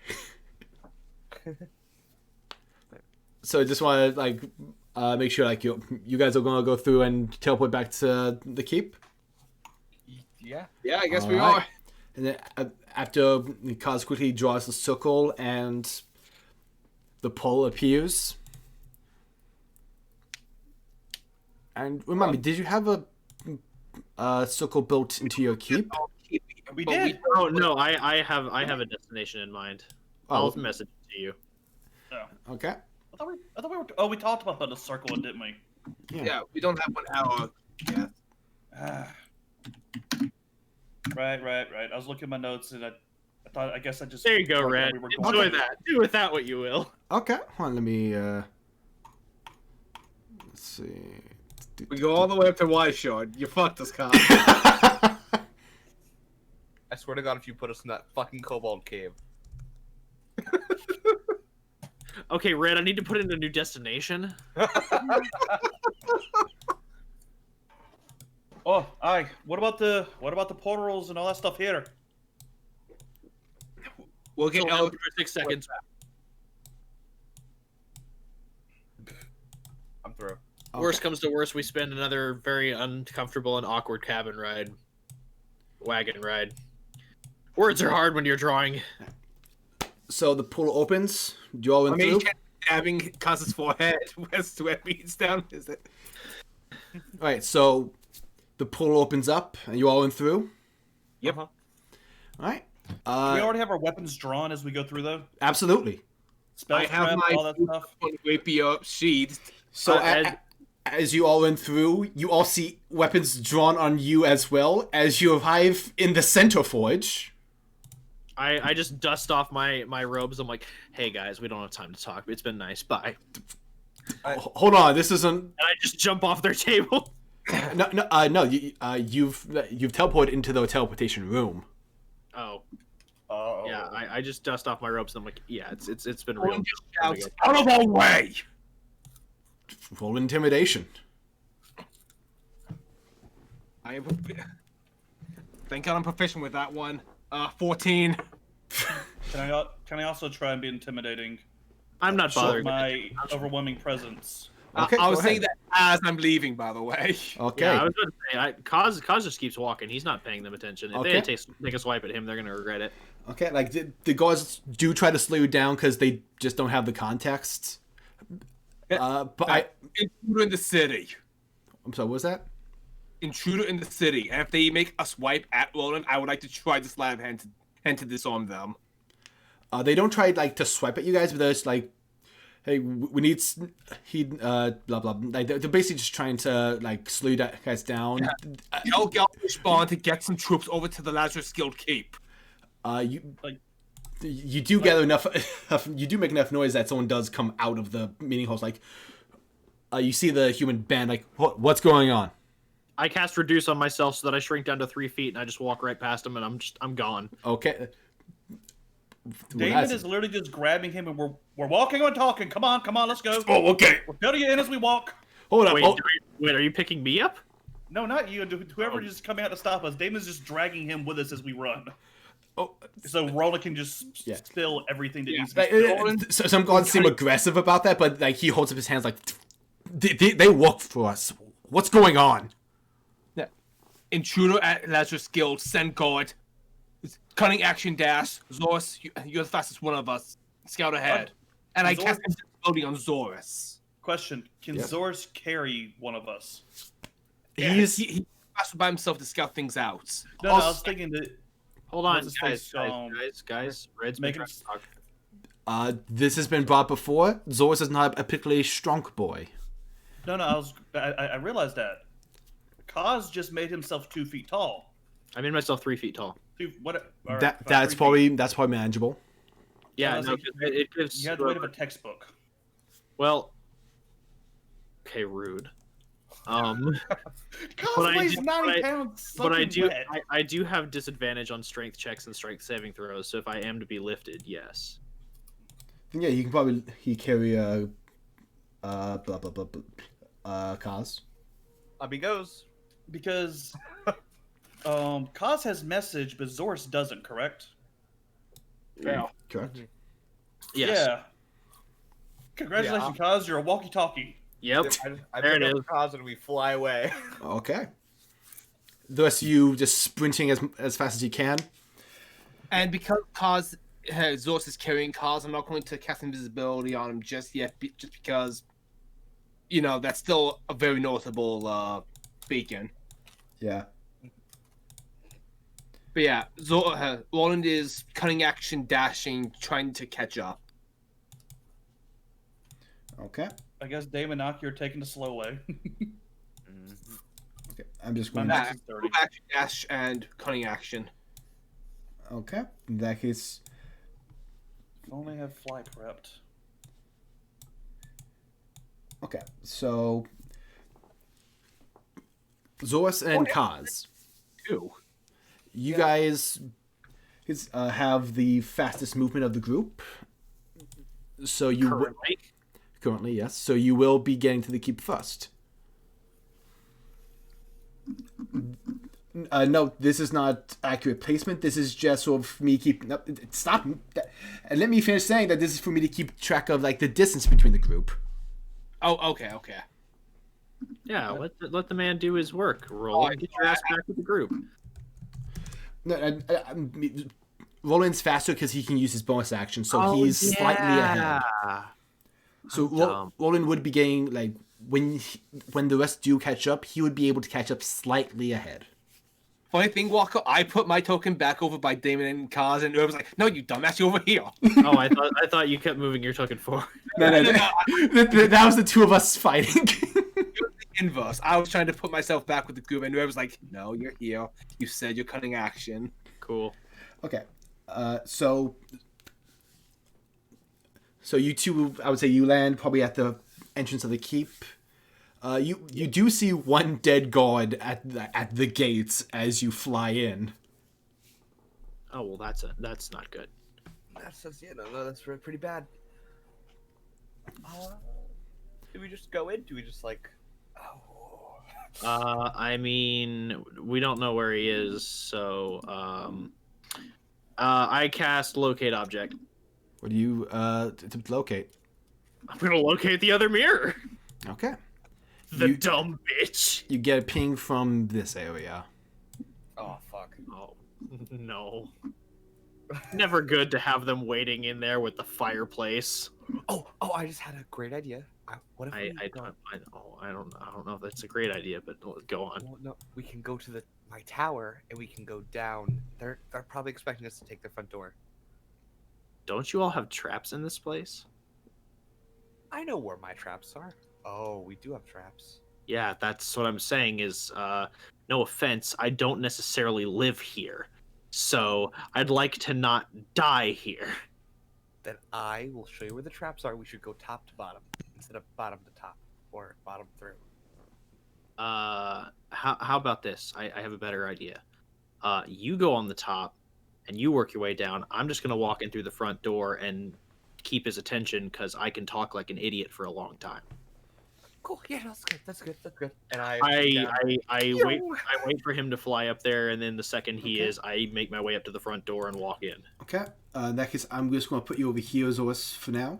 So I just want to like make sure like you guys are gonna go through and teleport back to the keep. Yeah. Yeah, I guess we Alright. are. And then after Khaz quickly draws the circle and the pole appears. And remind me, did you have a circle built into your keep? We did. Oh no, I have a destination in mind. I'll message it to you. Oh. Okay. I thought we were. Oh, we talked about the circle, didn't we? Yeah, we don't have 1 hour. Yeah. Right. I was looking at my notes and I thought. I guess I just. There you go, forgot Red. we were Enjoy going- that. Do with that what you will. Okay. Hold on, let me let's see. We go all the way up to Y-Shard. You fucked us, Kyle. I swear to God, if you put us in that fucking kobold cave. Okay, Red, I need to put in a new destination. Oh, aye. What about the portals and all that stuff here? We'll get So El- open for 6 seconds. I'm through. Worst comes to worst, we spend another very uncomfortable and awkward wagon ride. Words are hard when you're drawing. So the portal opens. Do you all in through? Stabbing Khaz's forehead. Where's where it beats down? Is it? All right. So the portal opens up, and you all in through. Yep. All right. Do we already have our weapons drawn as we go through, though? Absolutely. Spell I have trap, my all that stuff. rapier sheathed. So as you all in through, you all see weapons drawn on you as well as you arrive in the center forge. I just dust off my robes. I'm like, hey guys, we don't have time to talk. It's been nice. Bye. Hold on, this isn't. And I just jump off their table. No. You've teleported into the teleportation room. Oh. Oh. Yeah, I just dust off my robes and I'm like, yeah, it's been real. Shouts, out of our way! Roll intimidation. I am. Thank God I'm proficient with that one. 14. Can I also try and be intimidating? I'm not Show bothered. my overwhelming presence. Okay, I was go saying ahead. that as I'm leaving, by the way. Okay. Yeah, I was going to say, Khaz just keeps walking. He's not paying them attention. If Okay. they take a swipe at him, they're going to regret it. Okay, like the guards do try to slow you down because they just don't have the context. But Intruder in the city. I'm sorry, what was that? Intruder in the city. And if they make a swipe at Roland, I would like to try to slam hand to disarm them. They don't try like to swipe at you guys, but they're just like, hey, we need blah blah. Like they're basically just trying to like slow you guys down. Tell Galfish Bond to get some troops over to the Lazarus Guild Keep. You do gather enough. You do make enough noise that someone does come out of the meeting halls. Like, you see the human band. Like, what's going on? I cast reduce on myself so that I shrink down to 3 feet and I just walk right past him and I'm gone. Okay. Damon is literally just grabbing him and we're walking and talking. Come on, let's go. Oh, okay. We're cutting you in as we walk. Hold on. Wait, are you picking me up? No, not you. Whoever is coming out to stop us. Damon's just dragging him with us as we run. Oh, So Roland can just spill everything that needs to be like, spilled. some guards seem aggressive about that, but like he holds up his hands like they work for us. What's going on? Intruder at Lazarus Guild, send guard. Cunning action dash. Zorus, you're the fastest one of us. Scout ahead. And I cast invisibility on Zorus. Question: Can Zorus carry one of us? He's He's faster by himself to scout things out. No, I was thinking that. Hold on, What's his face, guys. Red's make been him- trying to talk. this has been brought before. Zorus is not a particularly strong boy. No, I realized that. Khaz just made himself 2 feet tall. I made myself 3 feet tall. That's probably manageable. Yeah, I no, was it gives. You have the weight of a textbook. Well, okay, rude. Khaz But weighs 90 But pounds. I soaking do, wet. I do have disadvantage on strength checks and strength saving throws. So if I am to be lifted, yes. Yeah, you can probably carry Khaz. Up he goes. Because Khaz has message, but Zorus doesn't. Correct? Yeah. Correct. Yes. Yeah. Congratulations, Khaz. You're a walkie-talkie. Yep. I There pick it up is. Khaz and we fly away. Okay. The rest of you just sprinting as fast as you can. And because Zorus is carrying Khaz, I'm not going to cast invisibility on him just yet, just because, that's still a very notable beacon. Yeah. But yeah, Roland is cunning action dashing, trying to catch up. Okay. I guess Damon Knock, you're taking the slow way. Okay. I'm just My going. max is 30. Action dash and cunning action. Okay. In that case, If only I have fly prepped. okay. So Zorus and Khaz, Two. you guys have the fastest movement of the group. So you currently, yes. So you will be getting to the keep first. No, this is not accurate placement. This is just sort of me keeping up. Stop. And let me finish saying that this is for me to keep track of like the distance between the group. Oh, okay. Yeah, let the man do his work. Roland, get your ass back with the group. No, Roland's faster because he can use his bonus action, so he's slightly ahead. So Roland would be getting like when the rest do catch up, he would be able to catch up slightly ahead. Funny thing, Walker, I put my token back over by Damon and Khaz, and it was like, "No, you dumbass, you're over here." Oh, I thought you kept moving your token forward. No. That was the two of us fighting. Inverse. I was trying to put myself back with the group, and whoever was like, "No, you're here. You said you're cutting action." Cool. Okay, so you two, I would say you land probably at the entrance of the keep. You do see one dead guard at the gates as you fly in. Oh well, that's not good. That's pretty bad. Do we just go in? Do we just like? I mean, we don't know where he is, so I cast locate object. What do you to locate? I'm gonna locate the other mirror. Okay. The dumb bitch. You get a ping from this area. Oh fuck. Oh no. Never good to have them waiting in there with the fireplace. Oh! I just had a great idea. What if I don't know if that's a great idea, but go on. Well, no, we can go to my tower and we can go down. They're probably expecting us to take the front door. Don't you all have traps in this place? I know where my traps are. Oh, we do have traps. Yeah, that's what I'm saying is, no offense, I don't necessarily live here. So, I'd like to not die here. Then I will show you where the traps are. We should go top to bottom instead of bottom to top or bottom through. How about this? I have a better idea. You go on the top, and you work your way down. I'm just gonna walk in through the front door and keep his attention because I can talk like an idiot for a long time. Cool. Yeah, that's good. And I wait for him to fly up there, and then the second he is, I make my way up to the front door and walk in. Okay. In that case, I'm just going to put you over here, Zoris, for now.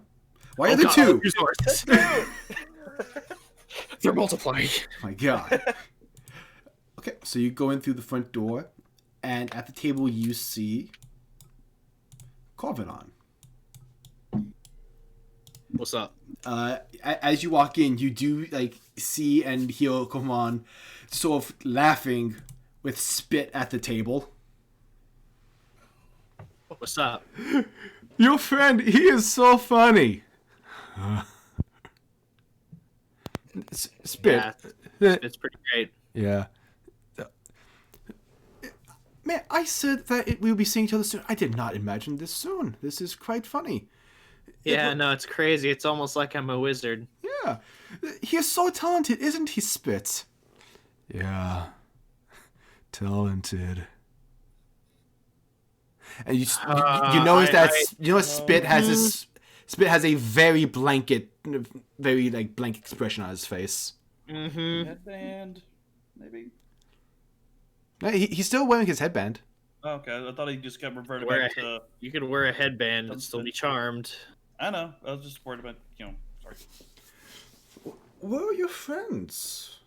Why are there two? They're multiplying. My God. Okay, so you go in through the front door, and at the table you see Karvonen. What's up? As you walk in, you do see and hear Karvonen sort of laughing with spit at the table. What's up? Your friend, he is so funny. Spit. Yeah, it's pretty great. Yeah. Man, I said that we'll be seeing each other soon. I did not imagine this soon. This is quite funny. Yeah, no, it's crazy. It's almost like I'm a wizard. Yeah. He is so talented, isn't he, Spit? Yeah. Talented. And you notice Spit has a very blank expression on his face. Mm-hmm. Headband, maybe. No, he's still wearing his headband. Oh, okay, I thought he just got reverted back to. You could wear a headband and still be charmed. I know. I was just worried about Sorry. Where are your friends?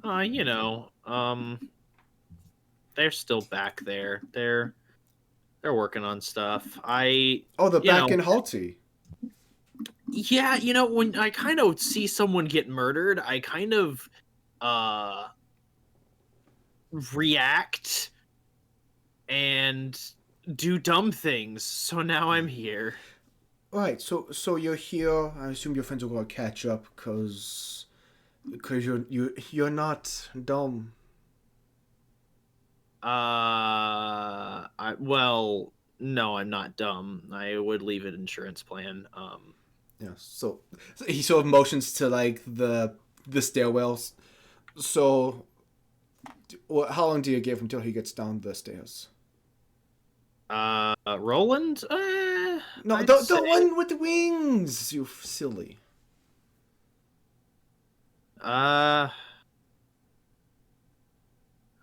They're still back there. They're working on stuff. They're back in Halty. Yeah, when I kind of see someone get murdered, I kind of react and do dumb things. So now I'm here. Right, so you're here. I assume your friends will go catch up because you're not dumb. No, I'm not dumb. I would leave an insurance plan. Yeah. So he sort of motions to the stairwells. So, how long do you give until he gets down the stairs? Roland? No, the one with the wings, you silly. I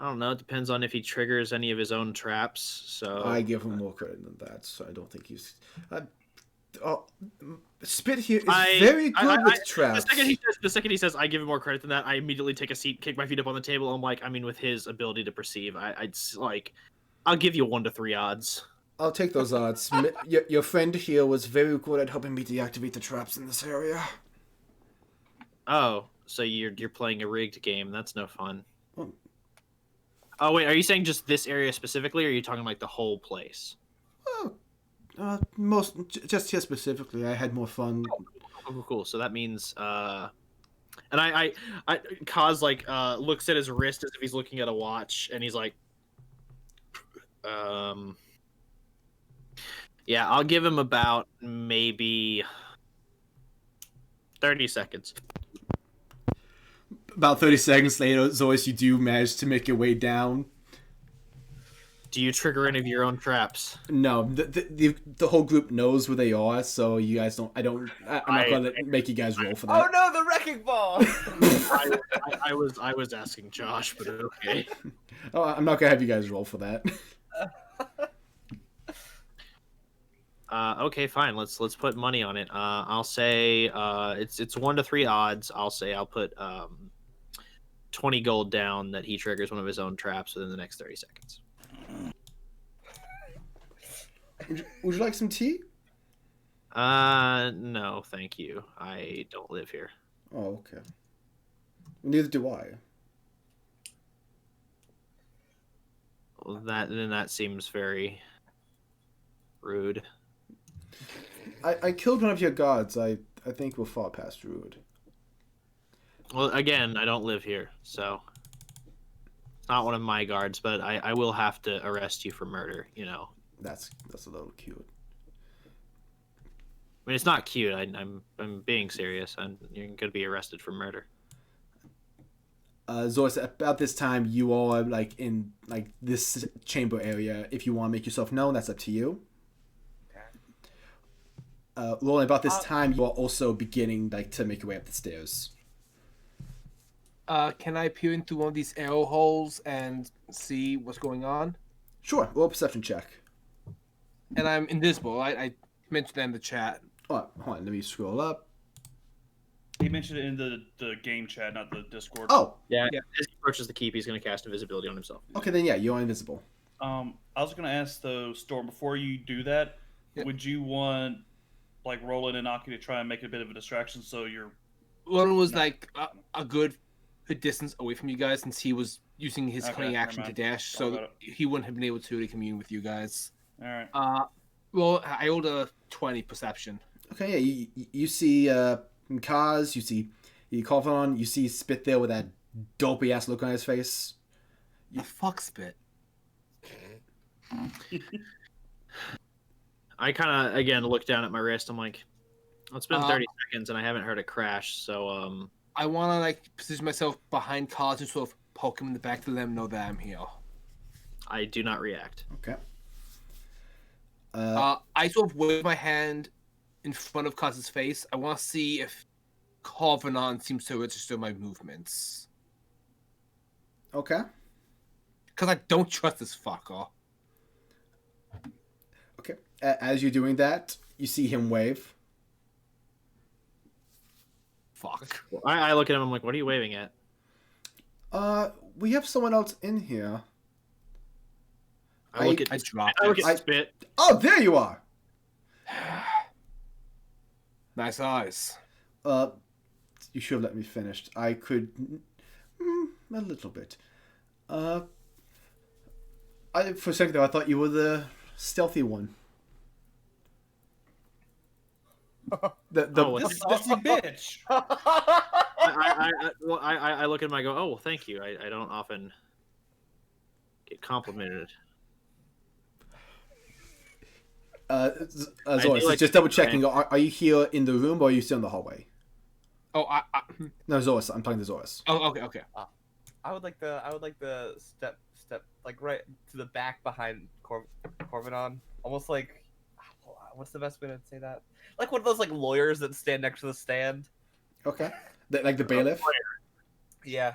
don't know. It depends on if he triggers any of his own traps. So I give him more credit than that, so I don't think he's. Spit here is very good with traps. The second he says, I give him more credit than that, I immediately take a seat, kick my feet up on the table. I'm like, I mean, with his ability to perceive, I'll give you 1 to 3 odds. I'll take those odds. Your friend here was very good at helping me deactivate the traps in this area. Oh, so you're playing a rigged game? That's no fun. Oh. Oh wait, are you saying just this area specifically, or are you talking like the whole place? Just here specifically, I had more fun. Cool. So that means, and I Khaz looks at his wrist as if he's looking at a watch, and he's like, yeah, I'll give him about maybe 30 seconds. About 30 seconds later, Zois, you do manage to make your way down. Do you trigger any of your own traps? No, the whole group knows where they are, so you guys don't. I'm not going to make you guys roll for that. Oh no, the wrecking ball! I was asking Josh, but okay. Oh, I'm not going to have you guys roll for that. Okay, fine. Let's put money on it. I'll say it's 1 to 3 odds. I'll put 20 gold down that he triggers one of his own traps within the next 30 seconds. Would you like some tea? No, thank you. I don't live here. Oh, okay. Neither do I. Well, that seems very rude. I killed one of your guards. I think we're far past rude. Well, again, I don't live here, so it's not one of my guards, but I will have to arrest you for murder, you know. That's a little cute. I mean, it's not cute. I'm being serious. You're going to be arrested for murder. Zoris, about this time, you all are in this chamber area. If you want to make yourself known, that's up to you. Roland, about this time, you are also beginning to make your way up the stairs. Can I peer into one of these arrow holes and see what's going on? Sure, roll a perception check. And I'm invisible. I mentioned that in the chat. Oh, hold on, let me scroll up. He mentioned it in the game chat, not the Discord. Oh, yeah. As he approaches the keep, he's going to cast invisibility on himself. Okay, then yeah, you're invisible. I was going to ask though, Storm, before you do that, would you want Roland and Aki to try and make it a bit of a distraction so you're... Roland was a good distance away from you guys since he was using his cunning action to dash, so he wouldn't have been able to commune with you guys. All right. Well, I rolled a 20 perception. Okay, yeah, you see Khaz, you see Karvonen, you see Spit there with that dopey ass look on his face. Fuck Spit. I kind of, again, look down at my wrist. I'm like, it's been 30 seconds and I haven't heard a crash, so... I want to, position myself behind Khaz and sort of poke him in the back to let him know that I'm here. I do not react. Okay. I sort of wave my hand in front of Khaz's face. I want to see if Karvonen seems to register my movements. Okay. Because I don't trust this fucker. Okay. As you're doing that, you see him wave. Fuck. I look at him, I'm like, what are you waving at? We have someone else in here. I look at Spit. Oh, there you are! Nice eyes. You should have let me finish. I could... a little bit. For a second there, I thought you were the stealthy one. This bitch! I look at him, I go, oh, well, thank you. I don't often get complimented. Zoris, just double checking. Are you here in the room or are you still in the hallway? Oh, No, Zoris. I'm talking to Zoris. Oh, okay. I would like the step right to the back behind Karvonen, almost like what's the best way to say that? Like one of those lawyers that stand next to the stand. Okay. Like the bailiff. Yeah.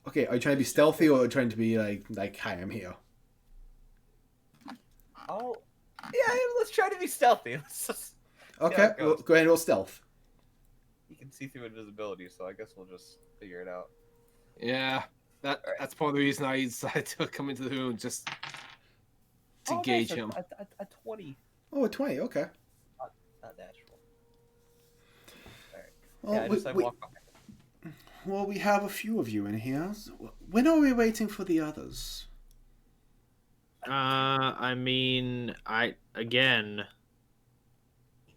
Okay. Are you trying to be stealthy or trying to be like hi, I'm here? Oh. Yeah, let's try to be stealthy. Okay, it well, goes. go ahead and roll stealth. You can see through invisibility, so I guess we'll just figure it out. Yeah, that's part of the reason I decided to come into the room, just to gauge nice, him. A 20. Oh, a 20. Okay. Not natural. Alright. Well, Yeah, I just walk behind. well, we have a few of you in here. When are we waiting for the others? I mean, I am.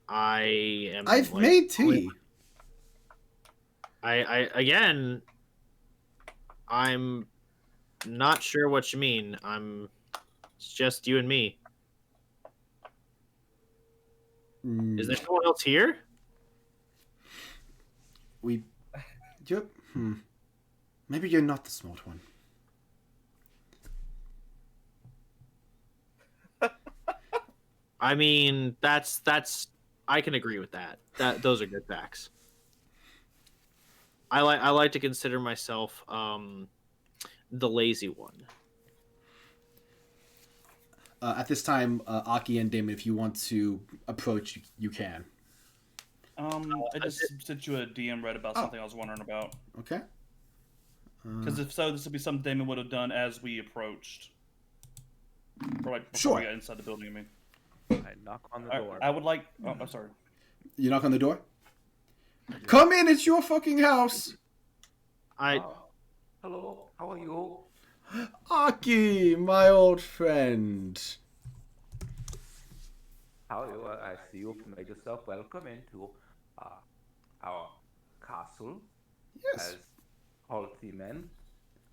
I've like, made tea. Again, I'm not sure what you mean. It's just you and me. Is there someone else here? Yep. Maybe you're not the smart one. I mean, that's I can agree with that. Those are good facts. I like to consider myself the lazy one. At this time, Aki and Damon, if you want to approach, you can. I just sent you a DM read about something I was wondering about. Okay. Because if so, this would be something Damon would have done as we approached. Or like before Sure. we got inside the building, I mean. I knock on the door. I would like... Oh, I'm sorry. You knock on the door? Come in, it's your fucking house! Hello, how are you? Aki, my old friend. How are you? I see you've made yourself welcome into our castle. Yes. As healthy men,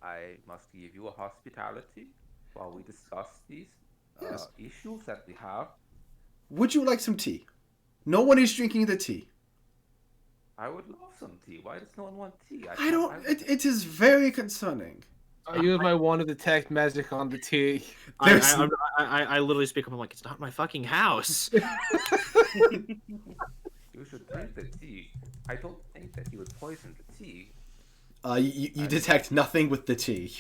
I must give you a hospitality while we discuss these Yes. issues that we have. Would you like some tea? No one is drinking the tea. I would love some tea. Why does no one want tea? I don't... It is very concerning. I use my wand to detect magic on the tea. I literally speak up. I'm like, it's not my fucking house. You should drink the tea. I don't think that he would poison the tea. You detect nothing with the tea.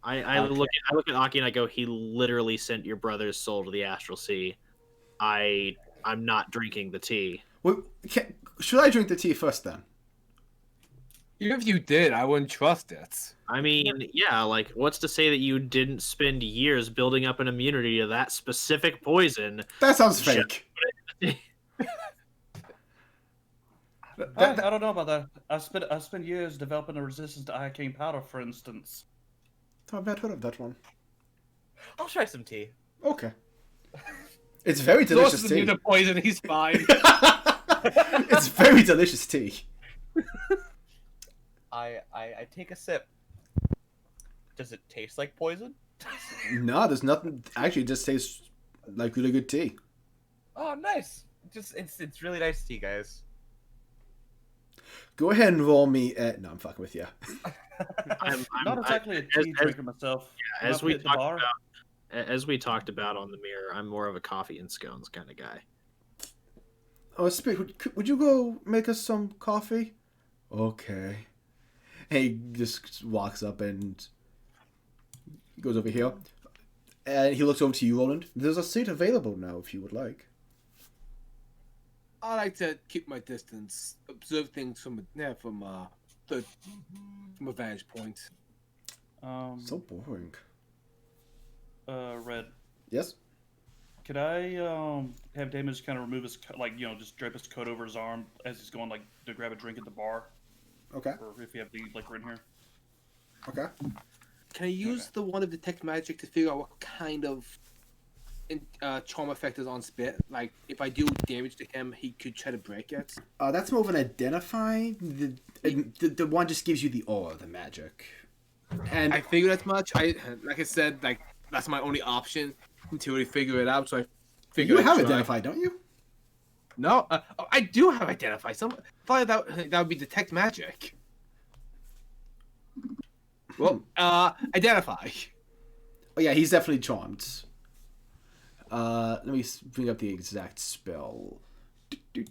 I look at Aki and I go, he literally sent your brother's soul to the astral sea. I'm not drinking the tea. Well, should I drink the tea first then? Even if you did, I wouldn't trust it. I mean, yeah, like, what's to say that you didn't spend years building up an immunity to that specific poison? That sounds fake. I don't know about that. I spent years developing a resistance to arcane powder, for instance. I've not heard of that one. I'll try some tea. Okay. It's very delicious Delicious tea. to poison, he's fine. It's very delicious tea. I take a sip. Does it taste like poison? No, there's nothing. Actually, it just tastes like really good tea. Oh, nice. It's really nice tea, guys. Go ahead and roll me. No, I'm fucking with you. I'm not exactly a tea drinker myself. Yeah, I'm as not we at the talked bar. about, as we talked about on the mirror, I'm more of a coffee and scones kind of guy. Oh, Spirit, would you go make us some coffee? Okay. He just walks up and goes over here. And he looks over to you, Roland. There's a seat available now if you would like. I like to keep my distance, observe things from a vantage point. So boring. Red. Yes? Could I have Damon just kind of remove his just drape his coat over his arm as he's going to grab a drink at the bar, Okay. or if you have the liquor in here. Okay. Can I use the wand of detect magic to figure out what kind of charm effect is on Spit? Like, if I do damage to him, he could try to break it. That's more of an identify. The one just gives you the aura, the magic. And I figured as much. Like I said, that's my only option until we figure it out. So I figured you have I'd try. identify, don't you? No, I do have identify. Thought that would be detect magic. Well, identify. Oh yeah, he's definitely charmed. Let me bring up the exact spell.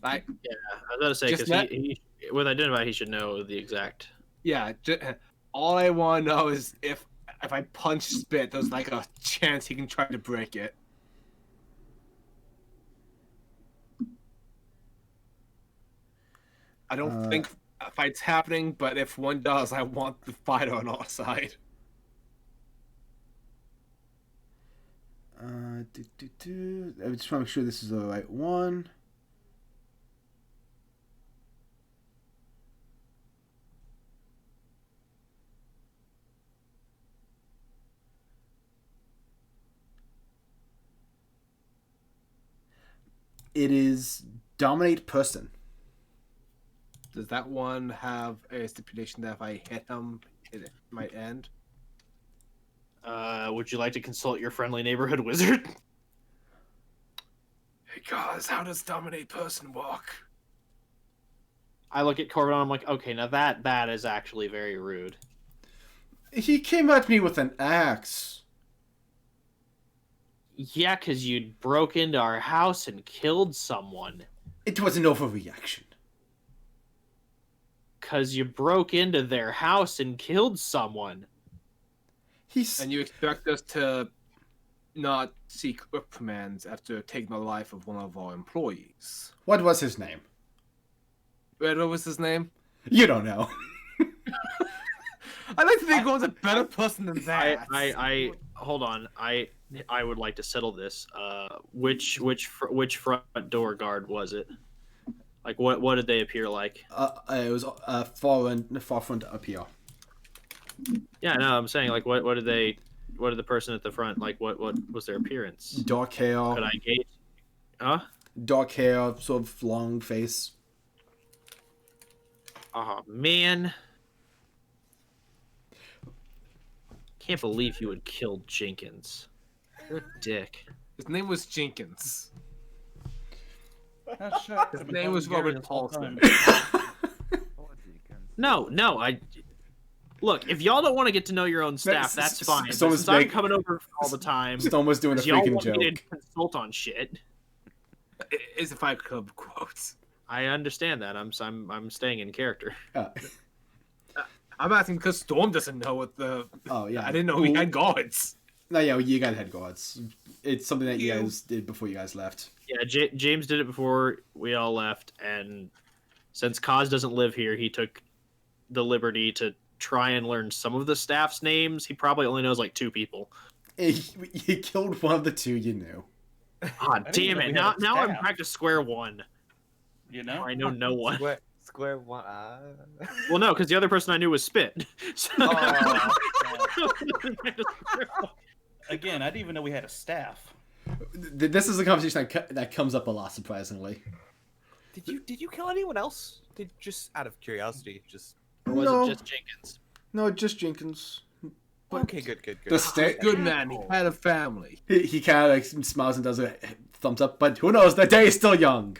Like, Yeah, I was about to say, Just because he with identify, he should know the exact. yeah. All I want to know is if I punch Spit, there's like a chance he can try to break it. I don't think a fight's happening, but if one does, I want the fighter on our side. I just want to make sure this is the right one. It is dominate person. Does that one have a stipulation that if I hit him, it might end? Would you like to consult your friendly neighborhood wizard? Hey guys, how does dominate person work? I look at Karvonen, I'm like, okay, now that is actually very rude. He came at me with an axe. Yeah, because you broke into our house and killed someone. It was an overreaction. Because you broke into their house and killed someone. And you expect us to not seek reprimands after taking the life of one of our employees. What was his name? What was his name? You don't know. I like to think I was a better person than that. I hold on. I would like to settle this. Which front door guard was it? Like what did they appear like? It was far front up here. Yeah, no, I'm saying like what did the person at the front like? What was their appearance? Dark hair. Could I gauge? Huh? Dark hair, sort of long face. Oh man. Can't believe you would kill Jenkins. You're a dick. His name was Jenkins. His name was Robert Paulson. No, I look. If y'all don't want to get to know your own staff, that's fine. But Someone's since I'm coming over all the time, Stone was doing a y'all freaking want me joke. to consult on shit. It's a Fight Club quote. I understand that. I'm staying in character. I'm asking because Storm doesn't know what the. Oh yeah. I didn't know we had guards. No, yeah, you guys had guards. It's something that you guys did before you guys left. Yeah, James did it before we all left, and since Khaz doesn't live here, he took the liberty to try and learn some of the staff's names. He probably only knows like 2 people. He killed one of the 2 you knew. God damn it! Now I'm back to square one. You know, I know no one. Square one. Well, no, because the other person I knew was Spit. So Again, I didn't even know we had a staff. This is a conversation that comes up a lot, surprisingly. Did you kill anyone else? Just out of curiosity, just. Or was No. it just Jenkins? No, just Jenkins. But Okay, good. Good man. He had a family. he kind of like smiles and does a thumbs up, but who knows? The day is still young.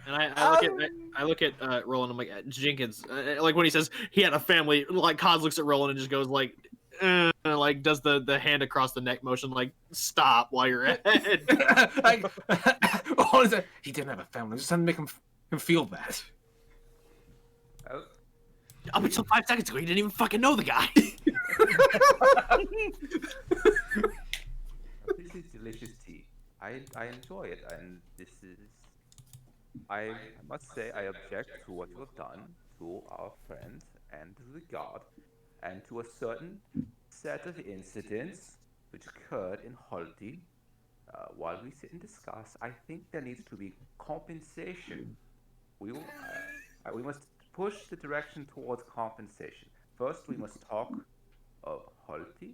And I look at Roland. I'm like, Jenkins. Like when he says he had a family, like Khaz looks at Roland and just goes like does the hand across the neck motion, like stop while you're ahead. Like, what is it? He didn't have a family. Just had to make him feel that. Oh, Up until 5 seconds ago, he didn't even fucking know the guy. this is delicious tea. I enjoy it, and this is. I must say I object to what you have done to our friends and to the guard, and to a certain set of incidents which occurred in Holti. While we sit and discuss, I think there needs to be compensation. We must push the direction towards compensation. First, we must talk of Holti,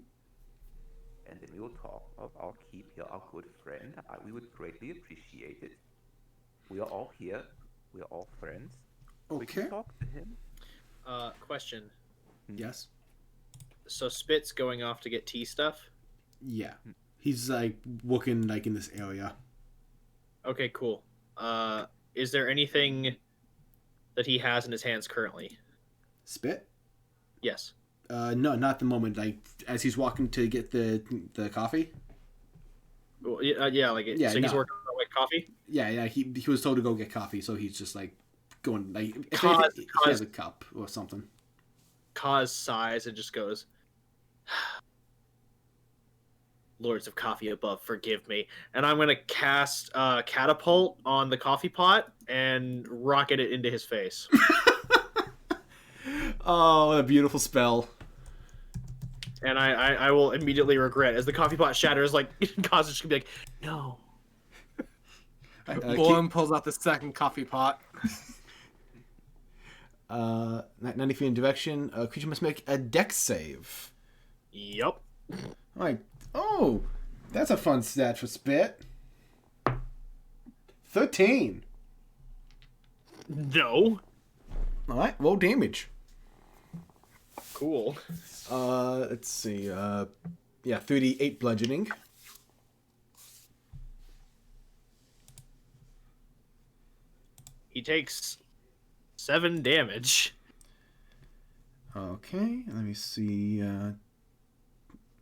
and then we will talk of our keep here, our good friend. We would greatly appreciate it. We are all here. We are all friends. We Okay. can talk to him. Question. Yes. So Spit's going off to get tea stuff? Yeah. He's like working like in this area. Okay, cool. Is there anything that he has in his hands currently? Spit? Yes. No, not at the moment. Like as he's walking to get the coffee. Well, yeah, like it, Yeah, so he's no. working on like coffee. Yeah. He was told to go get coffee, so he's just like going like if Khaz- he has a cup or something. Khaz sighs and just goes, Lords of Coffee above, forgive me. And I'm gonna cast catapult on the coffee pot and rocket it into his face. Oh, what a beautiful spell. And I will immediately regret as the coffee pot shatters. Like Khaz is just gonna be like, no. Lauren pulls out the second coffee pot. 90 feet in direction. Creature must make a dex save. Yup. Alright. Oh, that's a fun stat for Spit. 13. No. Alright, roll damage. Cool. Let's see. Yeah, 38 bludgeoning. He takes 7 damage. Okay, let me see.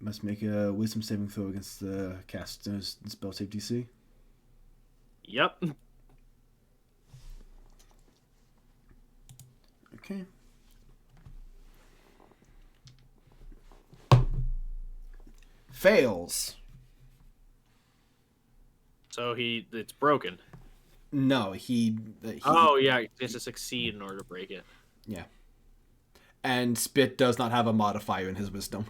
Must make a wisdom saving throw against the caster's spell save DC. Yep. Okay. Fails. So it's broken. No, he Oh yeah, he has to succeed in order to break it. yeah. And Spit does not have a modifier in his wisdom.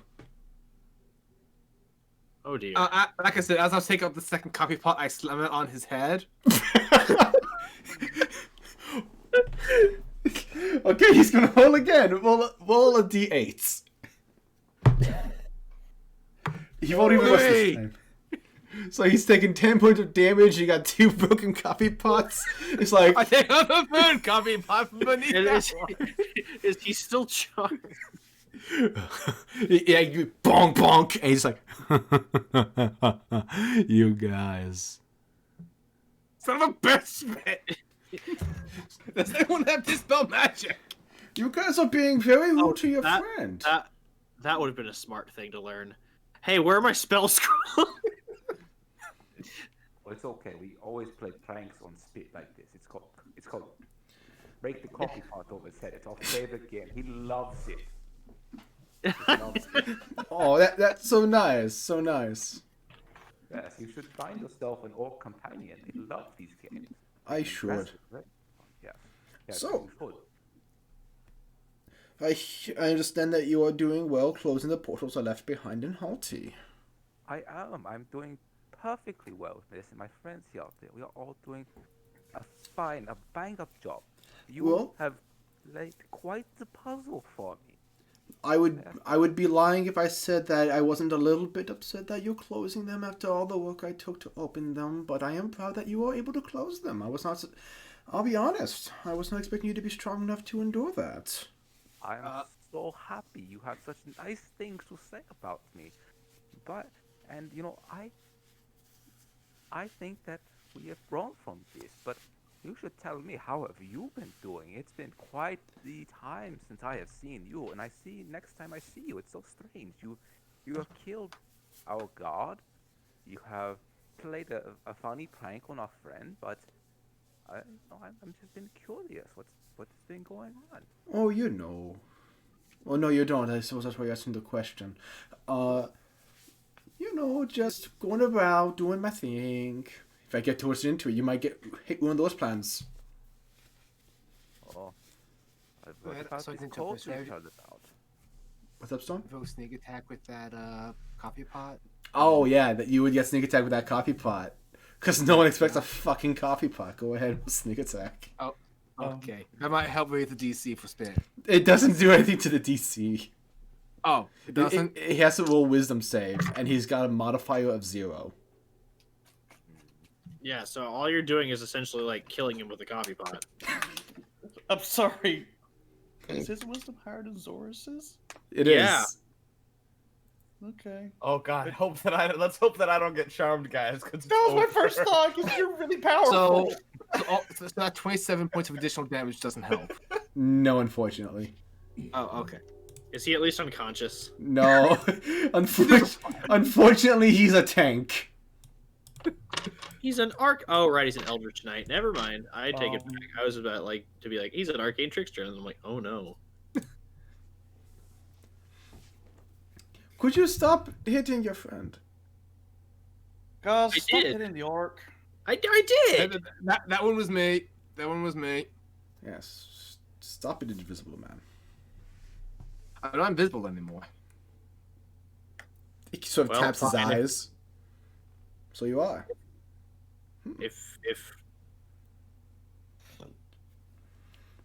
Oh dear. Like I said, as I was taking up the second coffee pot, I slam it on his head. Okay, he's gonna roll again. Roll a d8. He won't even miss this time. So he's taking 10 points of damage. You got 2 broken coffee pots. It's like I take out the third coffee pot from beneath Is he still charged? yeah, you bonk bonk, and he's like, you guys. Son of a bitch, man. Does anyone have Dispel Magic? You guys are being very rude to your friend. That would have been a smart thing to learn. Hey, where are my spell scrolls? Well, it's okay. We always play pranks on Spit like this. It's called break the coffee pot over his head. It's our favorite game. He loves it. He loves it. Oh, that's so nice, so nice. Yes, you should find yourself an orc companion. He loves these games. I should. Impressive, right? Yeah. So- you should. I understand that you are doing well closing the portals are left behind in Halti. I am. I'm doing perfectly well with this, and my friends here out there, we are all doing a bang-up job. You Well- have laid quite the puzzle for me. I would be lying if I said that I wasn't a little bit upset that you're closing them after all the work I took to open them, but I am proud that you were able to close them. I'll be honest, I was not expecting you to be strong enough to endure that. I'm so happy you had such nice things to say about me. And you know, I think that we have grown from this, but you should tell me, how have you been doing? It's been quite the time since I have seen you, and next time I see you, it's so strange. You have killed our god, you have played a funny prank on our friend, but I'm just been curious. What's been going on? Oh, you know. Well, no, you don't. I suppose that's why you're asking the question. Just going about, doing my thing. If I get too much into it, you might hit one of those plans. Oh. Wait, What about so I this can jump cult in you there. heard about? What's up, Stone? Go sneak attack with that coffee pot. Oh, yeah, that you would get sneak attack with that coffee pot. Because no one expects a fucking coffee pot. Go ahead with sneak attack. Oh, okay. That might help raise the DC for Spit. It doesn't do anything to the DC. Oh, it doesn't? He has to roll wisdom save, and he's got a modifier of 0. Yeah, so all you're doing is essentially like killing him with a coffee pot. I'm sorry. Is his wisdom higher than Zorus's? It is. Yeah. Okay. Oh god, let's hope that I don't get charmed, guys. Cause it's That was my over. first thought, because you're really powerful. So that 27 points of additional damage doesn't help. No, unfortunately. Oh, okay. Is he at least unconscious? No. Unfortunately, he's a tank. He's an arc. Oh right, he's an Eldritch Knight. Never mind. I take it back. I was about to be like, he's an arcane trickster, and I'm like, oh no. Could you stop hitting your friend? Guys, I stop did. hitting the orc. I did. That one was me. That one was me. Yes. Stop it, invisible man. I'm not invisible anymore. He sort of Well, taps his fine. eyes. So you are. If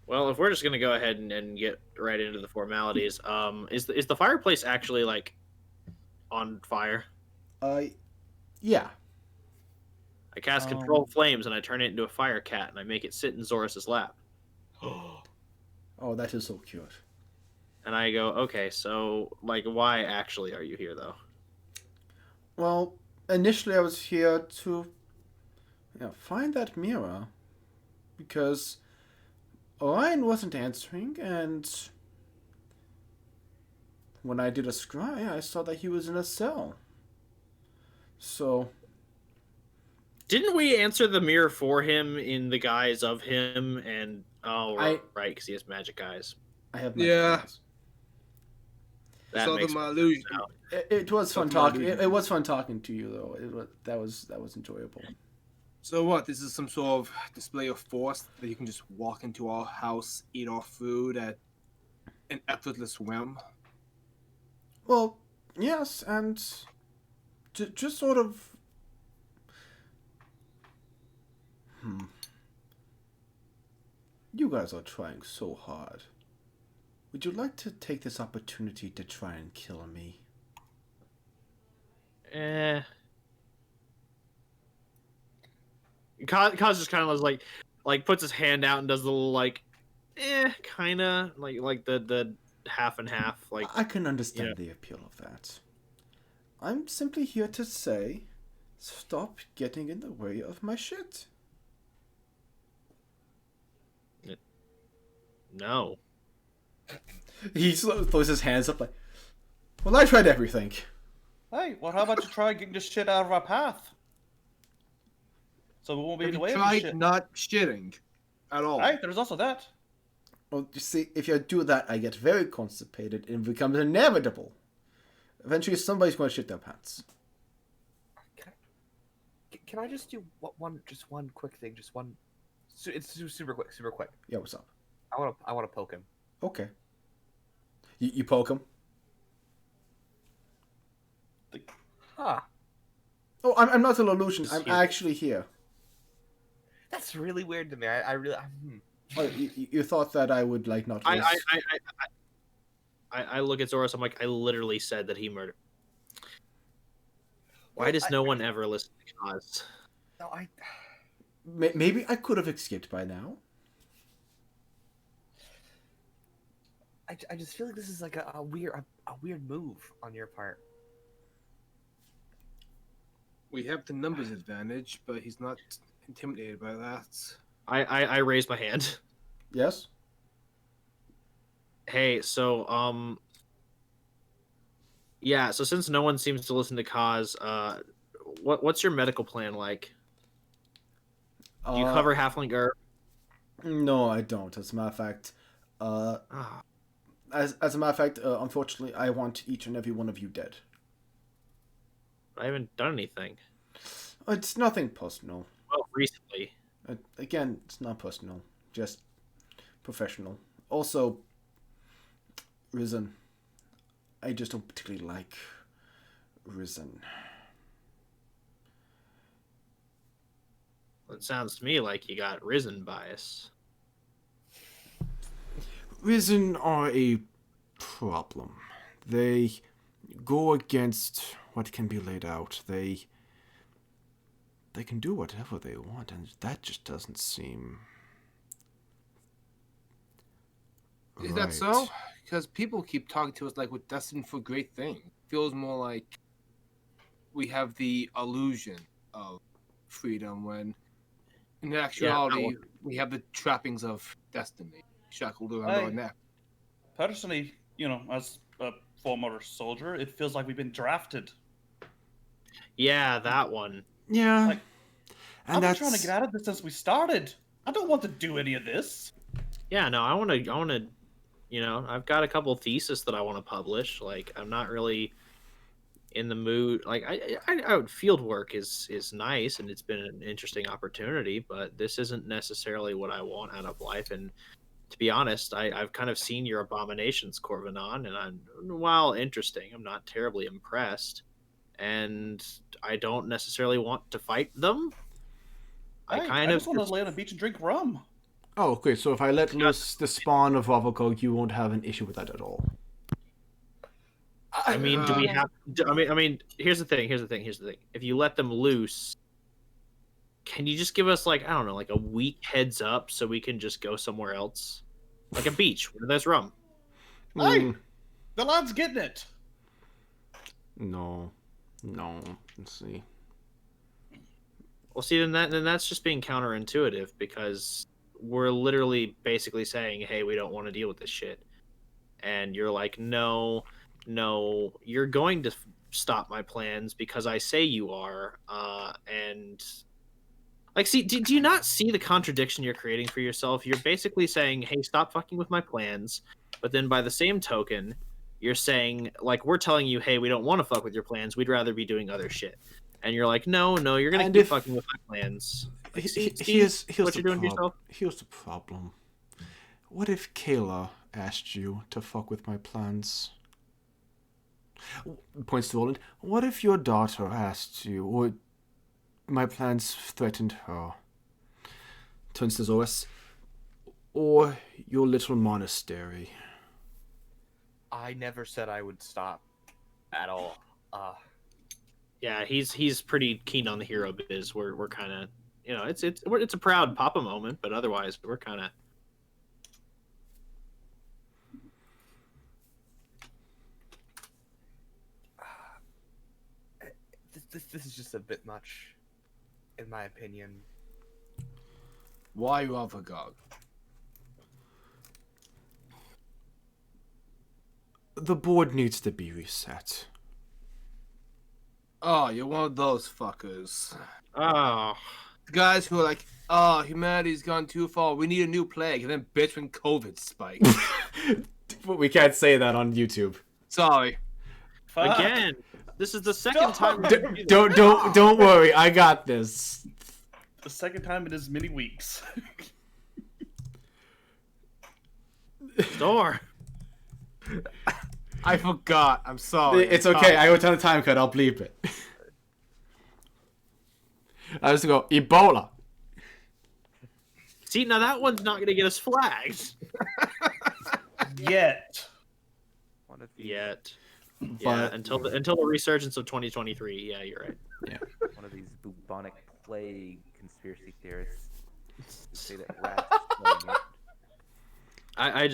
well, if we're just gonna go ahead and get right into the formalities, is the fireplace actually like on fire? Yeah. I cast control flames and I turn it into a fire cat and I make it sit in Zoras's lap. Oh, that is so cute. And I go, okay, so like, why actually are you here though? Well, initially I was here to find that mirror. Because Orion wasn't answering, and when I did a scry, I saw that he was in a cell. So, Didn't we answer the mirror for him in the guise of him? And right, because he has magic eyes. I have magic Yeah. eyes. That Saw makes my illusion. It was fun Something talking. about It was fun talking to you, though. That was enjoyable. So what? This is some sort of display of force that you can just walk into our house, eat our food at an effortless whim. Well, yes, and just sort of. You guys are trying so hard. Would you like to take this opportunity to try and kill me? Khaz just kind of like puts his hand out and does the little like, kind of like the half and half. Like I can understand the appeal of that. I'm simply here to say, stop getting in the way of my shit. no. He throws his hands up like, well, I tried everything. Hey, well, how about you try getting this shit out of our path? So we won't be in Have the you way of this tried shit. not shitting at all? Hey, there's also that. Well, you see, if you do that, I get very constipated and it becomes inevitable. Eventually, somebody's going to shit their pants. Can I just do one quick thing? Just one. It's super quick. Super quick. Yeah, what's up? I want to poke him. Okay. You poke him? Ah, Oh, I'm not an illusion. Just I'm here. actually here. that's really weird to me. I really. Oh, you thought that I would like not. I look at Zoras. I'm like, I literally said that he murdered. Why Well, does no one ever listen to Khaz? No, Maybe I could have escaped by now. I just feel like this is like a weird move on your part. We have the numbers advantage, but he's not intimidated by that. I raise my hand. Yes. Hey, so yeah, so since no one seems to listen to Khaz, what's your medical plan like? Do you cover halfling herb? No, I don't. As a matter of fact, as a matter of fact, unfortunately, I want each and every one of you dead. I haven't done anything. It's nothing personal. Well, recently. Again, it's not personal, just professional. Also, Risen. I just don't particularly like Risen. It sounds to me like you got risen bias. Risen are a problem. They go against what can be laid out. They can do whatever they want, and that just doesn't seem Is that so? Because people keep talking to us like we're destined for great things. Feels more like we have the illusion of freedom when in actuality we have the trappings of destiny shackled around our neck. Personally, as a former soldier, it feels like we've been drafted. Yeah, that one. Yeah. Like, and I've been that's trying to get out of this since we started. I don't want to do any of this. Yeah, no, I want to, I've got a couple theses that I want to publish. Like, I'm not really, in the mood. Like field work is nice, and it's been an interesting opportunity, but this isn't necessarily what I want out of life. And to be honest, I've kind of seen your abominations, Corvanon, and while interesting, I'm not terribly impressed, and I don't necessarily want to fight them. I just want to lay on a beach and drink rum. Oh, okay. So if I let loose the spawn of Ravoko, you won't have an issue with that at all. I mean, do we have? I mean, here's the thing. If you let them loose, can you just give us like, I don't know, like a week heads up so we can just go somewhere else, like a beach where there's rum? Hey, the lad's getting it. No. Let's see. Well, see, then that's just being counterintuitive, because we're literally basically saying, hey, we don't want to deal with this shit, and you're like, no, you're going to stop my plans because I say you are, and like, see, do you not see the contradiction you're creating for yourself? You're basically saying, hey, stop fucking with my plans, but then by the same token, you're saying, like, we're telling you, hey, we don't want to fuck with your plans, we'd rather be doing other shit. And you're like, no, you're gonna keep fucking with my plans. Like, Here's what you're doing to yourself? Here's the problem. What if Kayla asked you to fuck with my plans? Points to Roland. What if your daughter asked you, or my plans threatened her? Turns to Zoris. Or your little monastery. I never said I would stop at all. Yeah, he's pretty keen on the hero biz. We're kind of, you know, it's a proud Papa moment, but otherwise we're kind of. This is just a bit much, in my opinion. Why Ravagog? The board needs to be reset. Oh, you're one of those fuckers. Oh. The guys who are like, oh, humanity's gone too far. We need a new plague, and then bitch when COVID spiked. We can't say that on YouTube. Sorry. Fuck. Again, this is the second time. Don't worry, I got this. The second time in as many weeks. Door. I forgot. I'm sorry. It's okay. I wrote down the time code. I'll bleep it. I just go Ebola. See, now that one's not gonna get us flagged. Yet. One of these, Yet. But, Yeah, until the resurgence of 2023. Yeah, you're right. Yeah. one of these bubonic plague conspiracy theorists who say that rats are spreading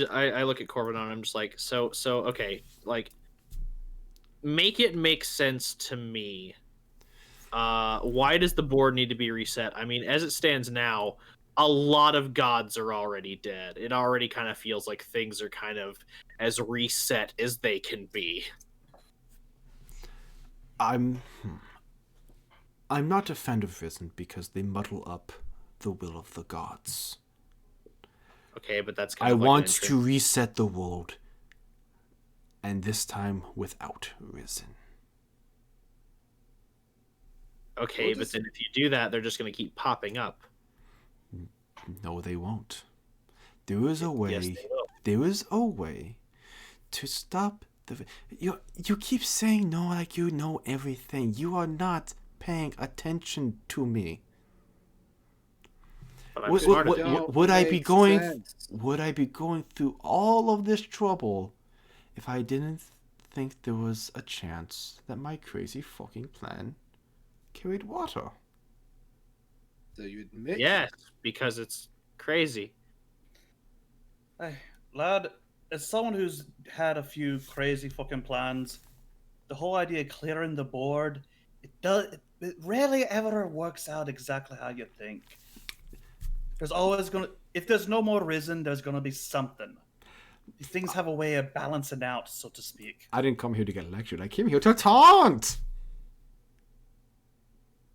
it. I look at Corbin and I'm just like, so okay, like, make it make sense to me. Why does the board need to be reset? I mean, as it stands now, a lot of gods are already dead. It already kind of feels like things are kind of as reset as they can be. I'm not a fan of Risen because they muddle up the will of the gods. Okay, but that's kind I of like want to reset the world, and this time without Risen. Okay, but then if you do that, they're just going to keep popping up. No, they won't. There is a way. Yes, they will. There is a way to stop the. You keep saying no like you know everything. You are not paying attention to me. But I'm smart enough. Would I be going? sense. Would I be going through all of this trouble if I didn't think there was a chance that my crazy fucking plan carried water? So you admit? Yes, because it's crazy. Hey, lad, as someone who's had a few crazy fucking plans, the whole idea of clearing the board, it rarely ever works out exactly how you think. There's always if there's no more Risen, there's gonna be something. These things have a way of balancing out, so to speak. I didn't come here to get lectured. I came here to taunt.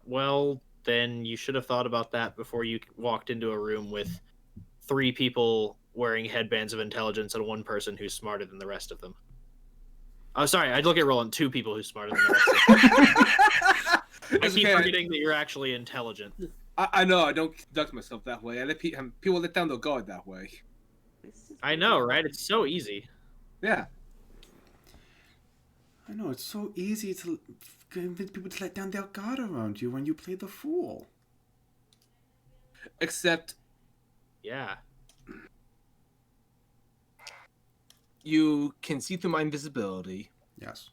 Well, then you should have thought about that before you walked into a room with 3 people wearing headbands of intelligence and 1 person who's smarter than the rest of them. Oh, sorry. I look at Roland. 2 people who's smarter than us. I It's keep okay. forgetting that you're actually intelligent. I know. I don't conduct myself that way. I let people let down their guard that way. I know, right? It's so easy. Yeah. I know, it's so easy to convince people to let down their guard around you when you play the fool. Except Yeah. you can see through my invisibility. Yes.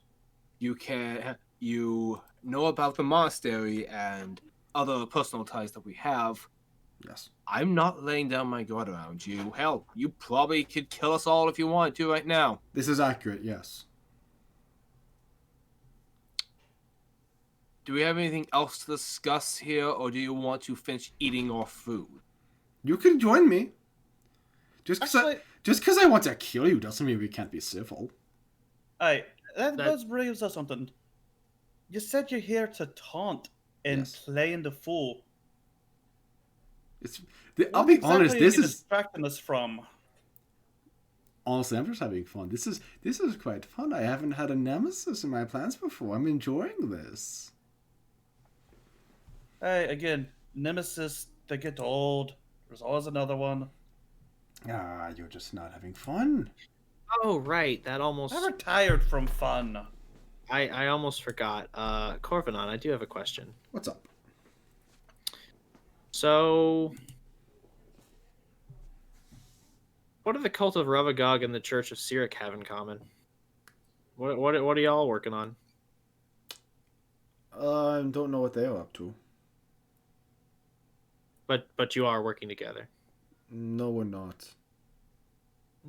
You know about the monastery and other personal ties that we have. Yes. I'm not laying down my guard around you. Hell, you probably could kill us all if you wanted to right now. This is accurate, yes. Do we have anything else to discuss here, or do you want to finish eating our food? You can join me. Just Actually, because I want to kill you doesn't mean we can't be civil. hey, that That- does bring us something. You said you're here to taunt and Yes. playing the fool. I'll What be exactly honest. are This you is distracting us from. honestly, I'm just having fun. This is quite fun. I haven't had a nemesis in my plans before. I'm enjoying this. Hey, again, nemesis, they get old. There's always another one. Ah, you're just not having fun. Oh, right. That almost. I'm retired from fun. I almost forgot. Corvanon, I do have a question. What's up? So, what do the cult of Ravagog and the Church of Sirik have in common? What are y'all working on? I don't know what they are up to. But you are working together. No, we're not.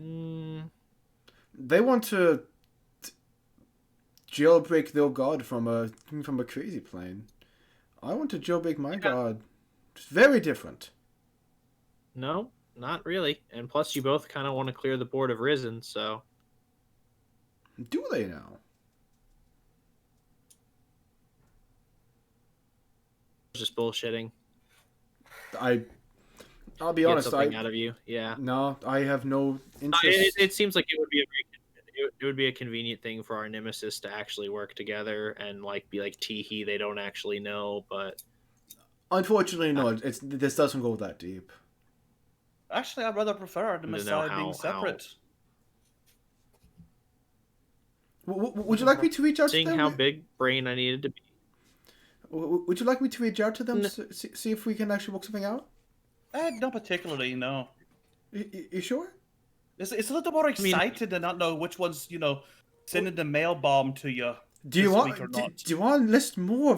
Mm, They want to jailbreak their god from a crazy plane. I want to jailbreak my god. It's very different. no, not really. And plus, you both kind of want to clear the board of Risen, so Do they now? just bullshitting. I'll be Get honest. something out of you. Yeah. No, I have no It, interest. it seems like it would be it would be a convenient thing for our nemesis to actually work together and like be like teehee. They don't actually know, but Unfortunately, no. This doesn't go that deep. Actually, I'd rather prefer the To know Messiah how- being separate. Would you like me to reach out to seeing them? how big brain I needed to be. Would you like me to reach out to them? No. See if we can actually work something out? Not particularly, no. You sure? It's a little more mean- excited to not know which one's, sending the mail bomb to you. Do you This want? week or Do, not. do you want to list more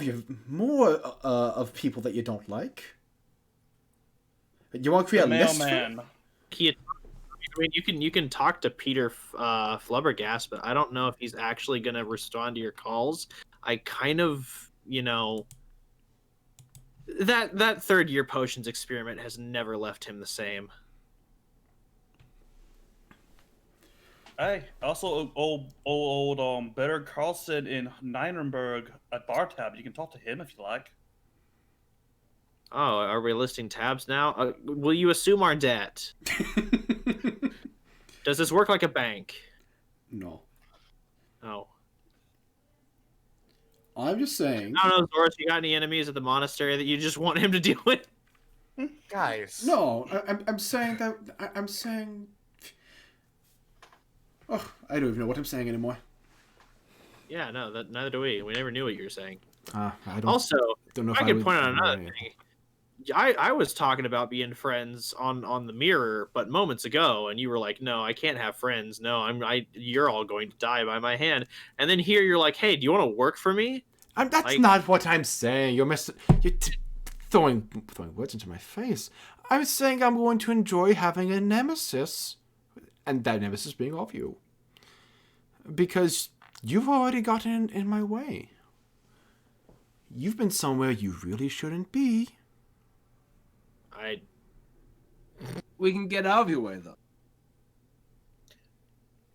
of people that you don't like? You want to create The a list? mailman. I mean, you can talk to Peter Flubbergas, but I don't know if he's actually going to respond to your calls. I kind of, that third year potions experiment has never left him the same. Hey, also old Better Carlson in Nynrenberg at Bar Tab. You can talk to him if you like. Oh, are we listing tabs now? Will you assume our debt? Does this work like a bank? No, Oh. I'm just saying. I don't know, Zoris, you got any enemies at the monastery that you just want him to deal with? Guys. No, I'm saying that I'm saying. Oh, I don't even know what I'm saying anymore. Yeah, no, neither do we. We never knew what you were saying. I don't. Also, don't know I if could would point out know another any. thing. I was talking about being friends on the mirror, but moments ago, and you were like, "No, I can't have friends. No, you're all going to die by my hand." And then here you're like, "Hey, do you want to work for me?" That's like- not what I'm saying. You're throwing words into my face. I'm saying I'm going to enjoy having a nemesis, and that nemesis being of you, because you've already gotten in my way. You've been somewhere you really shouldn't be. We can get out of your way, though.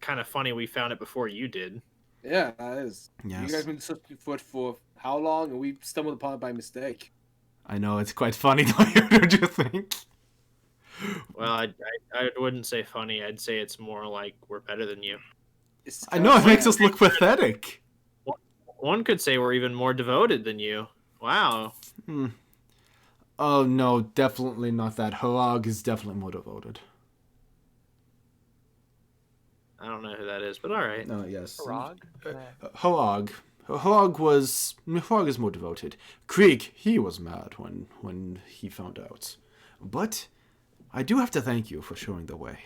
Kind of funny we found it before you did. Yeah, that is. Yes. You guys have been searching for it for how long, and we stumbled upon it by mistake. I know, it's quite funny, don't you think? Well, I wouldn't say funny. I'd say it's more like we're better than you. It's I know, it makes kinda us look pathetic. One could say we're even more devoted than you. Wow. Oh no, definitely not that. Hoag is definitely more devoted. I don't know who that is, but all right. No, yes. Frog? Hoag. Hoag is more devoted. Krieg, he was mad when he found out. But I do have to thank you for showing the way.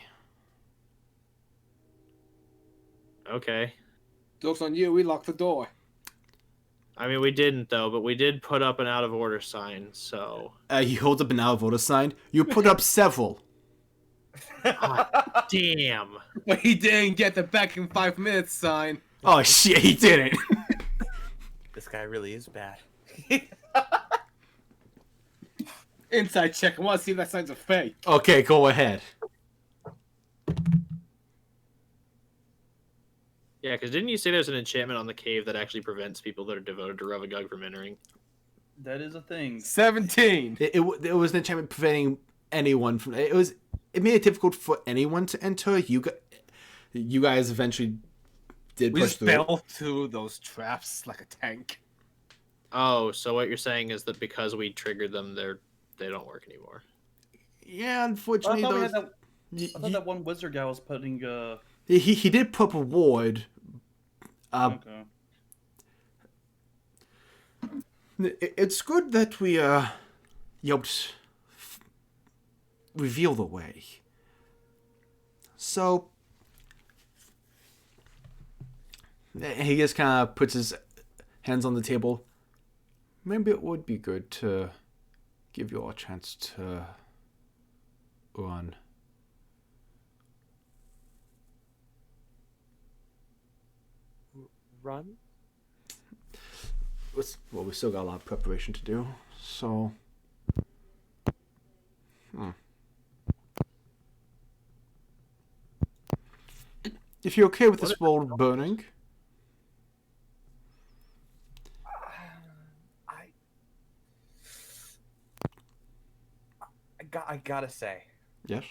Okay. Joke's on you. We locked the door. I mean, we didn't though, but we did put up an out of order sign. So He holds up an out of order sign. You put up several. damn. But he didn't get the back in 5 minutes sign. Oh shit, he didn't. This guy really is bad. Inside check. I want to see if that sign's a fake. Okay, go ahead. Yeah, because didn't you say there's an enchantment on the cave that actually prevents people that are devoted to Ravagug from entering? That is a thing. 17. It was an enchantment preventing anyone from. It made it difficult for anyone to enter. You guys eventually did We push just through. fell through those traps like a tank. Oh, so what you're saying is that because we triggered them, they don't work anymore. Yeah, I unfortunately, thought, we those. had that, I thought that one wizard guy was putting. He did put up a ward. Okay. It's good that we helped reveal the way. So he just kind of puts his hands on the table. Maybe it would be good to give you all a chance to run. Run? Well, we still got a lot of preparation to do, so. If you're okay with this world burning, I gotta say, yes.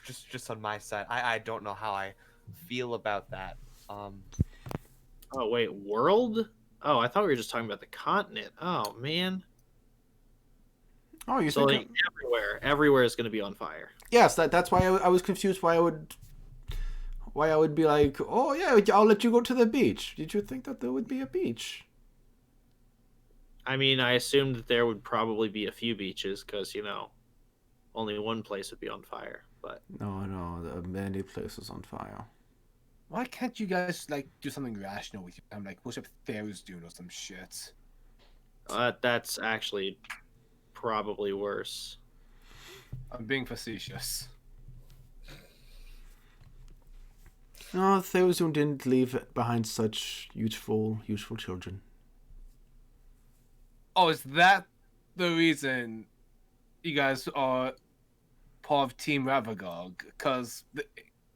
just on my side, I don't know how I feel about that. Oh wait, world? Oh, I thought we were just talking about the continent. Oh man. Oh, you So think? like everywhere is going to be on fire. Yes, that's why I was confused. Why I would be like, oh yeah, I'll let you go to the beach. Did you think that there would be a beach? I mean, I assumed that there would probably be a few beaches because only one place would be on fire. But No, there are many places on fire. Why can't you guys like do something rational with your time, like push up Theo's doing or some shit? that's actually probably worse. I'm being facetious. No, Theozun didn't leave behind such useful children. Oh, is that the reason you guys are part of Team Ravagog? Because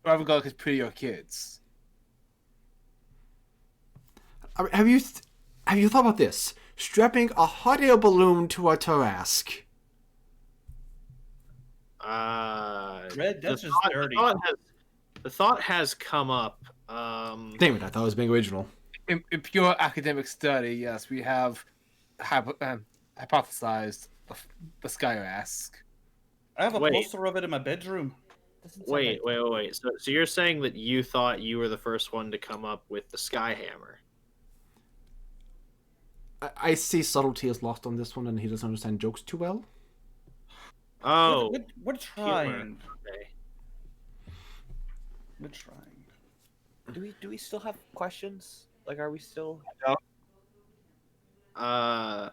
Ravagog is prettier kids. Have you thought about this? Strapping a hot air balloon to a Tarask. Red, that's just dirty. The thought has come up. Damn it! I thought it was being original. In pure academic study, yes, we have hypothesized the Skyrask. I have a Wait. poster of it in my bedroom. Wait. So you're saying that you thought you were the first one to come up with the Skyhammer? I see subtlety is lost on this one, and he doesn't understand jokes too well. Oh, We're trying. okay. We're trying. Do we still have questions? Like, are we still? I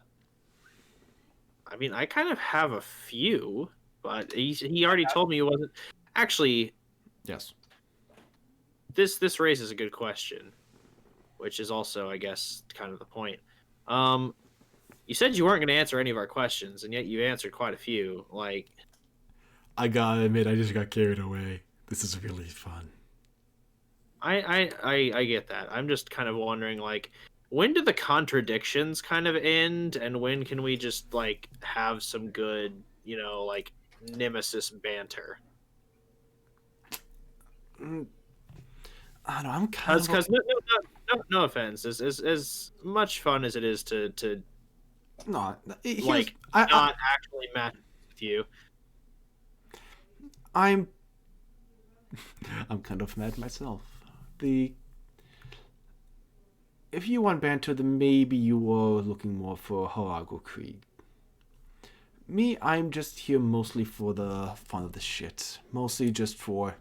mean, I kind of have a few, but he already told me he wasn't. Actually, Yes. this raises a good question, which is also, I guess, kind of the point. You said you weren't going to answer any of our questions, and yet you answered quite a few. Like, I gotta admit, I just got carried away. This is really fun. I get that. I'm just kind of wondering, like, when do the contradictions kind of end, and when can we just like have some good, like nemesis banter? I don't know, I'm kind of... Because no offense, as much fun as it is to No, like not actually match with you. I'm kind of mad myself. If you want banter, then maybe you were looking more for Harago Krieg. Me, I'm just here mostly for the fun of the shit. Mostly just for...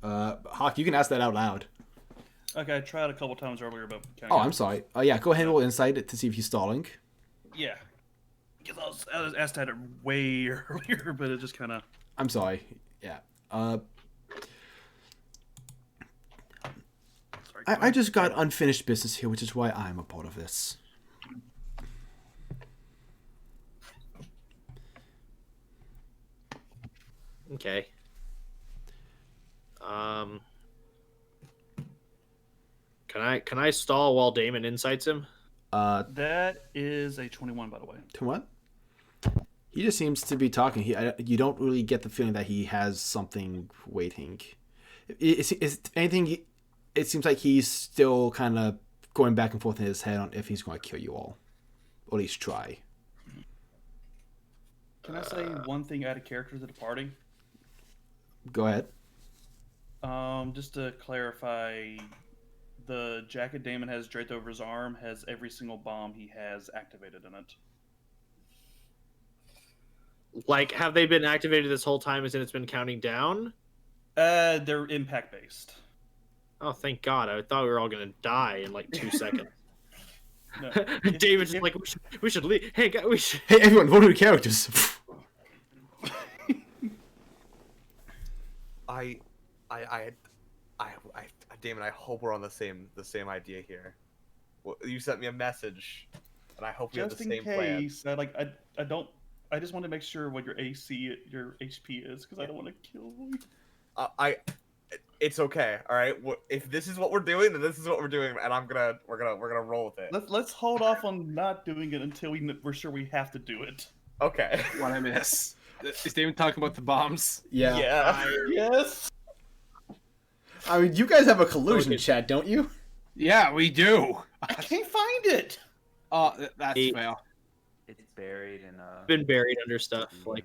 Hawk, you can ask that out loud. Okay, I tried a couple times earlier, but Oh, I'm sorry. Yeah, go ahead and roll insight to see if he's stalling. Yeah. Because I was asked at it way earlier, but it just kind of... I'm sorry. Yeah. Sorry, I just got unfinished business here, which is why I'm a part of this. Okay. Can I stall while Damon insights him? That is a 21, by the way. To what? He just seems to be talking. You don't really get the feeling that he has something waiting. Is anything? It seems like he's still kind of going back and forth in his head on if he's going to kill you all, or at least try. Can I say one thing out of character to the party? Go ahead. Just to clarify, the jacket Damon has draped over his arm has every single bomb he has activated in it. Like, have they been activated this whole time as in it's been counting down? They're impact based. Oh, thank God. I thought we were all going to die in like 2 seconds. No. David's just like, we should leave. Hey, guys, we should... Hey, everyone, vote on your characters. Damon, I hope we're on the same idea here. Well, you sent me a message, and I hope we have the Just in same plan. case, I just want to make sure what your AC, your HP is, because I don't want to kill you. It's okay. All right. If this is what we're doing, then this is what we're doing, and we're gonna roll with it. Let's hold off on not doing it until we're sure we have to do it. Okay. What I miss? Is Damon talking about the bombs? Yeah. Yes. I mean, you guys have a collusion chat, don't you? Yeah, we do. I can't find it. Oh, that's fair. It's buried in Been buried under stuff. Like,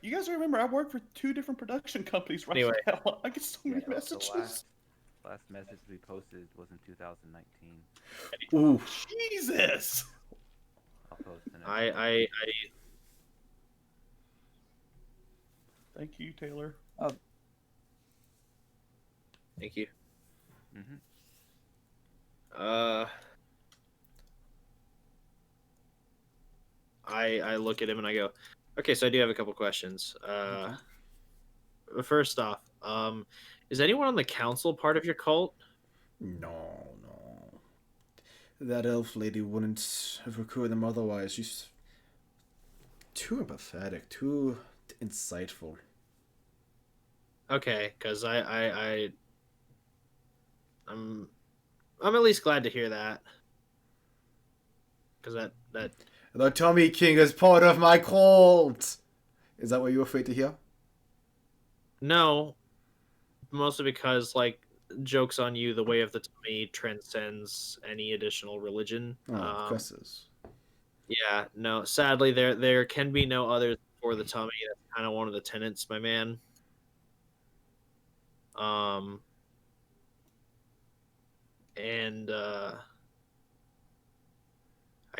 You guys remember I work for 2 different production companies right Anyway. now. I get so many the messages. last message we posted was in 2019. Ooh. Jesus. I'll post it. I Thank you, Taylor. thank you. Mm-hmm. I look at him and I go, okay, so I do have a couple questions. First off, is anyone on the council part of your cult? No. That elf lady wouldn't have recruited them otherwise. She's too empathetic, too insightful. Okay, because I'm at least glad to hear that. Because that The Tommy King is part of my cult! Is that what you were afraid to hear? no, mostly because like jokes on you, the way of the Tommy transcends any additional religion. Oh, curses. Yeah, no. Sadly, there can be no others for the Tommy. That's kind of one of the tenets, my man. And I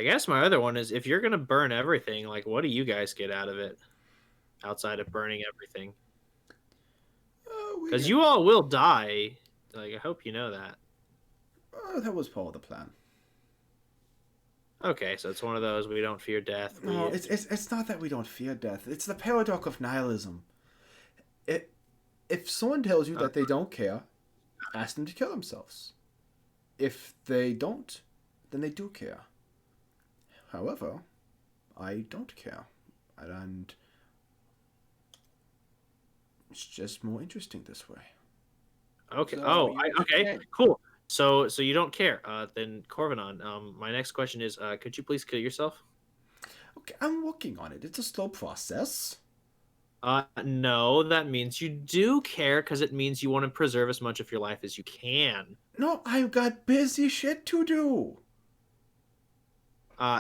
guess my other one is, if you're gonna burn everything, like, what do you guys get out of it outside of burning everything? Because you all will die. Like, I hope you know that. That was part of the plan. Okay, so it's one of those, we don't fear death. No, it's not that we don't fear death. It's the paradox of nihilism. If someone tells you that they don't care, ask them to kill themselves. If they don't, then they do care. However, I don't care. And it's just more interesting this way. Okay. So Okay. Cool. So you don't care. Then Karvonen, my next question is, could you please kill yourself? Okay, I'm working on it. It's a slow process. No, that means you do care because it means you want to preserve as much of your life as you can. No, I've got busy shit to do.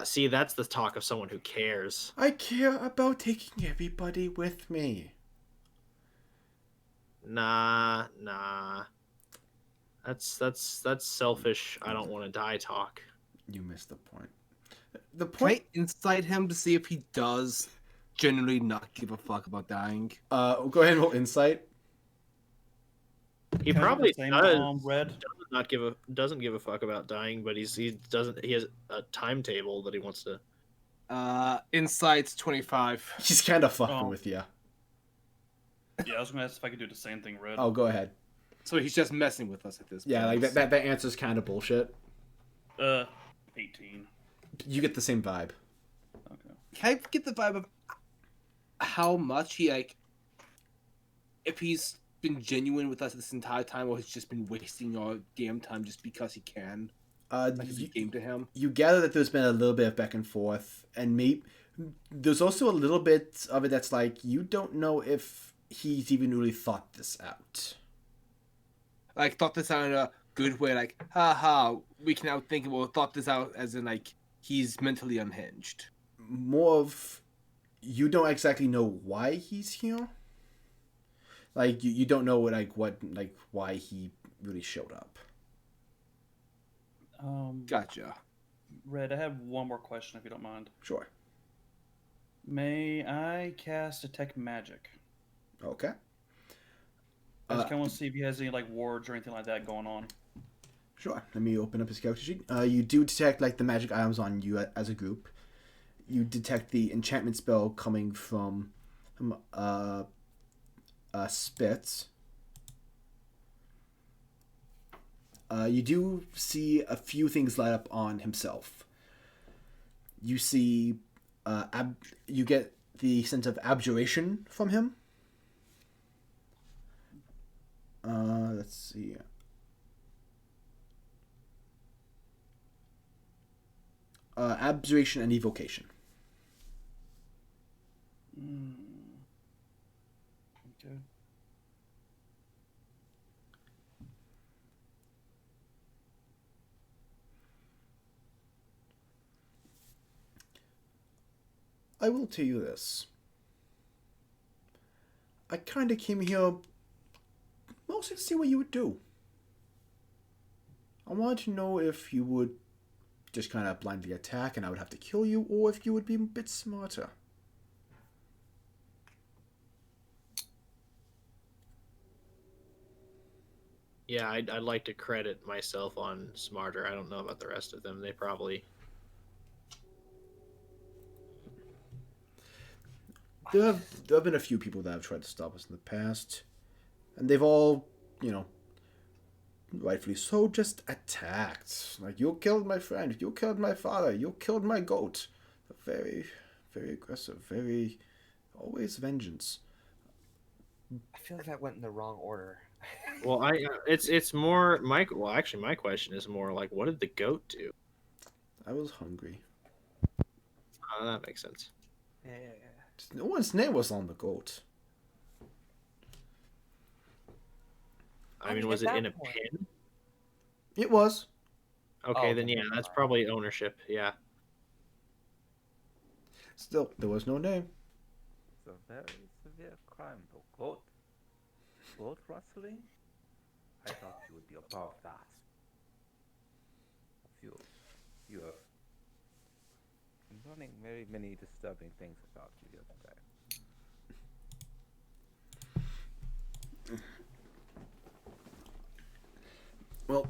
See, that's the talk of someone who cares. I care about taking everybody with me. Nah. That's selfish. I don't want to die talk. You missed the point. The Can point. I insight him to see if he does generally not give a fuck about dying? Go ahead and roll insight. He Can I do probably the same, does. Red. Doesn't give a fuck about dying, but he has a timetable that he wants to. Insight's 25. He's kind of fucking Oh. with you. Yeah, I was gonna ask if I could do the same thing, Red. Oh, go ahead. So he's just messing with us at this point. Yeah, like that answer's kind of bullshit. 18. You get the same vibe. Okay. Can I get the vibe of how much he, like, if he's been genuine with us this entire time, or he's just been wasting our damn time just because he can? Like, it's a game to him? You gather that there's been a little bit of back and forth, and there's also a little bit of it that's like, you don't know if he's even really thought this out. Like, thought this out in a good way, like, haha, we can outthink him, or thought this out as in, like, he's mentally unhinged. More of, you don't exactly know why he's here. Like, you don't know why he really showed up. Gotcha. Red, I have one more question if you don't mind. Sure. May I cast Detect Magic? Okay. I just kind of want to see if he has any like wards or anything like that going on. Sure. Let me open up his character sheet. You do detect like the magic items on you as a group. You detect the enchantment spell coming from Spitz. You do see a few things light up on himself. You see, you get the sense of abjuration from him. Let's see. Abjuration and evocation. Okay. I will tell you this. I kind of came here mostly to see what you would do. I wanted to know if you would just kind of blindly attack and I would have to kill you, or if you would be a bit smarter. Yeah, I'd like to credit myself on smarter. I don't know about the rest of them. They probably. There have been a few people that have tried to stop us in the past, and they've all, rightfully so, just attacked. Like, you killed my friend, you killed my father, you killed my goat. Very, very aggressive, very, always vengeance. I feel like that went in the wrong order. Well, it's more my. Well, actually, my question is more like, what did the goat do? I was hungry. That makes sense. Yeah. No one's name was on the goat. I mean, at was it that in a point- pin? It was. Okay, Oh, then yeah, that's probably ownership. Yeah. Still, there was no name. It's a very severe crime, though. Goat rustling? I thought you would be above that. You have been learning very many disturbing things about you the other day. Well,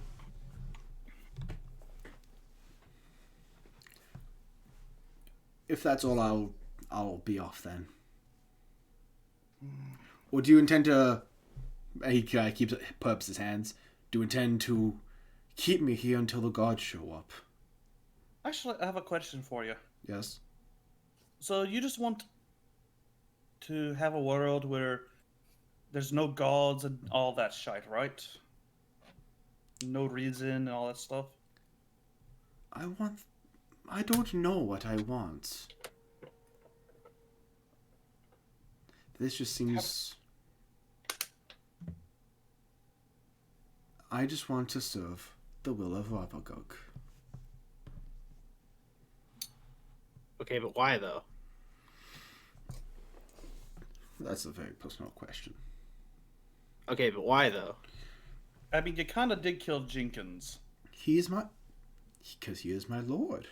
if that's all, I'll be off then. Or do you intend to? He keeps puts his hands. Do you intend to keep me here until the gods show up? Actually, I have a question for you. Yes. So you just want to have a world where there's no gods and all that shite, right? No reason and all that stuff. I don't know what I want. This just seems... I just want to serve the will of Ravagog. Okay, but why though? That's a very personal question. Okay, but why though? I mean, you kind of did kill Jenkins. He is my... Because he is my lord.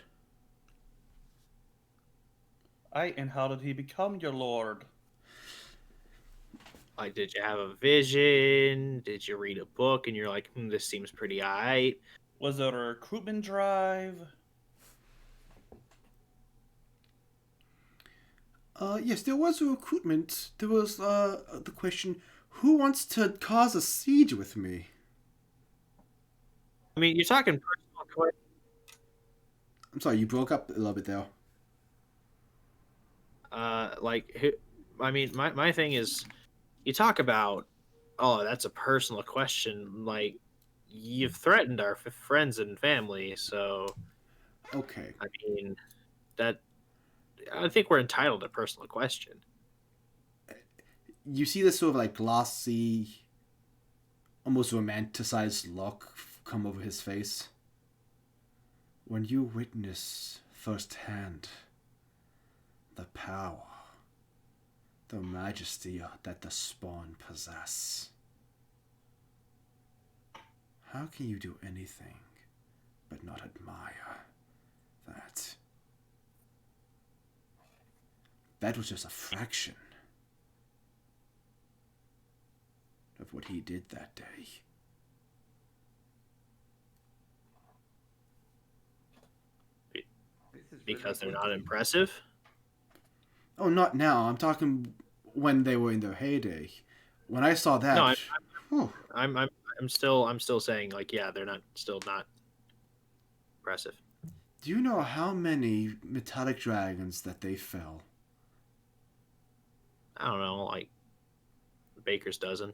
And how did he become your lord? Like, did you have a vision? Did you read a book and you're like, this seems pretty aight? Was it a recruitment drive? Yes, there was a recruitment. There was, the question, who wants to cause a siege with me? I mean, you're talking personal questions. I'm sorry, you broke up a little bit there. My thing is, you talk about, oh, that's a personal question. Like, you've threatened our friends and family, so Okay. I mean, I think we're entitled to a personal question. You see this sort of like glossy, almost romanticized look come over his face. When you witness firsthand the power, the majesty that the spawn possess, how can you do anything but not admire that? That was just a fraction of what he did that day. Because they're not impressive? Oh, not now. I'm talking when they were in their heyday. When I saw that, No, I'm still saying, like, yeah, they're still not impressive. do you know how many metallic dragons that they fell? I don't know, like baker's dozen.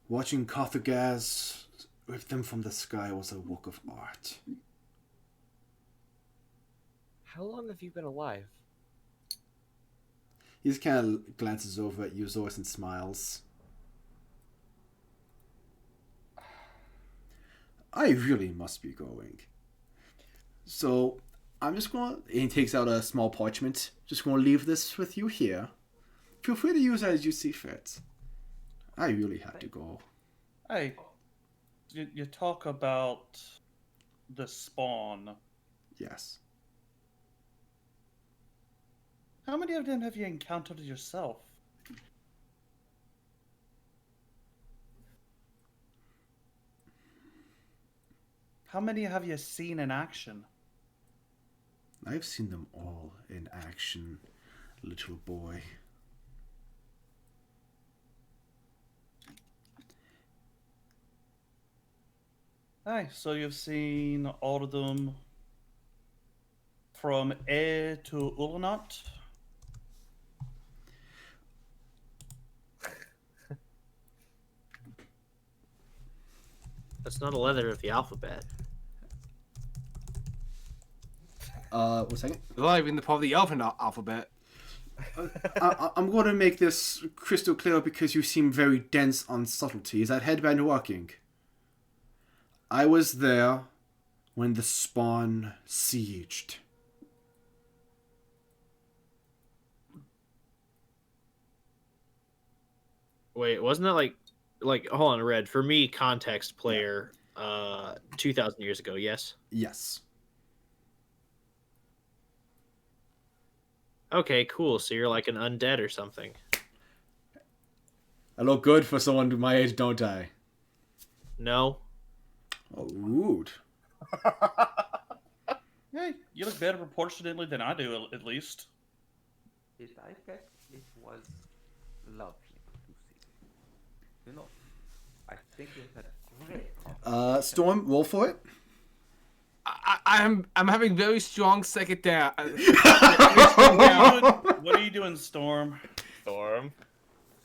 Watching Carthagaz rip them from the sky was a work of art. How long have you been alive? He just kind of glances over at you, Zorus, and smiles. I really must be going. So, I'm just going to... He takes out a small parchment. Just going to leave this with you here. Feel free to use it as you see fit. I really have to go. Hey, you talk about the spawn. Yes. How many of them have you encountered yourself? How many have you seen in action? I've seen them all in action, little boy. Aye, so you've seen all of them from A to Ulanat? That's not a letter of the alphabet. 1 second. Not even the part of the alphabet. I'm going to make this crystal clear because you seem very dense on subtlety. Is that headband working? I was there when the spawn sieged. Wait, wasn't that like hold on, Red? For me, context player, 2,000 years ago. Yes. Yes. Okay, cool. So you're like an undead or something. I look good for someone my age, don't I? No. Oh, rude. Hey, you look better proportionately than I do, at least. I bet it was lovely to see. You know, I think it had great. Storm, roll for it. I'm having very strong second down. What are you doing, Storm? Storm.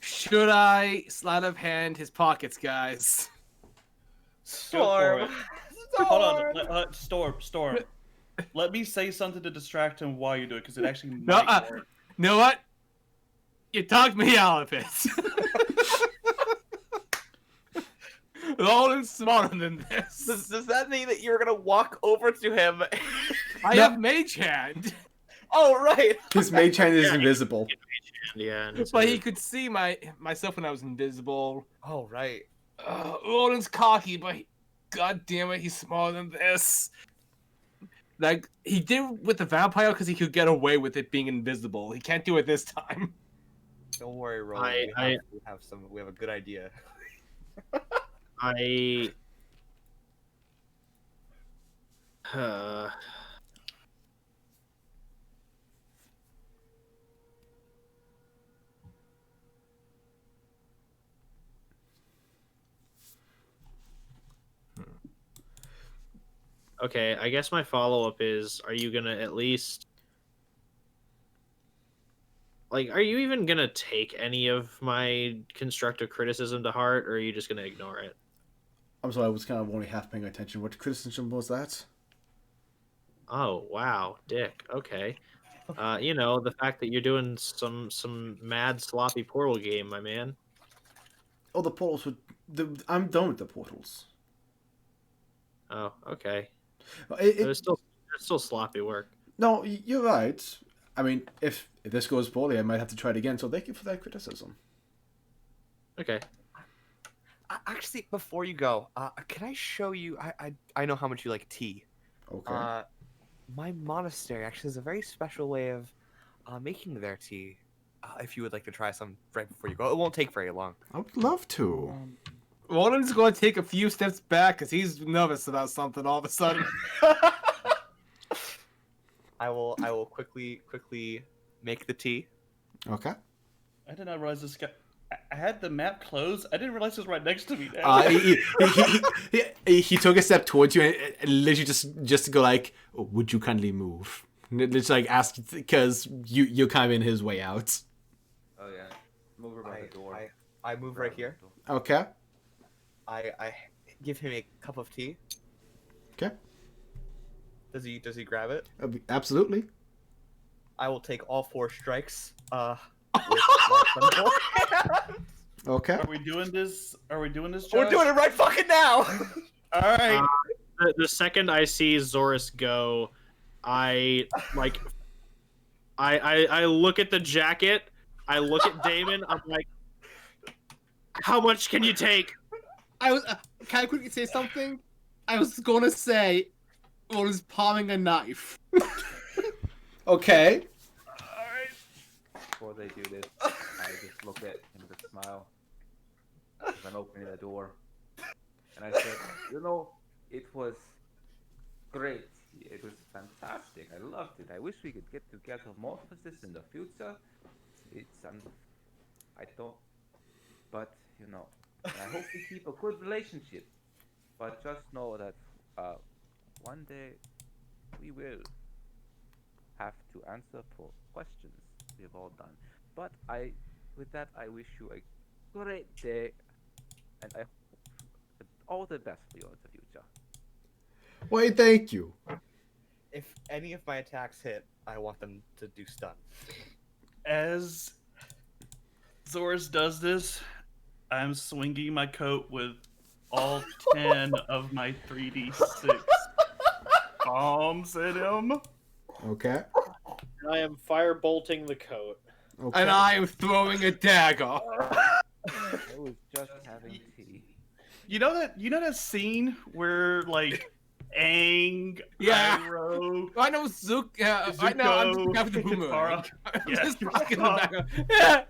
Should I sleight of hand his pockets, guys? Go for it. Storm. Hold on, Storm. Let me say something to distract him while you do it, because it actually No, might work. know what? You talked me out of it. Roland's smarter than this. Does that mean that you're gonna walk over to him? I have mage hand. Oh, right. His mage hand is invisible. Yeah, and But he could see myself when I was invisible. Oh, right. Roland's cocky, but god damn it, he's smarter than this. Like, he did with the vampire because he could get away with it being invisible. He can't do it this time. Don't worry, Roland. We have a good idea. Okay, I guess my follow-up is, are you gonna at least... Like, are you even gonna take any of my constructive criticism to heart, or are you just gonna ignore it? I'm sorry, I was kind of only half paying attention. What criticism was that? Oh, wow, Dick. Okay. You know, the fact that you're doing some mad sloppy portal game, my man. Oh, the portals would... I'm done with the portals. Oh, okay. It, It's still sloppy work. no, you're right. I mean, if this goes poorly, I might have to try it again, so thank you for that criticism. Okay. Actually, before you go, can I show you? I know how much you like tea. Okay. My monastery actually has a very special way of making their tea. If you would like to try some right before you go, it won't take very long. I would love to. Roland's going to take a few steps back because he's nervous about something all of a sudden. I will quickly make the tea. Okay. I did not realize this guy. I had the map closed. I didn't realize it was right next to me now. He took a step towards you and literally just to go like, oh, would you kindly move? It's like ask because you're kind of in his way out. Oh yeah, move her by the door. I move right here. Okay. I give him a cup of tea. Okay. Does he grab it? Absolutely. I will take all 4 strikes. With my thunderbolt. Okay. Are we doing this? We're Josh? doing it right fucking now. All right. The second I see Zorus go, I look at the jacket. I look at Damon. I'm like, how much can you take? Can I quickly say something? I was going to say, Roland's palming a knife. Okay. Before they do this, I just look at him with a smile as I'm opening the door. And I said, you know, it was great. It was fantastic. I loved it. I wish we could get together more for this in the future. It's, I don't, but, you know, I hope we keep a good relationship. But just know that one day we will have to answer for questions we've all done. But with that, I wish you a great day, and I hope all the best for you in the future. Why, thank you. If any of my attacks hit, I want them to do stun. As Zorus does this, I'm swinging my coat with all 10 of my 3d6 bombs at him. Okay. I am firebolting the coat. Okay. And I am throwing a dagger. I was just having tea. You know that scene where like Aang, Yeah. Iroh, I know Zook. Right now I'm just having the boomerang. Katara. I'm Yeah. just rocking the back. Yeah.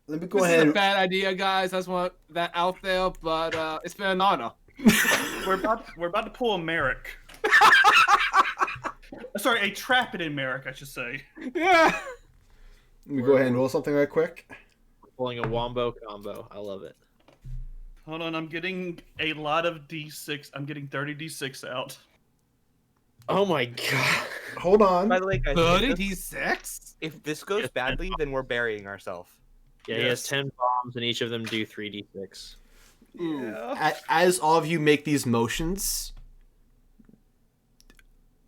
Let me go This ahead. is a bad idea, guys. I just want that out there, but it's been an honor. We're about to pull a Merrick. Sorry, a Trapidon Merrick, I should say. Yeah. Let me go ahead and roll something right quick. Pulling a wombo combo. I love it. Hold on, I'm getting a lot of d6. I'm getting 30 d6 out. Oh my god. Hold on. By the way, guys, 36? if this goes badly, then we're burying ourselves. Yeah, he has 10 bombs, and each of them do 3d6. Yeah. As all of you make these motions,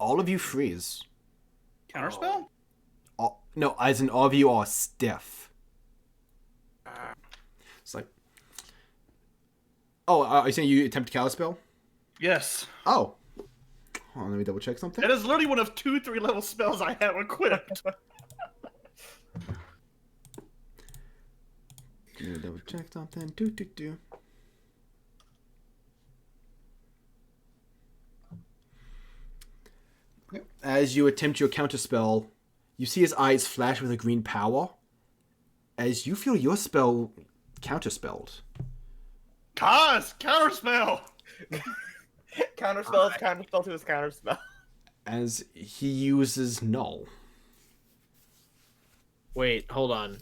all of you freeze. Counterspell? No, as in all of you are stiff. It's like, oh, are you saying you attempt to counterspell? Yes. Oh, hold on, let me double check something. That is literally one of 2 3-level spells I have equipped. Let me double check something. Do. As you attempt your counterspell, you see his eyes flash with a green power. As you feel your spell counterspelled. Khaz, counterspell. Counterspell is counterspell to his counterspell. As he uses null. Wait, hold on.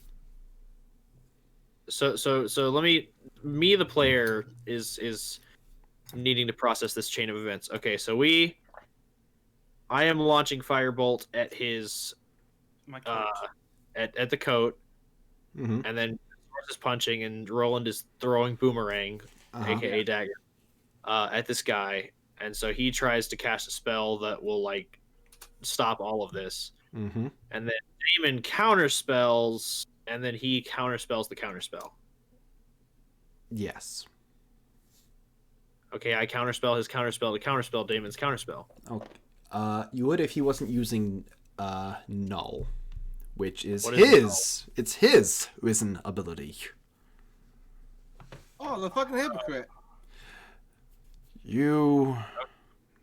So let me the player is needing to process this chain of events. Okay, so I am launching firebolt at his My coat. at the coat, Mm-hmm. and then Source is punching, and Roland is throwing boomerang, aka dagger, at this guy, and so he tries to cast a spell that will like stop all of this, Mm-hmm. and then Damon counterspells, and then he counterspells the counterspell. Yes. Okay, I counterspell his counterspell to counterspell Damon's counterspell. Okay. You would if he wasn't using null, which is What is his. It's his risen ability. Oh, the fucking hypocrite.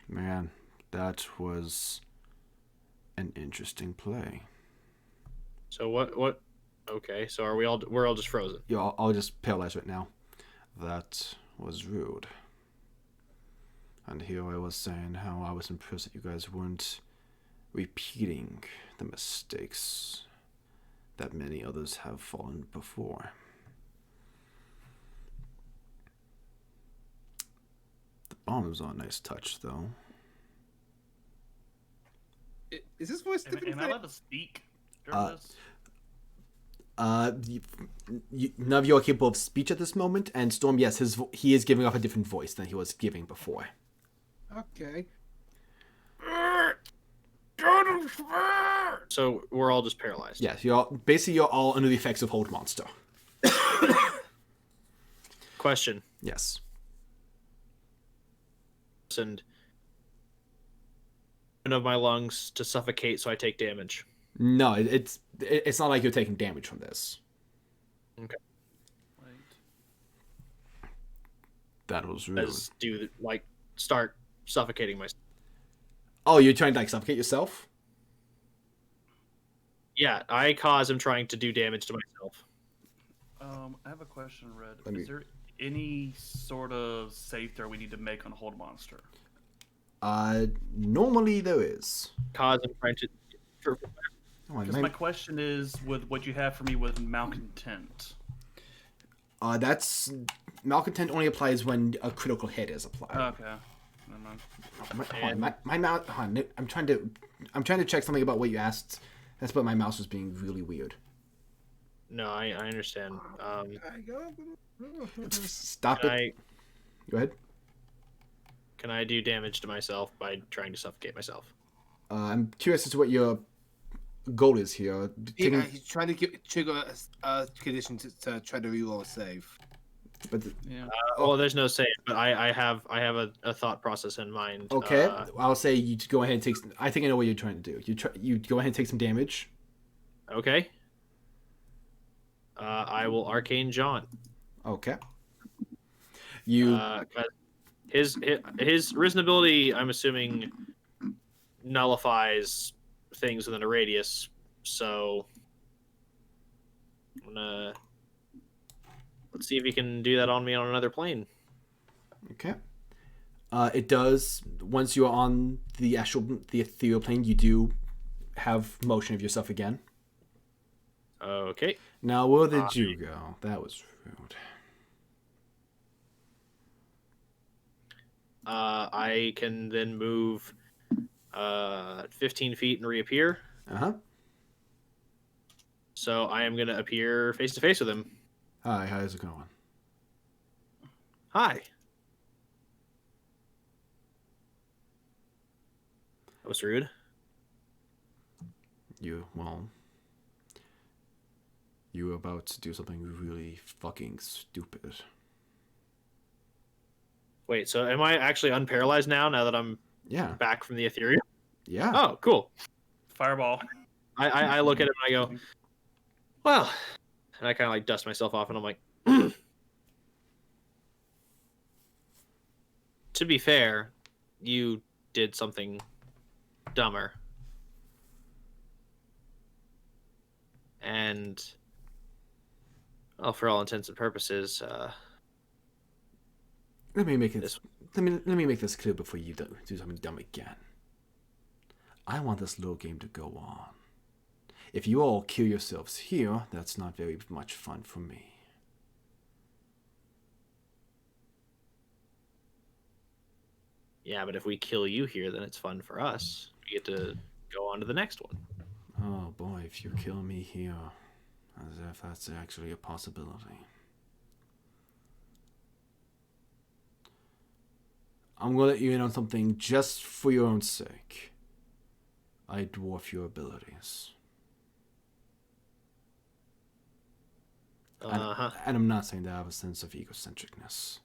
Man, that was an interesting play. So what? Okay, so we're all just frozen. Yeah, I'll just paralyze right now. That was rude. And here I was saying how I was impressed that you guys weren't repeating the mistakes that many others have fallen before. The bombs are a nice touch, though. Is this voice Am different? I allowed to speak during this? None of you are capable of speech at this moment, and Storm, yes, he is giving off a different voice than he was giving before. Okay. So we're all just paralyzed. Yes, you're all under the effects of Hold Monster. Question. Yes. And of my lungs to suffocate, so I take damage. No, it's not like you're taking damage from this. Okay. Wait. That was rude. Start suffocating myself. Oh, you're trying to like suffocate yourself? Yeah, I cause him trying to do damage to myself. I have a question, Red. Let me- Is there any sort of save throw we need to make on Hold Monster? Normally there is. Cause him trying to. Oh, Because my question is, with what you have for me with Malcontent. That's Malcontent only applies when a critical hit is applied. Okay. Never mind. My mouse. I'm trying to check something about what you asked. That's what my mouse was being really weird. No, I understand. Stop it. Go ahead. Can I do damage to myself by trying to suffocate myself? I'm curious as to what your goal is here. He's trying to trigger a condition to try to reroll a save. But Yeah. Well, there's no save, but I have a thought process in mind. okay, I'll say you go ahead and take. I think I know what you're trying to do. You go ahead and take some damage. Okay. I will Arcane John. Okay. You. 'Cause his risen ability, I'm assuming, nullifies things within a radius. So, I'm gonna let's see if he can do that on me on another plane. Okay. It does. Once you are on the ethereal plane, you do have motion of yourself again. Okay. Now, where did you go? That was rude. I can then move 15 feet and reappear. Uh-huh. So I am gonna appear face to face with him. Hi, how's it going? Hi. That was rude. Well, You were about to do something really fucking stupid. Wait, so am I actually unparalyzed now that I'm Yeah. back from the Ethereum? Yeah. Oh, cool. Fireball. I look at him and I go, well, and I kind of like dust myself off and I'm like, to be fair, you did something dumber. And, well, for all intents and purposes, Let me make it. This- Let me make this clear before you do something dumb again. I want this little game to go on. If you all kill yourselves here, that's not very much fun for me. yeah, but if we kill you here, then it's fun for us. We get to go on to the next one. Oh boy, if you kill me here, as if that's actually a possibility. I'm gonna let you in on something just for your own sake. I dwarf your abilities. Uh-huh. And I'm not saying that I have a sense of egocentricness.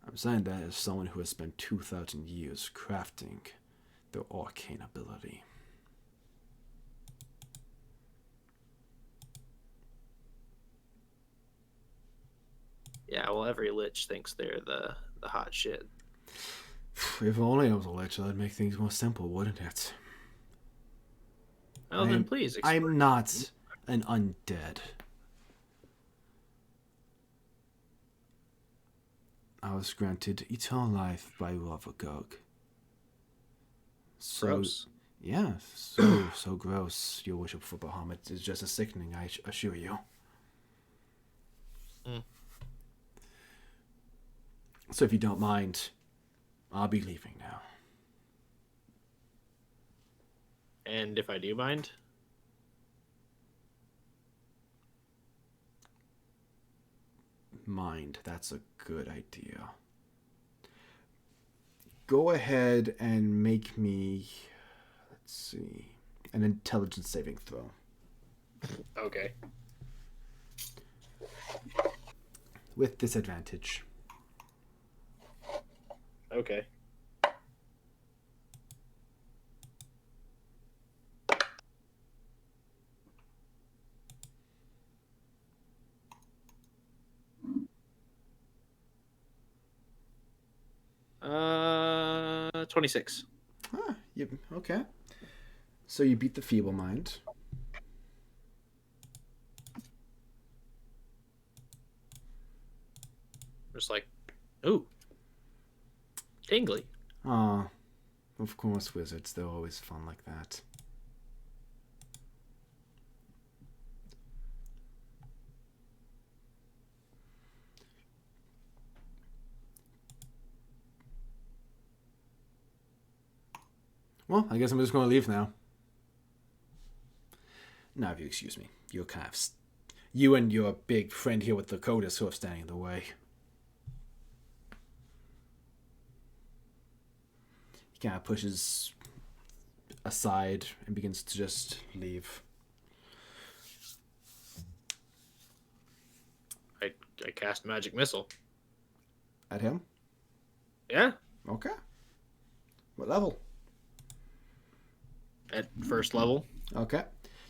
I'm saying that as someone who has spent 2,000 years crafting their arcane ability. Yeah, well, every lich thinks they're the hot shit. If only I was a lich, that'd make things more simple, wouldn't it? Well, then please explain. I'm not an undead. I was granted eternal life by Ravagog. So, Gross. yeah, so gross. Your worship for Bahamut is just as sickening, I assure you. Mm. So if you don't mind, I'll be leaving now. And if I do mind, Mind, that's a good idea. Go ahead and make me, let's see, an intelligence saving throw. okay. With disadvantage. Okay. Uh, 26. Ah, okay. So you beat the feeble mind. Just like, ooh, tingly. Ah, of course, wizards. They're always fun like that. Well, I guess I'm just going to leave now. Now, if you excuse me, you're kind of... You and your big friend here with the coat are sort of standing in the way. He kind of pushes aside and begins to just leave. I cast magic missile. At him? Yeah, Okay. What level? at first level. Okay.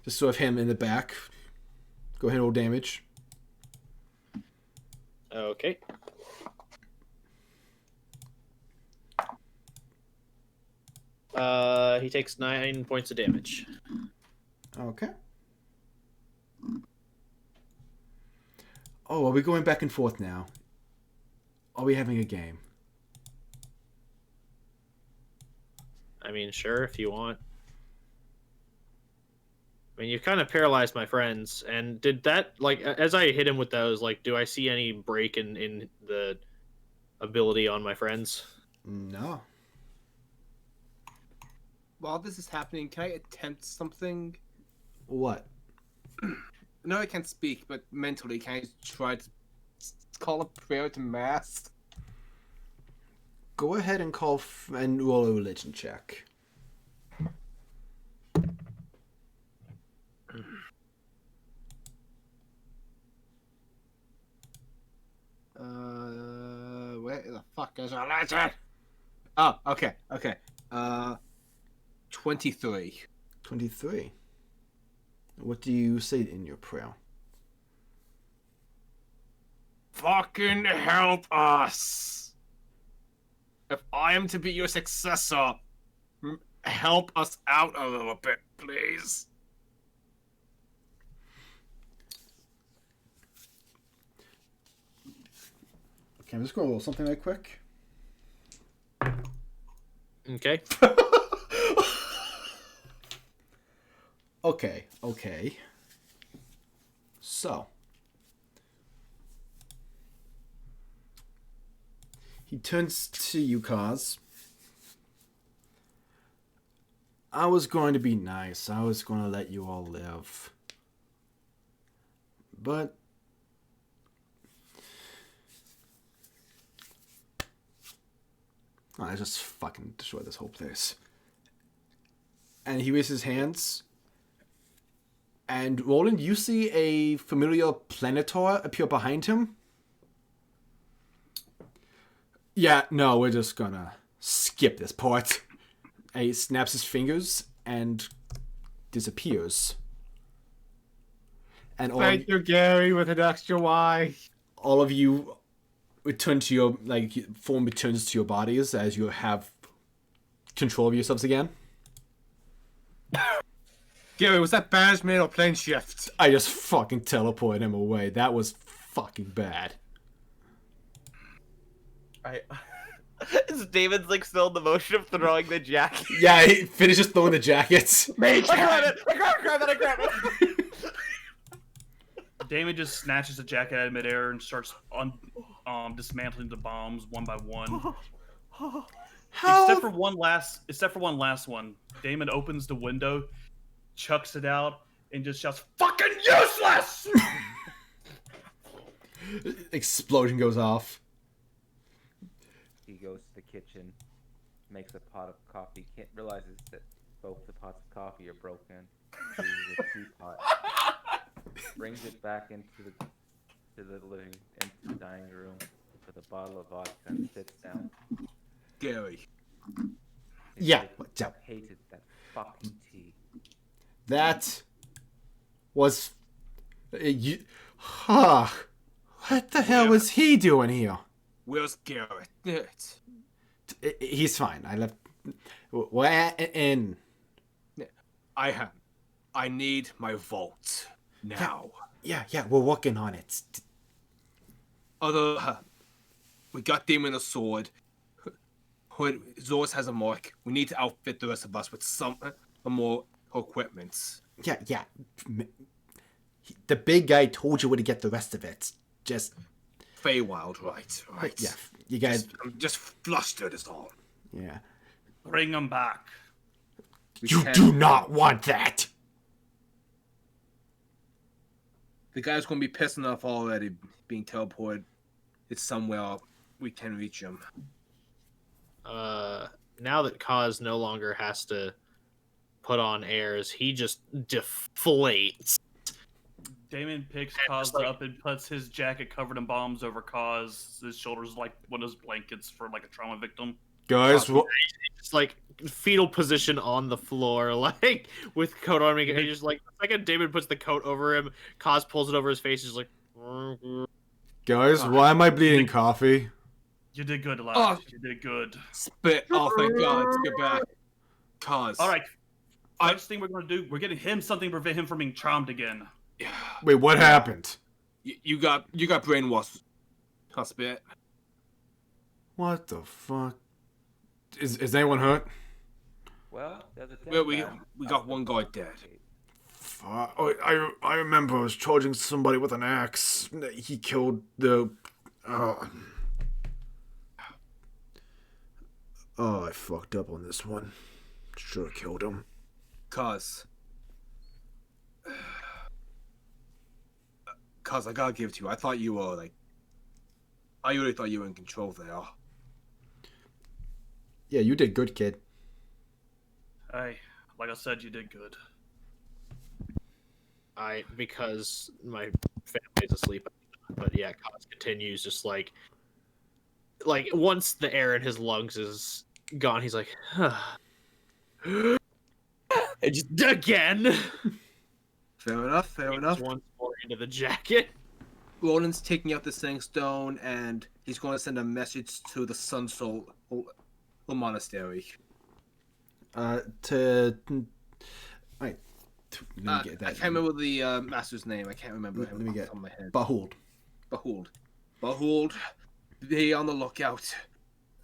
Just sort of him in the back. Go ahead and roll damage. Okay. He takes 9 points of damage. Okay. Oh, are we going back and forth now? Are we having a game? I mean, sure, if you want. I mean, you kind of paralyzed my friends, and did that, like, as I hit him with those, like, do I see any break in the ability on my friends? No. While this is happening, can I attempt something? What? No, I can't speak, but mentally, can I try to call a prayer to mass? Go ahead and call and roll a religion check. Where the fuck is our lantern? Oh, okay. 23. 23. What do you say in your prayer? Fucking help us! If I am to be your successor, help us out a little bit, please. Okay, I'm just going to roll something right quick. Okay. Okay. So. He turns to you, Khaz. I was going to be nice. I was going to let you all live. But I just fucking destroyed this whole place. And he raises his hands. And Roland, you see a familiar Planitor appear behind him. Yeah, no, we're just gonna skip this part. And he snaps his fingers and disappears. And Thank you, Gary, with an extra Y. all of you return to your, form returns to your bodies as you have control of yourselves again. Gary, was that banishment or plane shift? I just fucking teleported him away. That was fucking bad. Is David's like still in the motion of throwing the jacket? Yeah, he finishes throwing the jackets. I grab it! Damon just snatches the jacket out of midair and starts dismantling the bombs one by one. Except for one last one. Damon opens the window, chucks it out, and just shouts, "Fucking useless!" Explosion goes off. He goes to the kitchen, makes a pot of coffee, realizes that both the pots of coffee are broken. Uses a teapot, brings it back into the dining room with a bottle of vodka and sits down. Gary. Yeah, I hated that fucking tea. That was... What the hell was he doing here? Where's Garrett? He's fine. I left... Where in? I need my vault now. Yeah, we're working on it. We got Demon a sword. Zorz has a mark. We need to outfit the rest of us with some more equipment. Yeah. The big guy told you where to get the rest of it. Just... Feywild, right. Yeah, you guys... I'm just flustered is all. Yeah. Bring them back. You do not want that! The guy's gonna be pissed enough already being teleported. It's somewhere we can reach him. Now that Khaz no longer has to put on airs, he just deflates. Damon picks Khaz up and puts his jacket covered in bombs over Khaz. His shoulders like one of those blankets for like a trauma victim. Guys, Just like fetal position on the floor, like with coat on him. And just like the second Damon puts the coat over him, Khaz pulls it over his face. He's like, guys, why am I bleeding coffee? You did good, lad. Oh. You did good. Spit. Oh, thank God. Let's get back. Cause. All right. First thing we're going to do, we're getting him something to prevent him from being charmed again. Wait, what happened? You got brainwashed. I'll spit. What the fuck? Is anyone hurt? Well, there's a Well, we got one guy dead. I remember I was charging somebody with an axe. He killed the... Oh, I fucked up on this one. Should have killed him. Cause I gotta give it to you. I thought you were like... I really thought you were in control there. Yeah, you did good, kid. Hey, like I said, you did good. because my family's asleep, I need to But yeah, Khaz continues just like once the air in his lungs is gone, he's like, and just again. Fair enough. Fair enough. Once more into the jacket. Roland's taking out the Sing Stone, and he's going to send a message to the Sun Soul Monastery. To wait, let me get that. I can't remember the master's name. I can't remember him Let me off the get top of my head. Behold. Behold, be on the lookout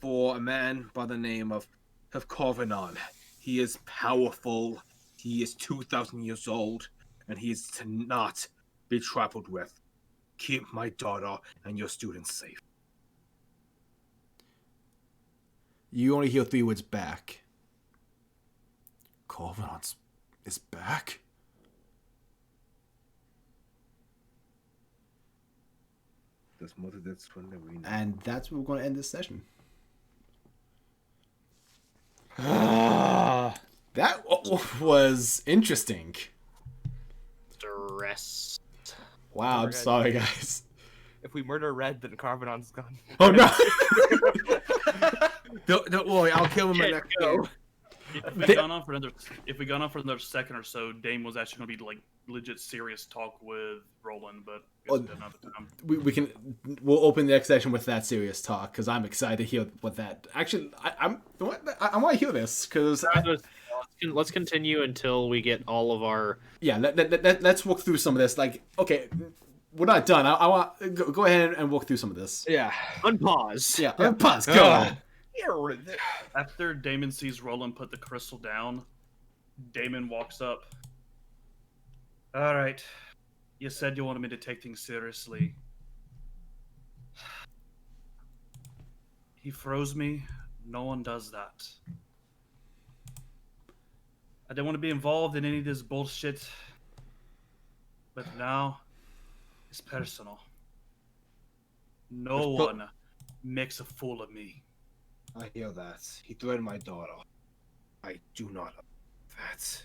for a man by the name of Karvonen. He is powerful. He is 2,000 years old, and he is to not be trifled with. Keep my daughter and your students safe. You only hear 3 words back. Corvinance is back? And that's where we're going to end this session. That was interesting. Stress. Wow, I'm sorry, guys. If we murder Red, then Carvenon's gone. Oh no! Don't worry, I'll kill him in next game. If we gone on for another second or so, Dame was actually going to be like legit serious talk with Roland, but I guess another time. We'll open the next session with that serious talk because I'm excited to hear what that. Actually, I want to hear this because let's continue until we get all of our. Yeah, let's walk through some of this. Like, okay, we're not done. I want go ahead and walk through some of this. Yeah, unpause. Yeah, unpause. Go. After Damon sees Roland put the crystal down, Damon walks up. All right, you said you wanted me to take things seriously. He froze me. No one does that. I didn't want to be involved in any of this bullshit, but now it's personal. No one makes a fool of me. I hear that. He threatened my daughter. I do not that.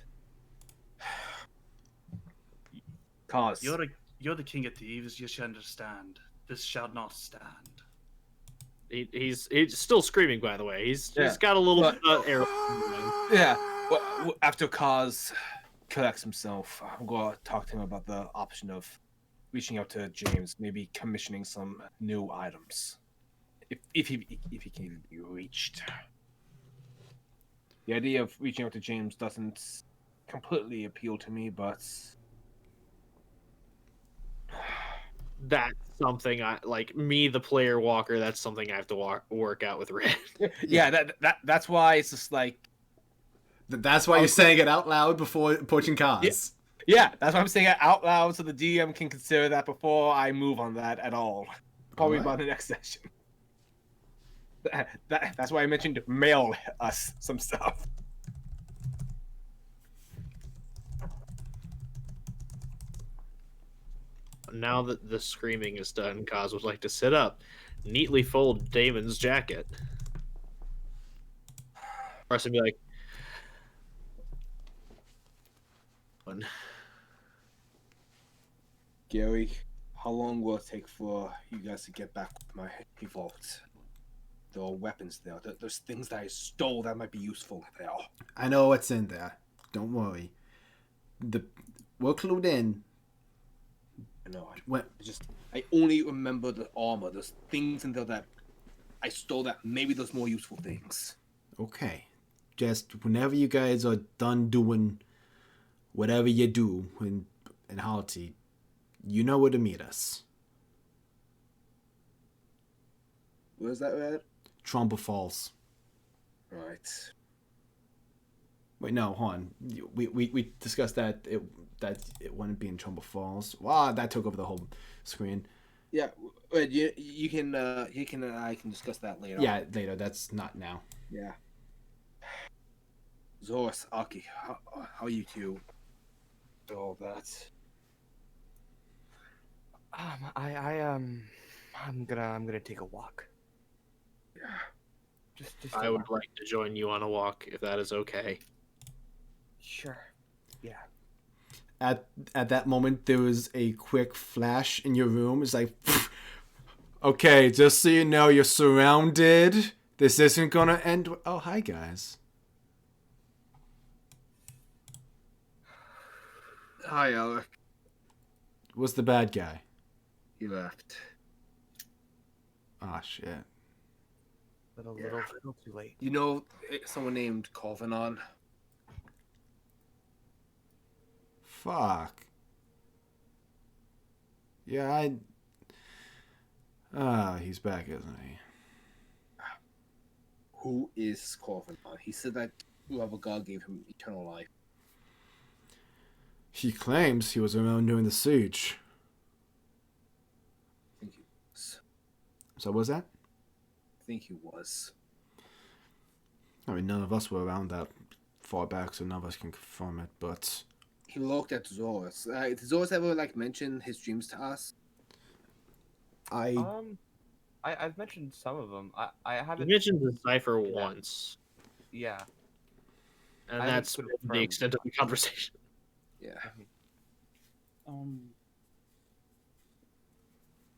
Khaz. You're the king of thieves. You should understand. This shall not stand. He's still screaming. By the way, he's got a little arrow. Yeah. Well, after Khaz collects himself, I'm going to talk to him about the option of reaching out to James, maybe commissioning some new items. If he can even be reached. The idea of reaching out to James doesn't completely appeal to me, but that's something I like. Me, the player walker. That's something I have to work out with Red. Yeah, that's why it's just like. That's why you're saying it out loud before approaching Khaz. Yeah, that's why I'm saying it out loud so the DM can consider that before I move on that at all. Probably about the next session. That's why I mentioned mail us some stuff. Now that the screaming is done, Khaz would like to sit up, neatly fold Damon's jacket. Or else he'd be like, Gary, how long will it take for you guys to get back with my vault? There are weapons there. There's things that I stole that might be useful there. I know what's in there. Don't worry. We're clued in. I know. I only remember the armor. There's things in there that I stole that maybe there's more useful things. Okay. Just whenever you guys are done doing whatever you do in Halti, you know where to meet us. Where's that at? Tromba Falls. Right. Wait, no, hold on. We discussed that it wouldn't be in Tromba Falls. Wow, that took over the whole screen. Yeah, wait, you can I can discuss that later. Yeah, later. That's not now. Yeah. Zoris, Aki, how you two? All that. I'm gonna take a walk. Yeah. Just I would like to join you on a walk if that is okay. Sure. Yeah. at that moment there was a quick flash in your room. It's like, okay, just so you know, you're surrounded. This isn't gonna end. Oh, hi guys. Hi, Alec. What's the bad guy? He left. Ah, shit. Little too late. You know someone named Karvonen? Fuck. Yeah, he's back, isn't he? Who is Karvonen? He said that whoever God gave him eternal life. He claims he was around during the siege. I think he was. So what was that? I think he was. I mean, none of us were around that far back, so none of us can confirm it, but... He looked at Zoris. Did Zoris ever, mention his dreams to us? I've mentioned some of them. I You haven't. mentioned the cipher once, Yeah. and I haven't that's the confirmed. extent of the conversation. Yeah.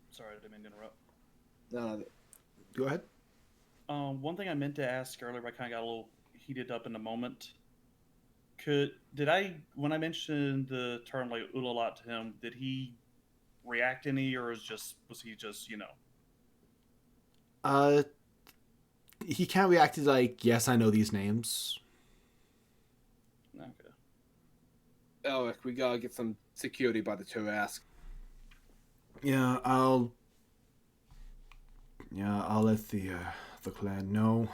Sorry, I didn't mean to interrupt. No, Go ahead. One thing I meant to ask earlier, but I kind of got a little heated up in the moment. When I mentioned the term like "ulalat" to him, did he react any, or was he just He can't react to, like, yes, I know these names. Okay. Alec, we gotta get some security by the Turask. Yeah, I'll let the clan know.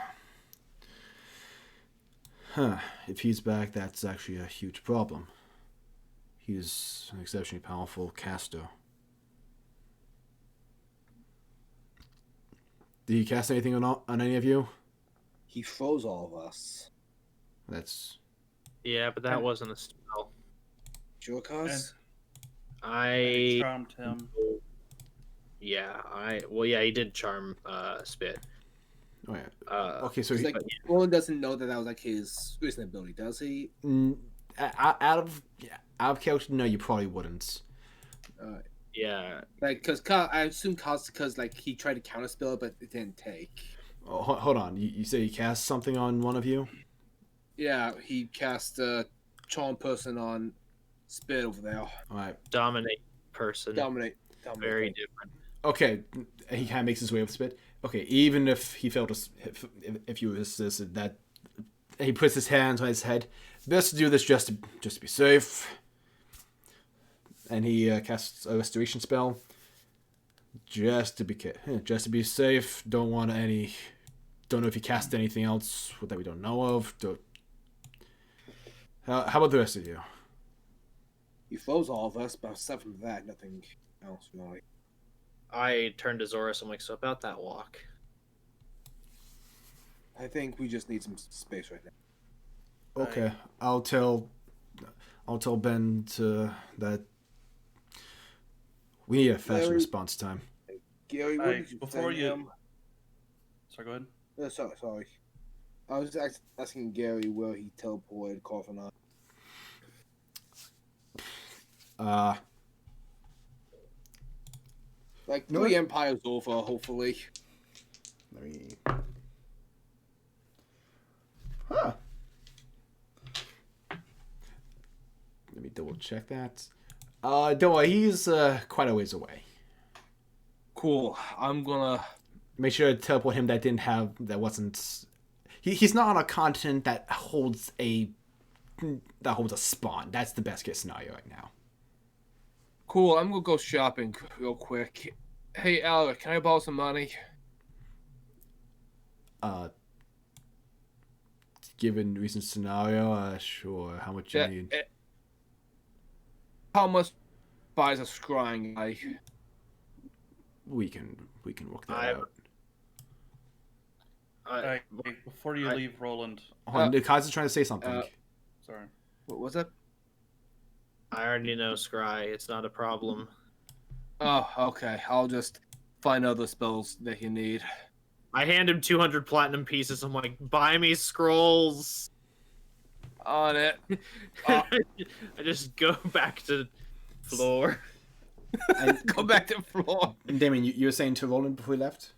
Huh. If he's back, that's actually a huge problem. He's an exceptionally powerful caster. Did he cast anything on any of you? He froze all of us. That's... Yeah, but that wasn't a spell. Sure, Khaz? I I charmed him. yeah, he did charm Spit. Oh, yeah. Okay, So he... Like, Roland doesn't know that was, his recent ability, does he? out of character, no, you probably wouldn't. yeah, Because I assume Khaz, because, he tried to counterspell it, but it didn't take. Oh, hold on. You say he cast something on one of you? Yeah, he cast a charm person on Spit over there. All right. dominate person. Dominate. Very different. Okay, he kind of makes his way up the spit. Okay, even if he failed to, if you resisted that, he puts his hands on his head. Best to do this just to be safe. And he casts a restoration spell. Just to be safe. Don't know if he cast anything else that we don't know of. How about the rest of you? He froze all of us, but aside from that, nothing else really. I turned to Zoris. I'm like, so about that walk. I think we just need some space right now. Okay, I'll tell Ben that we need a faster Larry- response time. Gary, what did you Before send you- him? Sorry, go ahead. Sorry. I was asking Gary where he teleported Karvonen. No, 3 Empires over, hopefully. Let me. Huh. Let me double check that. Don't worry, he's quite a ways away. Cool. I'm gonna. Make sure to teleport him wasn't. He's not on a continent that holds a spawn. That's the best case scenario right now. Cool. I'm gonna go shopping real quick. Hey, Alec, can I borrow some money? Given recent scenario, sure. How much you need? How much buys a scrying guy? We can work that I- out. Hey, before you leave, Roland. Hold on, Khaz is trying to say something. Sorry. What was that? I already know Scry. It's not a problem. Oh, okay. I'll just find other spells that you need. I hand him 200 platinum pieces. I'm like, buy me scrolls. on it. I just go back to floor. And Go back to floor. Damien, you were saying to Roland before we left?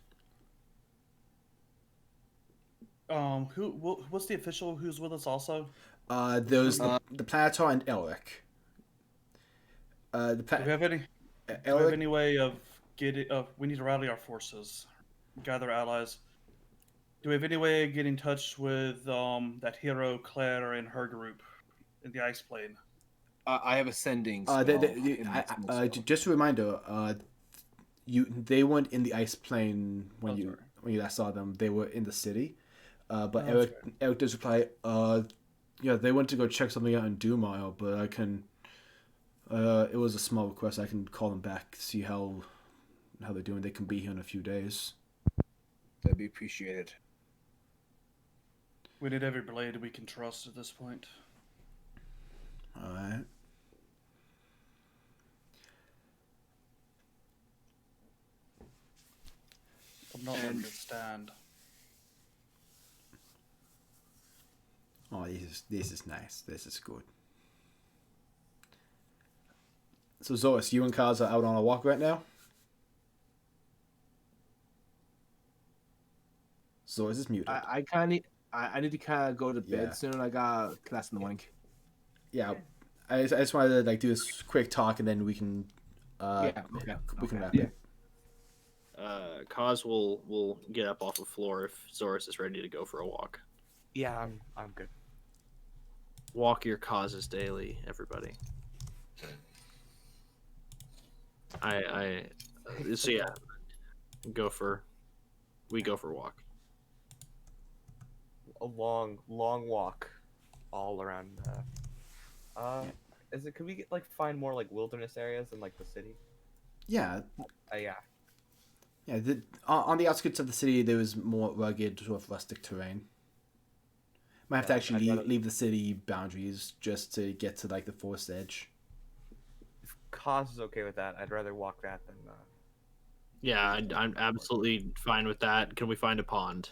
What's the official who's with us also? There's the Planetar and Elric. Do we have any? Do we have Elric, any way of getting? We need to rally our forces, gather allies. Do we have any way of getting in touch with that hero Claire and her group in the ice plane? I have a sending. just a reminder, they weren't in the ice plane when you last saw them. They were in the city. But Eric does reply, yeah, they went to go check something out in Dumile, but I can. It was a small request. I can call them back, see how they're doing. They can be here in a few days. That'd be appreciated. We need every blade we can trust at this point. All right. I'm not letting it stand. Oh, this is nice. This is good. So Zoris, you and Khaz are out on a walk right now? Zoris is muted. I need to kind of go to bed Yeah. soon. I got class in the morning. Yeah. I just wanted to do this quick talk and then we can Okay. we can wrap Yeah. it. Khaz will get up off the floor if Zoris is ready to go for a walk. Yeah, I'm good. Walk your causes daily, everybody. So yeah, we go for a walk. A long walk, all around. Could we find more wilderness areas in the city? Yeah. Yeah. Yeah, on the outskirts of the city, there was more rugged, sort of rustic terrain. Might have to actually leave the city boundaries just to get to the forest edge. If Khaz is okay with that, I'd rather walk that than. Yeah, I'm absolutely fine with that. Can we find a pond?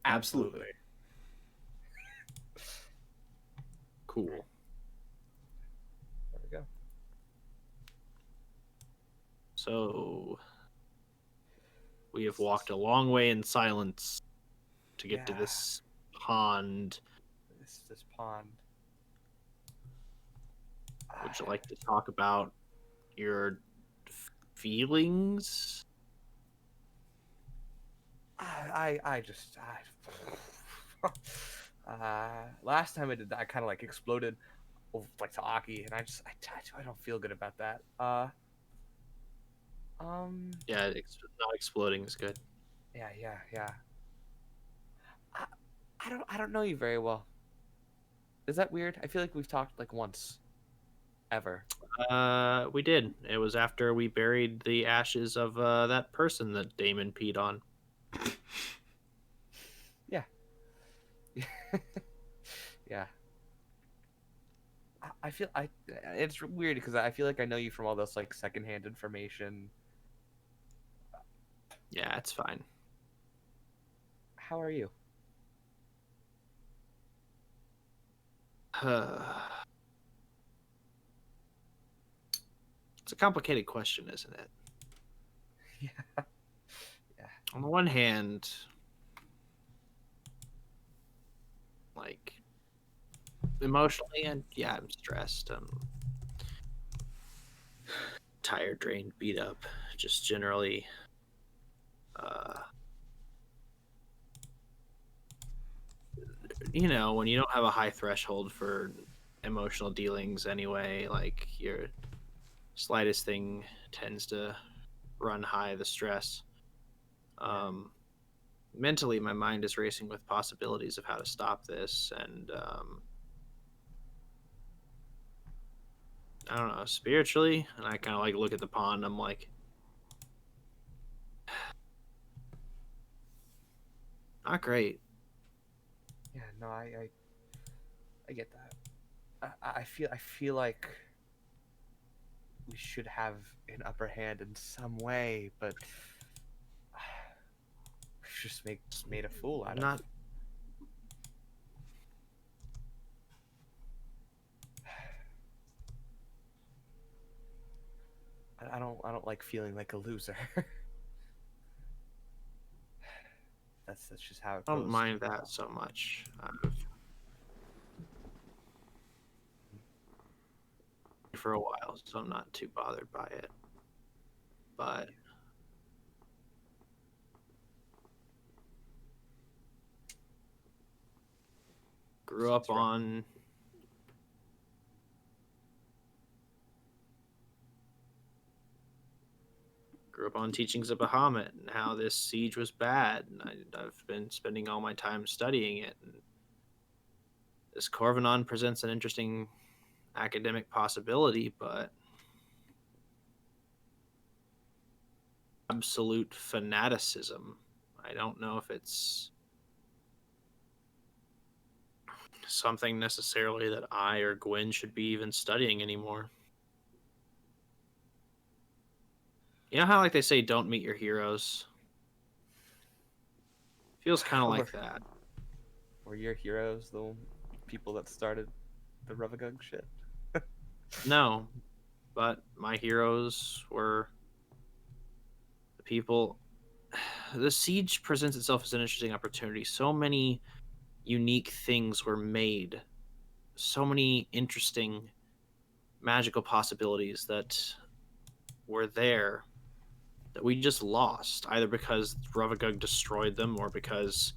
Absolutely. Cool. There we go. So we have walked a long way in silence to get to Yeah. this pond. This pond. Would you like to talk about your feelings? Last time I did that, I kind of exploded to Aki, and I don't feel good about that. Yeah, not exploding is good. Yeah. I don't know you very well. Is that weird? I feel like we've talked once, ever. We did. It was after we buried the ashes of that person that Damon peed on. Yeah. Yeah. I feel it's weird because I feel like I know you from all this secondhand information. Yeah, it's fine. How are you? It's a complicated question, isn't it? Yeah. On the one hand, emotionally, and yeah, I'm stressed. I'm tired, drained, beat up. Just generally, when you don't have a high threshold for emotional dealings anyway, your slightest thing tends to run high the stress. Mentally, my mind is racing with possibilities of how to stop this, and I don't know, spiritually, and I kind of look at the pond. I'm like, not great. Yeah, no, I get that. I feel like we should have an upper hand in some way, but we just made a fool out Not. of. like feeling like a loser. That's just how it I goes. don't mind that so much. For a while, so I'm not too bothered by it. But grew up on teachings of Bahamut and how this siege was bad, and I've been spending all my time studying it. And this Karvonen presents an interesting academic possibility, but absolute fanaticism. I don't know if it's something necessarily that I or Gwen should be even studying anymore. You know how like they say don't meet your heroes? Feels kind of like that. Were your heroes the people that started the Ruvagug shit? No, but my heroes were the people. The siege presents itself as an interesting opportunity. So many unique things were made. So many interesting magical possibilities that were there that we just lost, either because Ruvagug destroyed them or because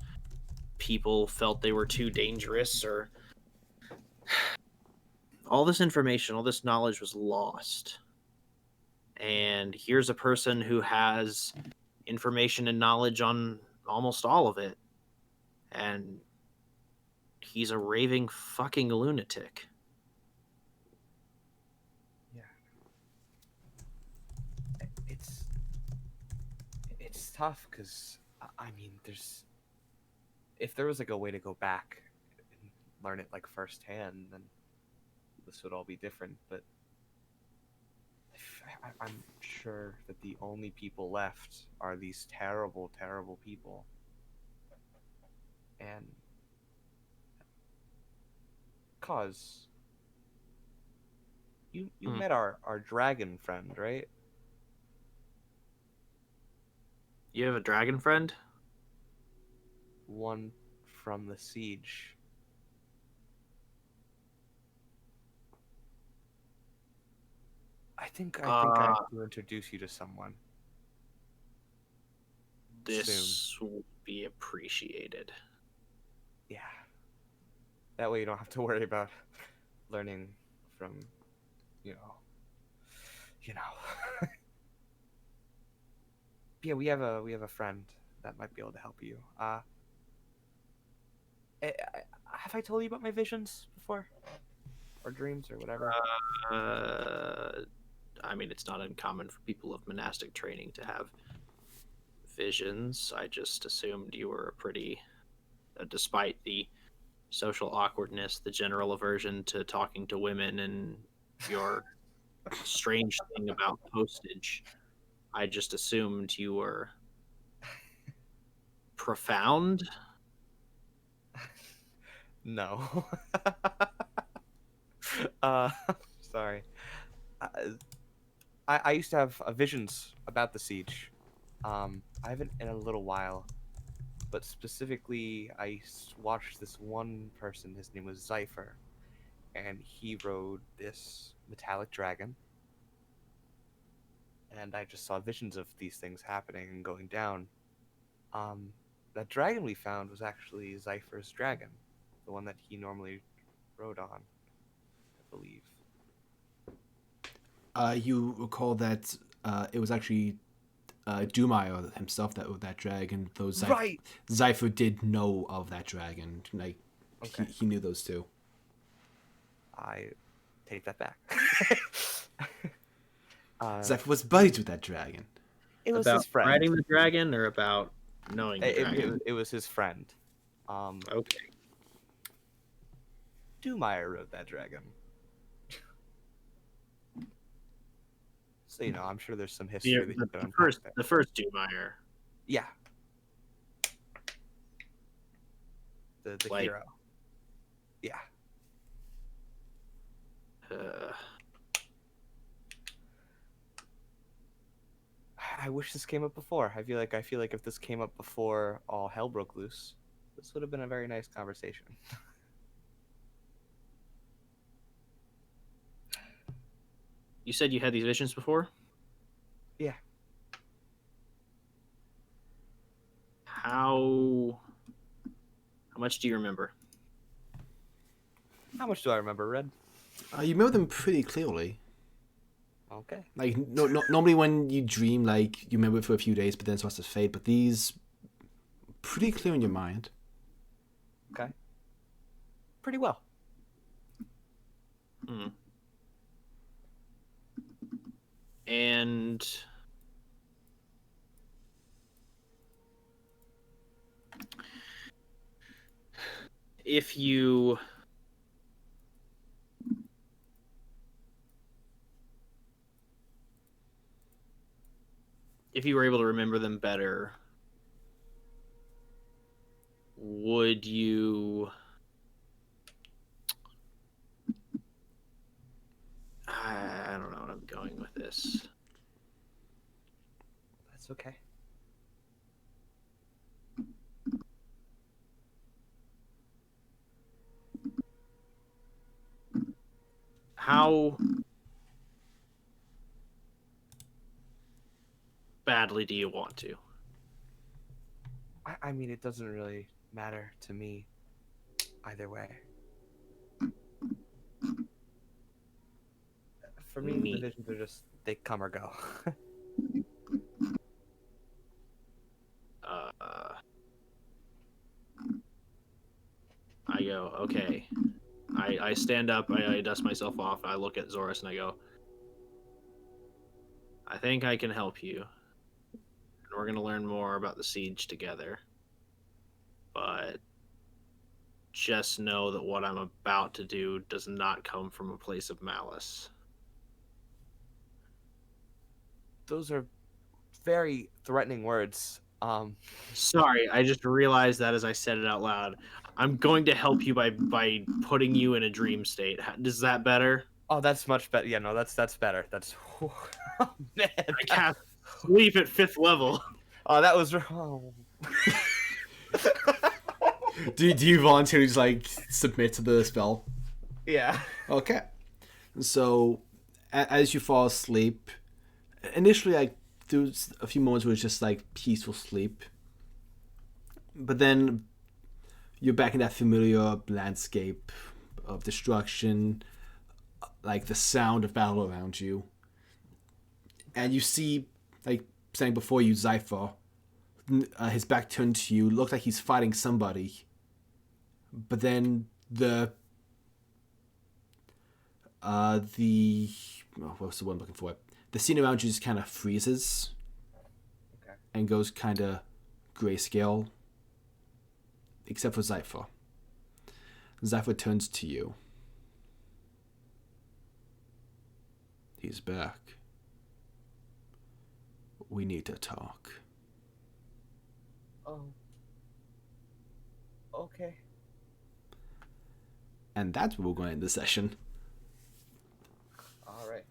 people felt they were too dangerous, or all this information, all this knowledge was lost. And here's a person who has information and knowledge on almost all of it. And he's a raving fucking lunatic. Yeah. It's tough because I mean, if there was like a way to go back and learn it like firsthand, then this would all be different. But I'm sure that the only people left are these terrible, terrible people. And Khaz, you met our dragon friend, right? You have a dragon friend? One from the siege. I think I have to introduce you to someone. This will be appreciated. Yeah. That way you don't have to worry about learning from, you know. Yeah, we have a friend that might be able to help you. Have I told you about my visions before, or dreams, or whatever? I mean, it's not uncommon for people of monastic training to have visions. I just assumed you were a pretty, despite the social awkwardness, the general aversion to talking to women, and your strange thing about postage, I just assumed you were profound. No. Sorry. I used to have visions about the siege. I haven't in a little while, but specifically, I watched this one person. His name was Zypher, and he rode this metallic dragon. And I just saw visions of these things happening and going down. That dragon we found was actually Zypher's dragon, the one that he normally rode on, I believe. You recall that it was actually Dumaier himself that dragon. Though Right. Zypher did know of that dragon. Like Okay. he knew those two. I take that back. Zypher was buddies with that dragon. It was About his friend. riding the dragon, or about knowing the dragon? It was his friend. Okay. Dumaier rode that dragon. So I'm sure there's some history that you could unpack there. The first Dumaier. Yeah. The Like- hero. Yeah. wish this came up before. I feel like if this came up before all hell broke loose, this would have been a very nice conversation. You said you had these visions before? Yeah. How much do you remember? How much do I remember, Red? You remember them pretty clearly. Okay. Like normally when you dream, like you remember it for a few days, but then it starts to fade. But these, pretty clear in your mind. Okay. Pretty well. Hmm. And if you were able to remember them better, would you I don't know what I'm going with this. That's okay. How badly do you want to? I mean, it doesn't really matter to me either way. For me, the Neat. visions are just, they come or go. I go, okay. I stand up, I dust myself off, I look at Zorus and I go, I think I can help you. And we're going to learn more about the siege together. But just know that what I'm about to do does not come from a place of malice. Those are very threatening words. Sorry, I just realized that as I said it out loud. I'm going to help you by putting you in a dream state. Is that better? Oh, that's much better. Yeah, no, that's better. That's oh, man. I cast sleep at 5th level. Oh, that was oh. Do you voluntarily just like submit to the spell? Yeah. Okay. So, as you fall asleep, initially, like, there's a few moments where it's just like peaceful sleep. But then you're back in that familiar landscape of destruction, like the sound of battle around you. And you see, like, standing before you, Zypher. His back turned to you, looks like he's fighting somebody. But then what's the word I'm looking for? The scene around you just kind of freezes. Okay. And goes kind of grayscale. Except for Zypher. Zypher turns to you. He's back. We need to talk. Oh. Okay. And that's where we're going to end the session. All right.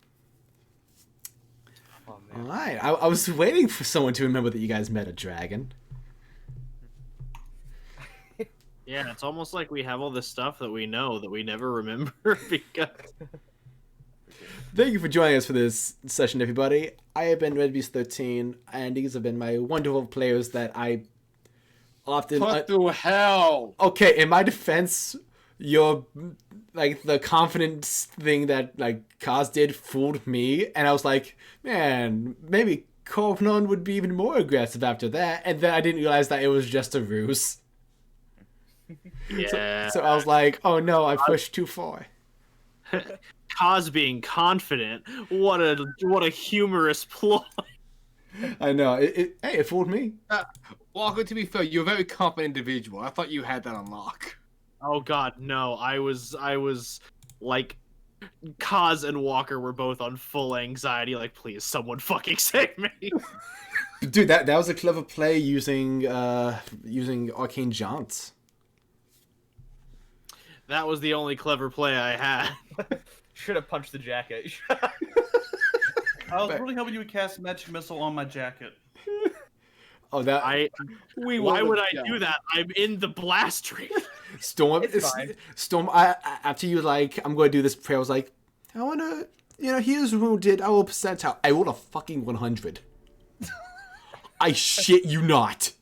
Oh All man. right. I was waiting for someone to remember that you guys met a dragon. Yeah, it's almost like we have all this stuff that we know that we never remember because... Thank you for joining us for this session, everybody. I have been RedBeast13, and these have been my wonderful players that I often... What the hell? Okay, in my defense, your, like, the confidence thing that, like, Khaz did fooled me, and I was like, man, maybe Karvonen would be even more aggressive after that, and then I didn't realize that it was just a ruse. Yeah. So I was like, oh no, I pushed too far. Khaz being confident. What a humorous ploy. I know. It fooled me. Walker, to be fair, you're a very confident individual. I thought you had that on lock. Oh god, no. I was like Khaz and Walker were both on full anxiety, like, please, someone fucking save me. Dude, that was a clever play using arcane jaunts. That was the only clever play I had. Should have punched the jacket. I was really hoping you would cast Magic Missile on my jacket. Oh, that Why would I do that? I'm in the blast ring. Storm. It's fine. Storm. After you I'm going to do this prayer. I was like, I want to, here's wounded. I will percentile. I rolled a fucking 100. I shit you not.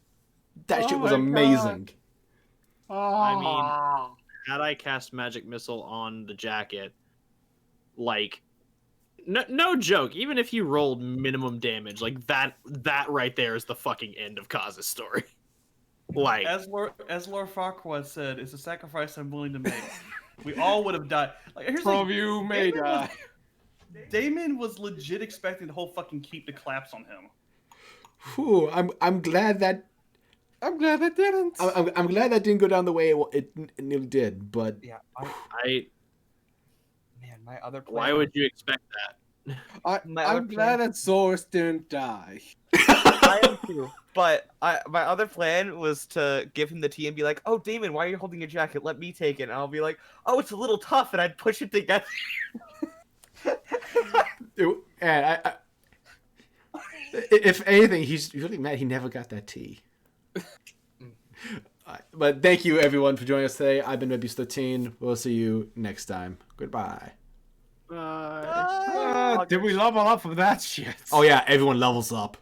That shit was amazing. I mean, had I cast Magic Missile on the jacket, like, no joke, even if you rolled minimum damage, like, that right there is the fucking end of Khaz's story. Like, As Lord Farquaad said, it's a sacrifice I'm willing to make. We all would have died. Like, here's Some like, of you may Damon die. Damon was legit expecting the whole fucking keep to collapse on him. Whew, I'm glad that. I'm glad that didn't. I'm glad that didn't go down the way it nearly did, but Yeah, man, my other plan. why would you expect that? I'm glad that Source didn't die. I am too. But my other plan was to give him the tea and be like, "Oh, Damon, why are you holding your jacket? Let me take it." And I'll be like, "Oh, it's a little tough," and I'd push it together. And if anything, he's really mad he never got that tea. But thank you everyone for joining us today. I've been Rebus13. We'll see you next time. Goodbye. Did we level up from that shit? Oh yeah, everyone levels up.